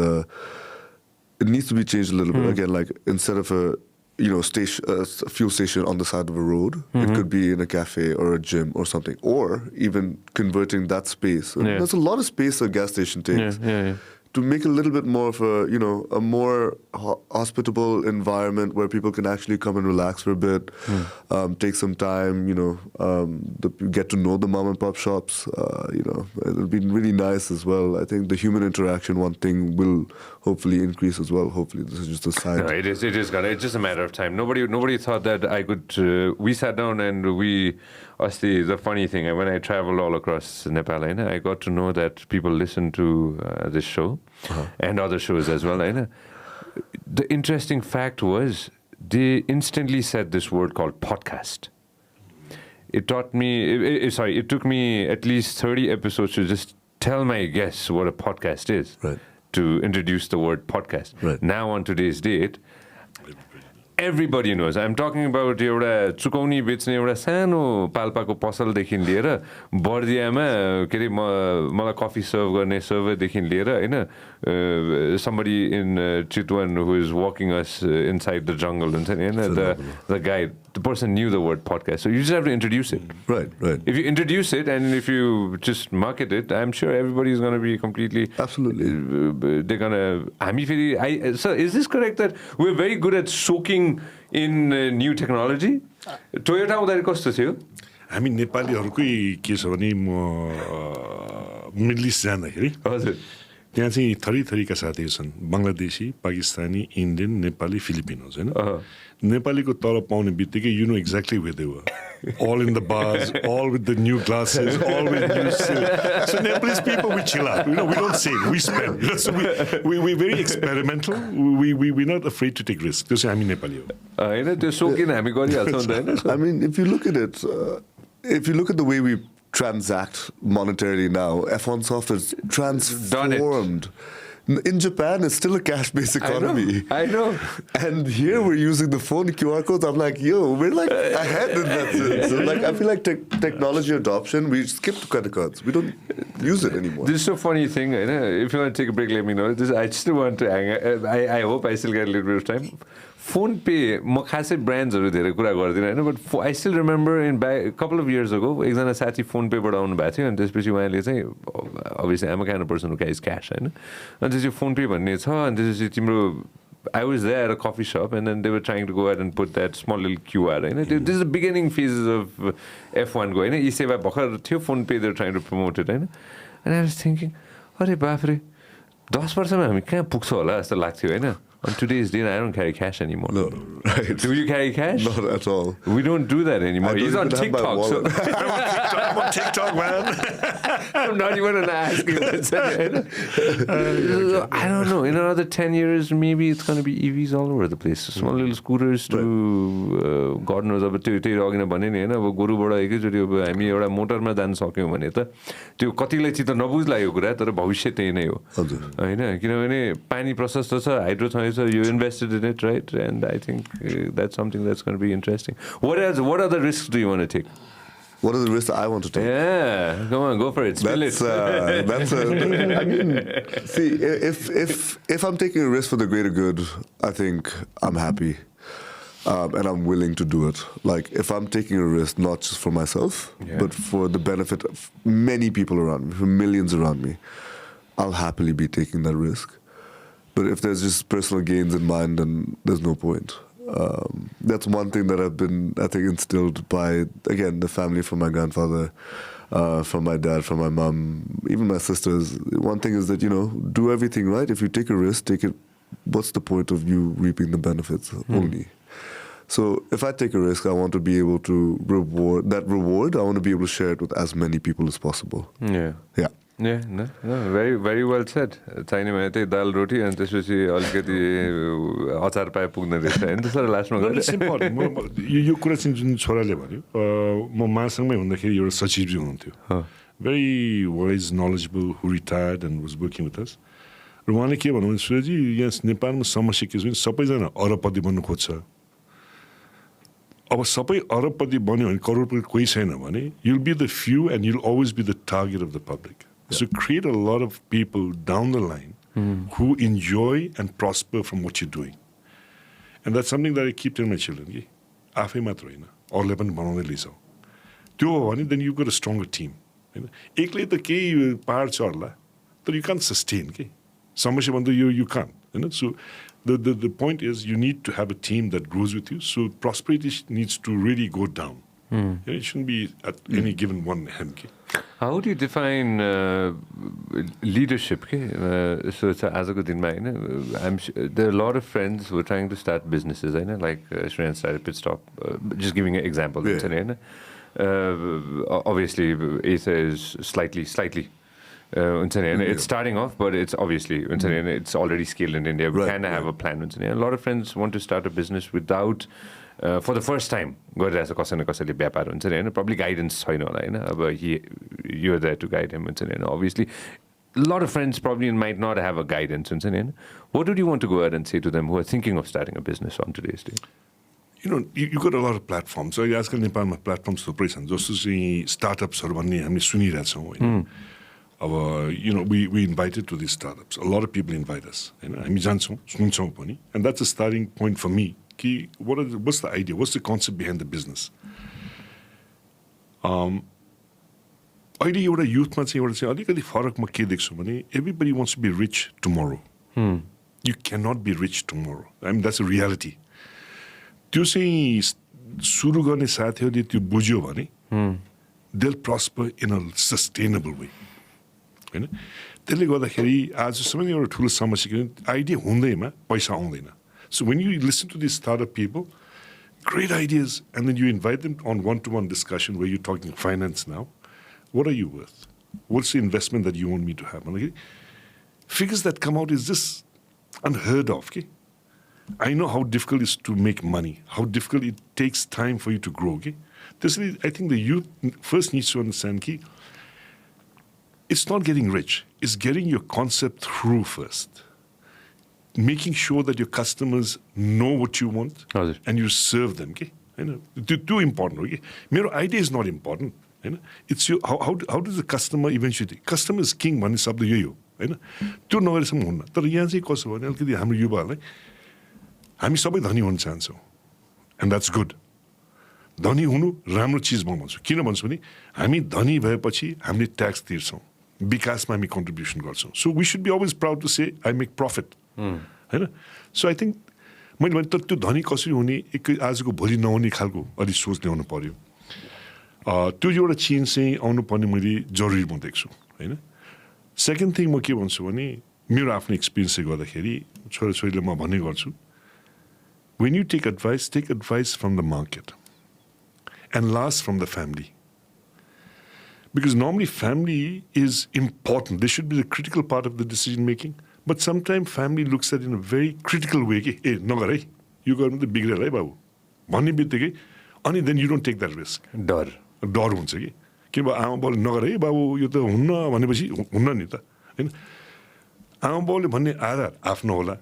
it needs to be changed a little bit. Again, like instead of a fuel station on the side of a road, it could be in a cafe or a gym or something, or even converting that space. There's a lot of space a gas station takes. To make a little bit more of a more hospitable environment where people can actually come and relax for a bit, take some time, get to know the mom and pop shops, it'll be really nice as well. I think the human interaction, one thing, will hopefully increase as well. Hopefully this is just a sign. No, it is it's just a matter of time. Nobody thought that I could, we sat down and the funny thing, when I travel all across Nepal, I got to know that people listen to this show and other shows as well. The interesting fact was they instantly said this word called podcast. It took me at least 30 episodes to just tell my guests what a podcast is, to introduce the word podcast. Now on today's date, everybody knows. I'm talking about एउटा चुकाउने बेच्ने एउटा सानो पाल्पाको पसलदेखि लिएर बर्दियामा के अरे मलाई coffee serve गर्ने सर्भरदेखि लिएर हैन somebody in Chitwan who is walking us inside the jungle हुन्छ नि हैन the guy, the person knew the word podcast. So you just have to introduce it. Right. If you introduce it and if you just market it, I'm sure everybody is going to be completely... Absolutely. They're going to... So is this correct that we're very good at soaking in new technology? Toyota उदाहरण कस्तो थियो? हामी नेपालीहरुकै के छ भने म middle east जाँदाखेरि हजुर त्यहाँ चाहिँ थरीका साथीहरू छन् बङ्गलादेशी पाकिस्तानी इन्डियन नेपाली फिलिपिनोज होइन नेपालीको तलब पाउने बित्तिकै you know exactly where they were all in the bars, all with the new glasses, all with new silk. So Nepalese people, we chill out. You know, we don't save, we spend. You know, so we're very experimental. We're not afraid to take risks. Just I mean Nepali. I mean, if you look at it, if you look at the way we transact monetarily now, F1 Soft has transformed. In Japan, it's still a cash-based economy. I know. And here we're using the phone QR codes. I'm like, yo, we're like ahead in that sense. So like, I feel like technology adoption, we skipped credit cards. We don't use it anymore. This is a funny thing. If you want to take a break, let me know. I still want to hang. I hope I still get a little bit of time. Phone pay, म खासै ब्रान्ड्सहरु धेरै कुरा गर्दिन हैन but I still remember in couple of years ago एकजना साथी phone पेबाट आउनु भएको थियो अनि त्यसपछि उहाँले चाहिँ obviously I'm a kind of person who carries cash हैन अनि त्यसपछि फोन पे भन्ने छ अनि त्यसपछि तिम्रो I was there at a coffee shop and then they were trying to go ahead and put that small little QR Hahn this is the beginning phases of F1 go हैन ई सेवा भर्खर थियो phone पे they're trying to promote it Hahn and I was thinking अरे बाफ रे 10 वर्षमा हामी कहाँ पुग्छौँ होला जस्तो लाग्थ्यो हैन On today's day, I don't carry cash anymore. No, right. Do you carry cash? Not at all. We don't do that anymore. He's on TikTok. So I'm on TikTok, man. I'm not even going to ask you. I don't know. In another 10 years, maybe it's going to be EVs all over the place. Small little scooters to God knows. अब त्यो अघि नै भने नि हैन अब गोरुबाट एकैचोटि अब हामी एउटा मोटरमा जान सक्यौं भने त त्यो कतिलाई चित्त नबुझ्ला यो कुरा तर भविष्य त्यही नै हो हैन किनभने पानी प्रशस्त छ हाइड्रो छ so you invested in it, right? And I think that's something that's going to be interesting. What else? What other risks do you want to take? What are the risks I want to take? Yeah, come on, go for it. Spill it. I mean, see, if I'm taking a risk for the greater good, I think I'm happy, and I'm willing to do it. Like if I'm taking a risk, not just for myself, but for the benefit of many people around me, for millions around me, I'll happily be taking that risk. But if there's just personal gains in mind, then there's no point. That's one thing that I've been, I think, instilled by, again, the family from my grandfather, from my dad, from my mom, even my sisters. One thing is that, you know, do everything right. If you take a risk, take it. What's the point of you reaping the benefits only? So if I take a risk, I want to be able to reward. I want to be able to share it with as many people as possible. Yeah. Yeah. Yeah, no, very, very well said. चाहिने भने त्यही दाल रोटी अनि त्यसपछि अलिकति अचार पाए पुग्ने रहेछ हैन त्यसरी लास्टमा गरे यो कुरा चाहिँ जुन छोराले भन्यो म मासँगमै हुँदाखेरि एउटा सचिवजी हुनुहुन्थ्यो very wise knowledgeable who retired and was working with us र उहाँले के भन्नुहुन्छ सुरजी यहाँ नेपालमा समस्या के छ भने सबैजना अरबपति बन्नु खोज्छ अब सबै अरबपति बन्यो भने करोडपति कोही छैन भने you'll be the few and you'll always be the target of the public. So create a lot of people down the line who enjoy and prosper from what you're doing. And that's something that I keep telling my children. Afai matra haina, अरूले पनि बनाउँदै लैजाऊ. त्यो हो भने then you've got a stronger team. एक्लै त केही पहाड चढ्ला तर you can't sustain के. समस्या भन्दा you can't. So the point is you need to have a team that grows with you. So prosperity needs to really go down. It shouldn't be at any given one hand. How would you define leadership? So it's आजको दिनमा हैन there are a lot of friends who are trying to start businesses Hahn like Suryansh started Pitstop just giving an example Hahn obviously Aether is slightly it's starting off but it's obviously it's already scaled in India we can have a plan a lot of friends want to start a business without for the first time गरिरहेछ कसैले कसैले व्यापार हुन्छ नि हैन probably guidance छैन होला हैन अब you're there to guide him हुन्छ नि हैन obviously a lot of friends probably might not have a guidance हुन्छ नि हैन what would you want to go ahead and say to them who are thinking of starting a business on today's day you know you got a lot of platforms so आजकल नेपालमा platforms थुप्रै छन् जस्तो चाहिँ स्टार्टअप्सहरु भन्ने हामी सुनिरहेछौं हैन अब you know we invited to these startups a lot of people invite us हैन हामी जान्छौं सुन्छौं पनि and that's a starting point for me what's the idea? What's the concept behind the business? अहिले एउटा युथमा चाहिँ एउटा चाहिँ अलिकति फरक म के देख्छु भने everybody wants to be rich tomorrow. You cannot be rich tomorrow. I mean that's a reality. त्यो चाहिँ सुरु गर्ने साथीहरूले त्यो बुझ्यो भने they'll prosper in a sustainable way. हैन त्यसले गर्दाखेरि आजसम्म एउटा ठुलो समस्या के आइडिया हुँदैमा पैसा आउँदैन. So when you listen to these startup people, great ideas, and then you invite them on one-to-one discussion where you're talking finance now, what are you worth? What's the investment that you want me to have? Okay? Figures that come out is just unheard of. Okay? I know how difficult it is to make money, how difficult it takes time for you to grow. Okay? This is, I think the youth first needs to understand that it's not getting rich, it's getting your concept through first. Making sure that your customers know what you want and you serve them. Okay? Too important. Okay? My idea is not important. It's your, how does the customer eventually... Customer is king भन्ने शब्द यही हो. त्यो नगरेसम्म हुन्न. तर यहाँ चाहिँ कसो भने अलिकति हाम्रो युवाहरूलाई हामी सबै धनी हुन चाहन्छौँ. And that's good. धनी हुनु राम्रो चिज म भन्छु. किन भन्छु भने हामी धनी भएपछि हामीले ट्याक्स तिर्छौँ. विकासमा हामी कन्ट्रिब्युसन गर्छौँ. So we should be always proud to say I make profit. So I think मैले भने त त्यो धनी कसरी हुने एक आजको भोलि नहुने खालको अलि सोच ल्याउनु पर्यो. त्यो एउटा चेन्ज चाहिँ आउनुपर्ने मैले जरुरी म देख्छु हैन. सेकेन्ड थिङ म के भन्छु भने मेरो आफ्नो एक्सपिरियन्सले गर्दाखेरि छोराछोरीले म भन्ने गर्छु when you take advice from the market and last from the family. Because normally family is important. They should be the critical part of the decision making. But sometimes family looks at it in a very critical way. Hey, nagar hai, you got the big hai babu. Bhanne bittike, अनि then you don't take that risk. डर हुन्छ कि के भयो आमा बाउले नगर है बाबु यो त हुन्न भनेपछि हुन्न नि त हैन. आमा बाउले भन्ने आधार आफ्नो होला.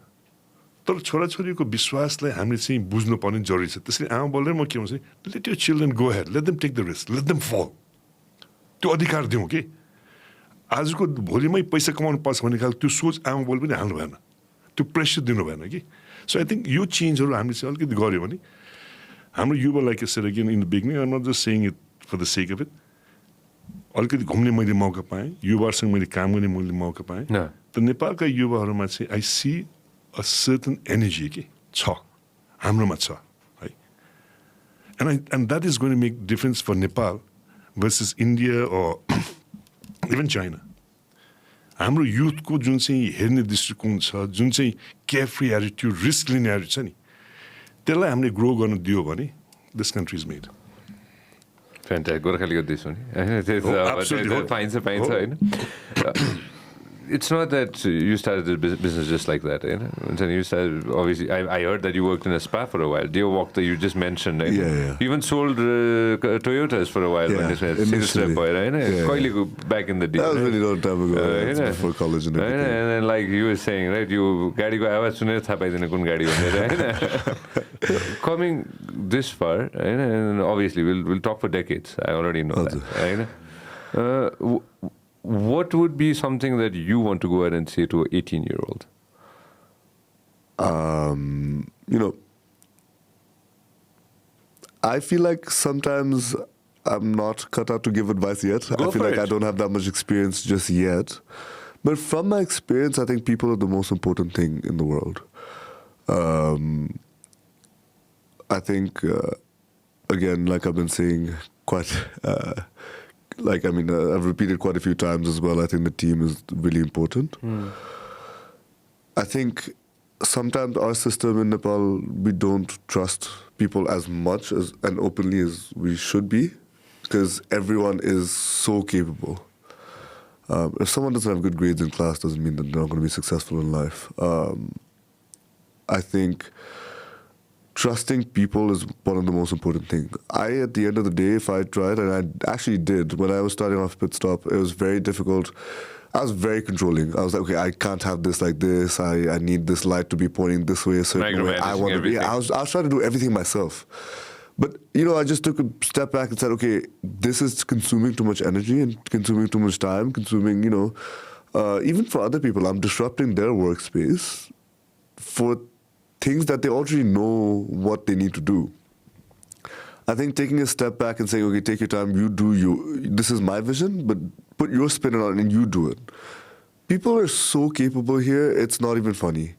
तर छोराछोरीको विश्वासलाई हामीले चाहिँ बुझ्नुपर्ने जरुरी छ. त्यसैले आमा बाउले म के भन्छु let your children go ahead, let them take the risk, let them fall. त्यो अधिकार दिउँ कि आजको भोलिमै पैसा कमाउनु पर्छ भन्ने खालको त्यो सोच आमा बाउले पनि हाल्नु भएन. त्यो प्रेसर दिनु भएन कि. सो आई थिङ्क यो चेन्जहरू हामीले चाहिँ अलिकति गऱ्यो भने हाम्रो युवा like I said again in the beginning, I'm not just saying it for the sake of it. अलिकति घुम्ने मैले मौका पाएँ, युवाहरूसँग मैले काम गर्ने मैले मौका पाएँ. त नेपालका युवाहरूमा चाहिँ I see a certain energy के छ, हाम्रोमा छ है. And that is going to make difference for Nepal versus India or even China. हाम्रो युथको जुन चाहिँ हेर्ने दृष्टिकोण छ, जुन चाहिँ केयरफ्री एटिट्युड, रिस्क लिने एटिट्युड छ नि, त्यसलाई हामीले ग्रो गर्न दियो भने this country is made. Fantastic. गोर्खालीको देश हो नि. पाइन्छ होइन. It's not that you started the business just like that. You started, obviously, I heard that you worked in a spa for a while. Deer Walk that you just mentioned. Yeah. You even sold Toyotas for a while. Yeah, Back in the day. That was really long time ago. Before college and everything. And then like you were saying, right, you गाडीको आवाज सुनेर थाहा पाइदैन कुन गाडी भनेर. Coming this far, and obviously we'll talk for decades. I already know that. What would be something that you want to go ahead and say to an 18-year-old? I feel like sometimes I'm not cut out to give advice yet. I feel like I don't have that much experience just yet. But from my experience, I think people are the most important thing in the world. I think, again, like I've been saying quite... I've repeated quite a few times as well. I think the team is really important. I think sometimes our system in Nepal, we don't trust people as much as and openly as we should be, because everyone is so capable. If someone doesn't have good grades in class, doesn't mean that they're not going to be successful in life. I think trusting people is one of the most important things. At the end of the day, if I tried, and I actually did, when I was starting off Pitstop, it was very difficult. I was very controlling. I was like, okay, I can't have this like this. I need this light to be pointing this way, a certain way. I want to. Yeah, I was trying to do everything myself. But, I just took a step back and said, okay, this is consuming too much energy and consuming too much time, consuming, even for other people, I'm disrupting their workspace for things that they already know what they need to do. I think taking a step back and saying, okay, take your time, you do you. This is my vision, but put your spin on it and you do it. People are so capable here, it's not even funny.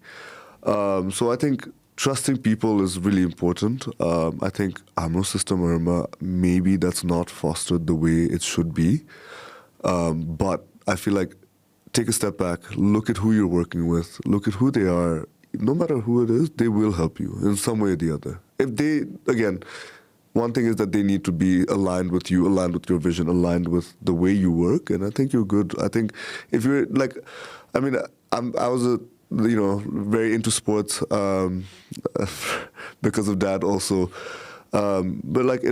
So I think trusting people is really important. I think AMRO system, Irma, maybe that's not fostered the way it should be. But I feel like take a step back, look at who you're working with, look at who they are. No matter who it is, they will help you in some way or the other. If they, again, one thing is that they need to be aligned with you, aligned with your vision, aligned with the way you work, and I think you're good. I think if you're like, I mean, I was very into sports because of that also, but like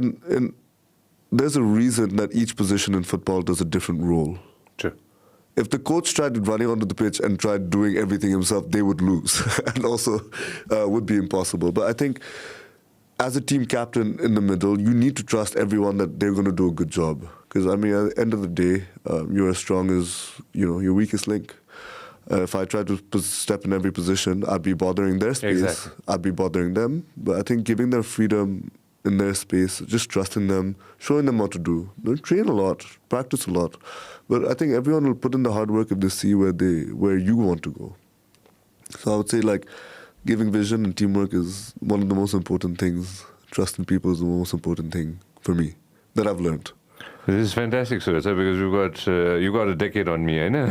there's a reason that each position in football does a different role. Sure. If the coach tried running onto the pitch and tried doing everything himself, they would lose and also would be impossible. But I think as a team captain in the middle, you need to trust everyone that they're going to do a good job. Because, I mean, at the end of the day, you're as strong as, your weakest link. If I tried to step in every position, I'd be bothering their space. Exactly. I'd be bothering them. But I think giving them freedom in their space, just trusting them, showing them what to do. They'll train a lot, practice a lot. But I think everyone will put in the hard work if they see where you want to go. So I would say, like, giving vision and teamwork is one of the most important things. Trusting people is the most important thing for me that I've learned. This is fantastic, Suraj, because you got a decade on me, I know.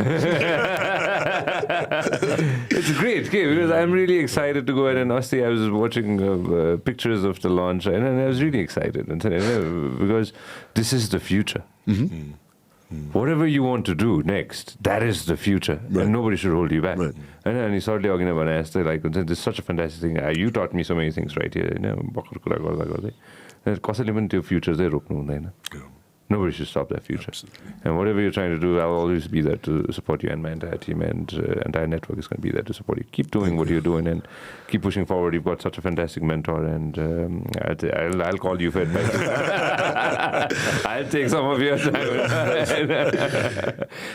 It's great, okay, because I'm really excited to go ahead and honestly, I was watching pictures of the launch and I was really excited because this is the future. Mm-hmm. Whatever you want to do next, that is the future, Right. and nobody should hold you back. Right. And you sort of like, this is such a fantastic thing. You taught me so many things right here. कसैले पनि त्यो future चाहिँ रोक्नु हुँदैन. Nobody should stop that future. Absolutely. And whatever you're trying to do, I'll always be there to support you, and my entire team and entire network is going to be there to support you. Keep doing what you're doing and keep pushing forward. You've got such a fantastic mentor, and I'll call you for advice. I'll take some of your time.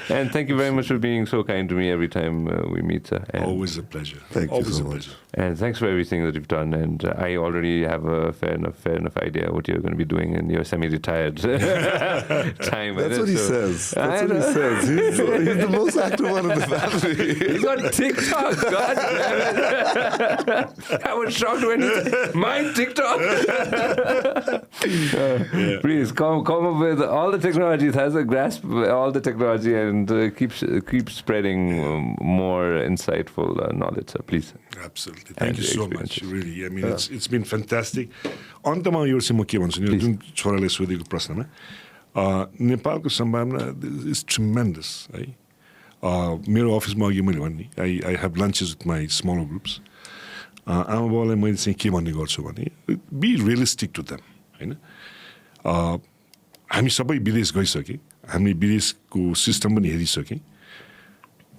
And thank you very much for being so kind to me every time we meet, sir. And Always a pleasure. Thank you Always so a much. pleasure. And thanks for everything that you've done. And I already have a fair enough idea what you're going to be doing in your semi-retired time. That's what he says. That's what he says. He's the most active one in the family. He's on TikTok. God damn it. I was shocked when he said, my TikTok. Please come up with all the technology. It has a grasp of all the technology and keep spreading more insightful knowledge. So please. Absolutely. Thank you And so much. experiences. Really. I mean, it's been fantastic. अन्तमा यो चाहिँ म के भन्छु नि जुन छोराले सोधेको प्रश्नमा नेपालको सम्भावना इज ट्रिमेन्डस है मेरो अफिसमा अघि मैले भन्ने I have lunches with my smaller groups आमा बाबालाई मैले चाहिँ के भन्ने गर्छु भने बी रियलिस्टिक टु देम होइन हामी सबै विदेश गइसक्यौँ हामी विदेशको सिस्टम पनि हेरिसक्यौँ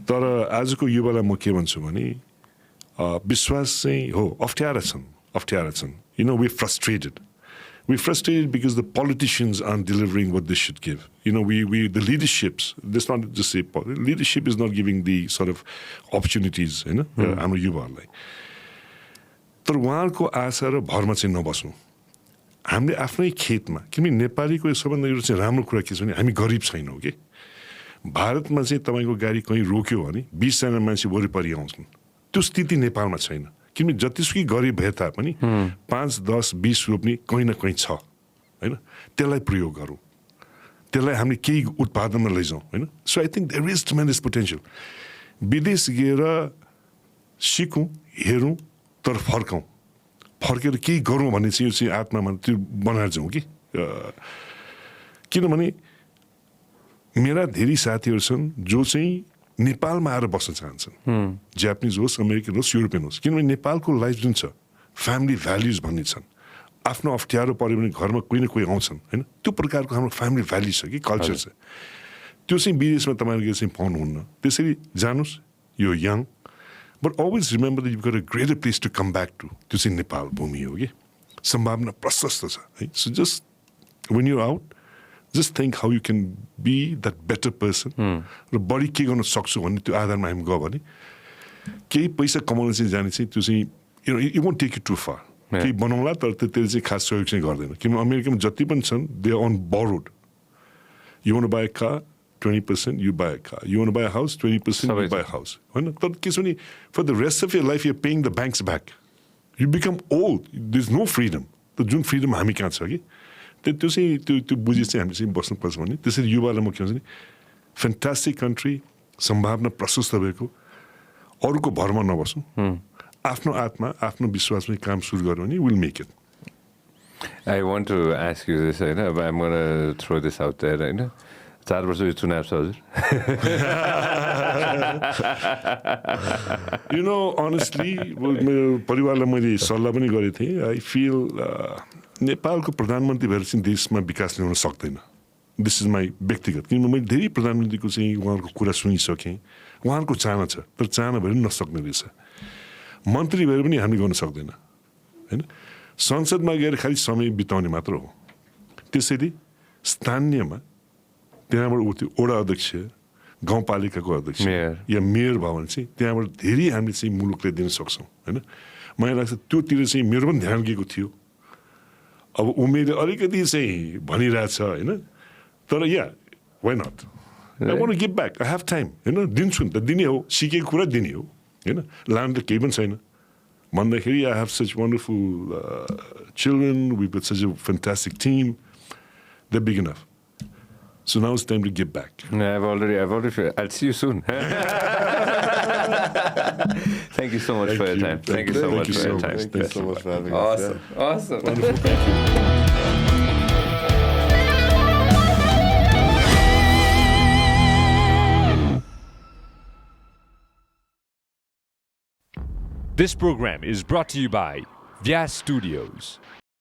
तर आजको युवालाई म के भन्छु भने विश्वास चाहिँ हो अप्ठ्यारा छन् we're frustrated. We're frustrated because the politicians aren't delivering what they should give. The leaderships, let's not just say leadership is not giving the sort of opportunities, हाम्रो युवाहरूलाई तर उहाँहरूको आशा र भरमा चाहिँ नबस्नु हामीले आफ्नै खेतमा किनभने नेपालीको सबभन्दा एउटा चाहिँ राम्रो कुरा के छ भने हामी गरिब छैनौँ कि भारतमा चाहिँ तपाईँको गाडी कहीँ रोक्यो भने 20जना मान्छे वरिपरि आउँछन् त्यो स्थिति नेपालमा छैन किनभने जतिसुकै गरिब भए तापनि 5, 10, 20 रोप्ने कहीँ न कहीँ छ होइन त्यसलाई प्रयोग गरौँ त्यसलाई हामीले केही उत्पादनमा लैजाउँ होइन so I think there is tremendous potential विदेश गएर सिकौँ हेरौँ तर फर्केर केही गरौँ भन्ने चाहिँ यो चाहिँ आत्मामा त्यो बनाएर जाउँ कि किनभने मेरा धेरै साथीहरू छन् जो चाहिँ नेपालमा आएर बस्न चाहन्छन् जापानिज होस् अमेरिकन होस् युरोपियन होस् किनभने नेपालको लाइफ जुन छ फ्यामिली भ्याल्युज भन्ने छन् आफ्नो अप्ठ्यारो पऱ्यो भने घरमा कोही न कोही आउँछन् होइन त्यो प्रकारको हाम्रो फ्यामिली भ्याल्यु छ कि कल्चर छ त्यो चाहिँ विदेशमा तपाईँहरूले चाहिँ पाउनुहुन्न त्यसरी जानुहोस् यो young but always remember you got a greater place to come back to त्यो चाहिँ नेपाल भूमि हो कि सम्भावना प्रशस्त छ है so just when you out just think how you can be that better person र बढी के गर्न सक्छु भन्ने त्यो आधारमा हामी गयो भने केही पैसा कमाउन चाहिँ जाने चाहिँ त्यो चाहिँ it won't take you too far केही बनाउला तर त्यसले चाहिँ खास सहयोग चाहिँ गर्दैन किनभने अमेरिकामा जति पनि छन् they are on borrowed you want to buy a car 20% you buy a car you want to buy a house 20% you buy a house होइन तर के छ भने for the rest of your life you're paying the banks back you become old there's no freedom त जुन freedom हामी कहाँ छ कि त्यो चाहिँ त्यो बुझी चाहिँ हामीले चाहिँ बस्नुपर्छ भने त्यसरी युवालाई म के भन्छ नि फ्यान्टास्टिक कन्ट्री सम्भावना प्रशस्त भएको अरूको भरमा नबसौँ आफ्नो आत्मा आफ्नो विश्वासमै काम सुरु गर्यो भने will make it I want to ask you this, होइन, अब I'm going to throw this out there, होइन, 4 वर्ष यो चुनाव छ हजुर. You know, honestly, मेरो परिवारलाई मैले सल्लाह पनि गरेको थिएँ. I feel नेपालको प्रधानमन्त्री भएर चाहिँ देशमा विकास ल्याउन सक्दैन. दिस इज माई व्यक्तिगत, किनभने मैले धेरै प्रधानमन्त्रीको चाहिँ उहाँहरूको कुरा सुनिसकेँ. उहाँहरूको चाहना छ, तर चाहना भएर पनि नसक्ने रहेछ. मन्त्री भएर पनि हामी गर्न सक्दैन, होइन. संसदमा गएर खालि समय बिताउने मात्र हो. त्यसैले स्थानीयमा त्यहाँबाट उठ्यो वडा अध्यक्ष, गाउँपालिकाको अध्यक्ष या मेयर भयो भने चाहिँ त्यहाँबाट धेरै हामीले चाहिँ मुलुकले दिन सक्छौँ, होइन. मलाई लाग्छ त्योतिर चाहिँ मेरो पनि ध्यान गएको थियो. अब उमेरले अलिकति चाहिँ भनिरहेछ, होइन, तर yeah why not, I want to give back, I have time, होइन. दिन्छु नि त, दिने हो, सिकेको कुरा दिने हो, होइन. लानु त केही पनि छैन भन्दाखेरि I have such wonderful children, we got such a fantastic team, they big enough. So now it's time to give back. I've already, I'll see you soon. Thank you so much for your time. Thank you so much for your time. Thank you so much for having us. Awesome. Awesome. Wonderful. Thank you. This program is brought to you by Vyas Studios.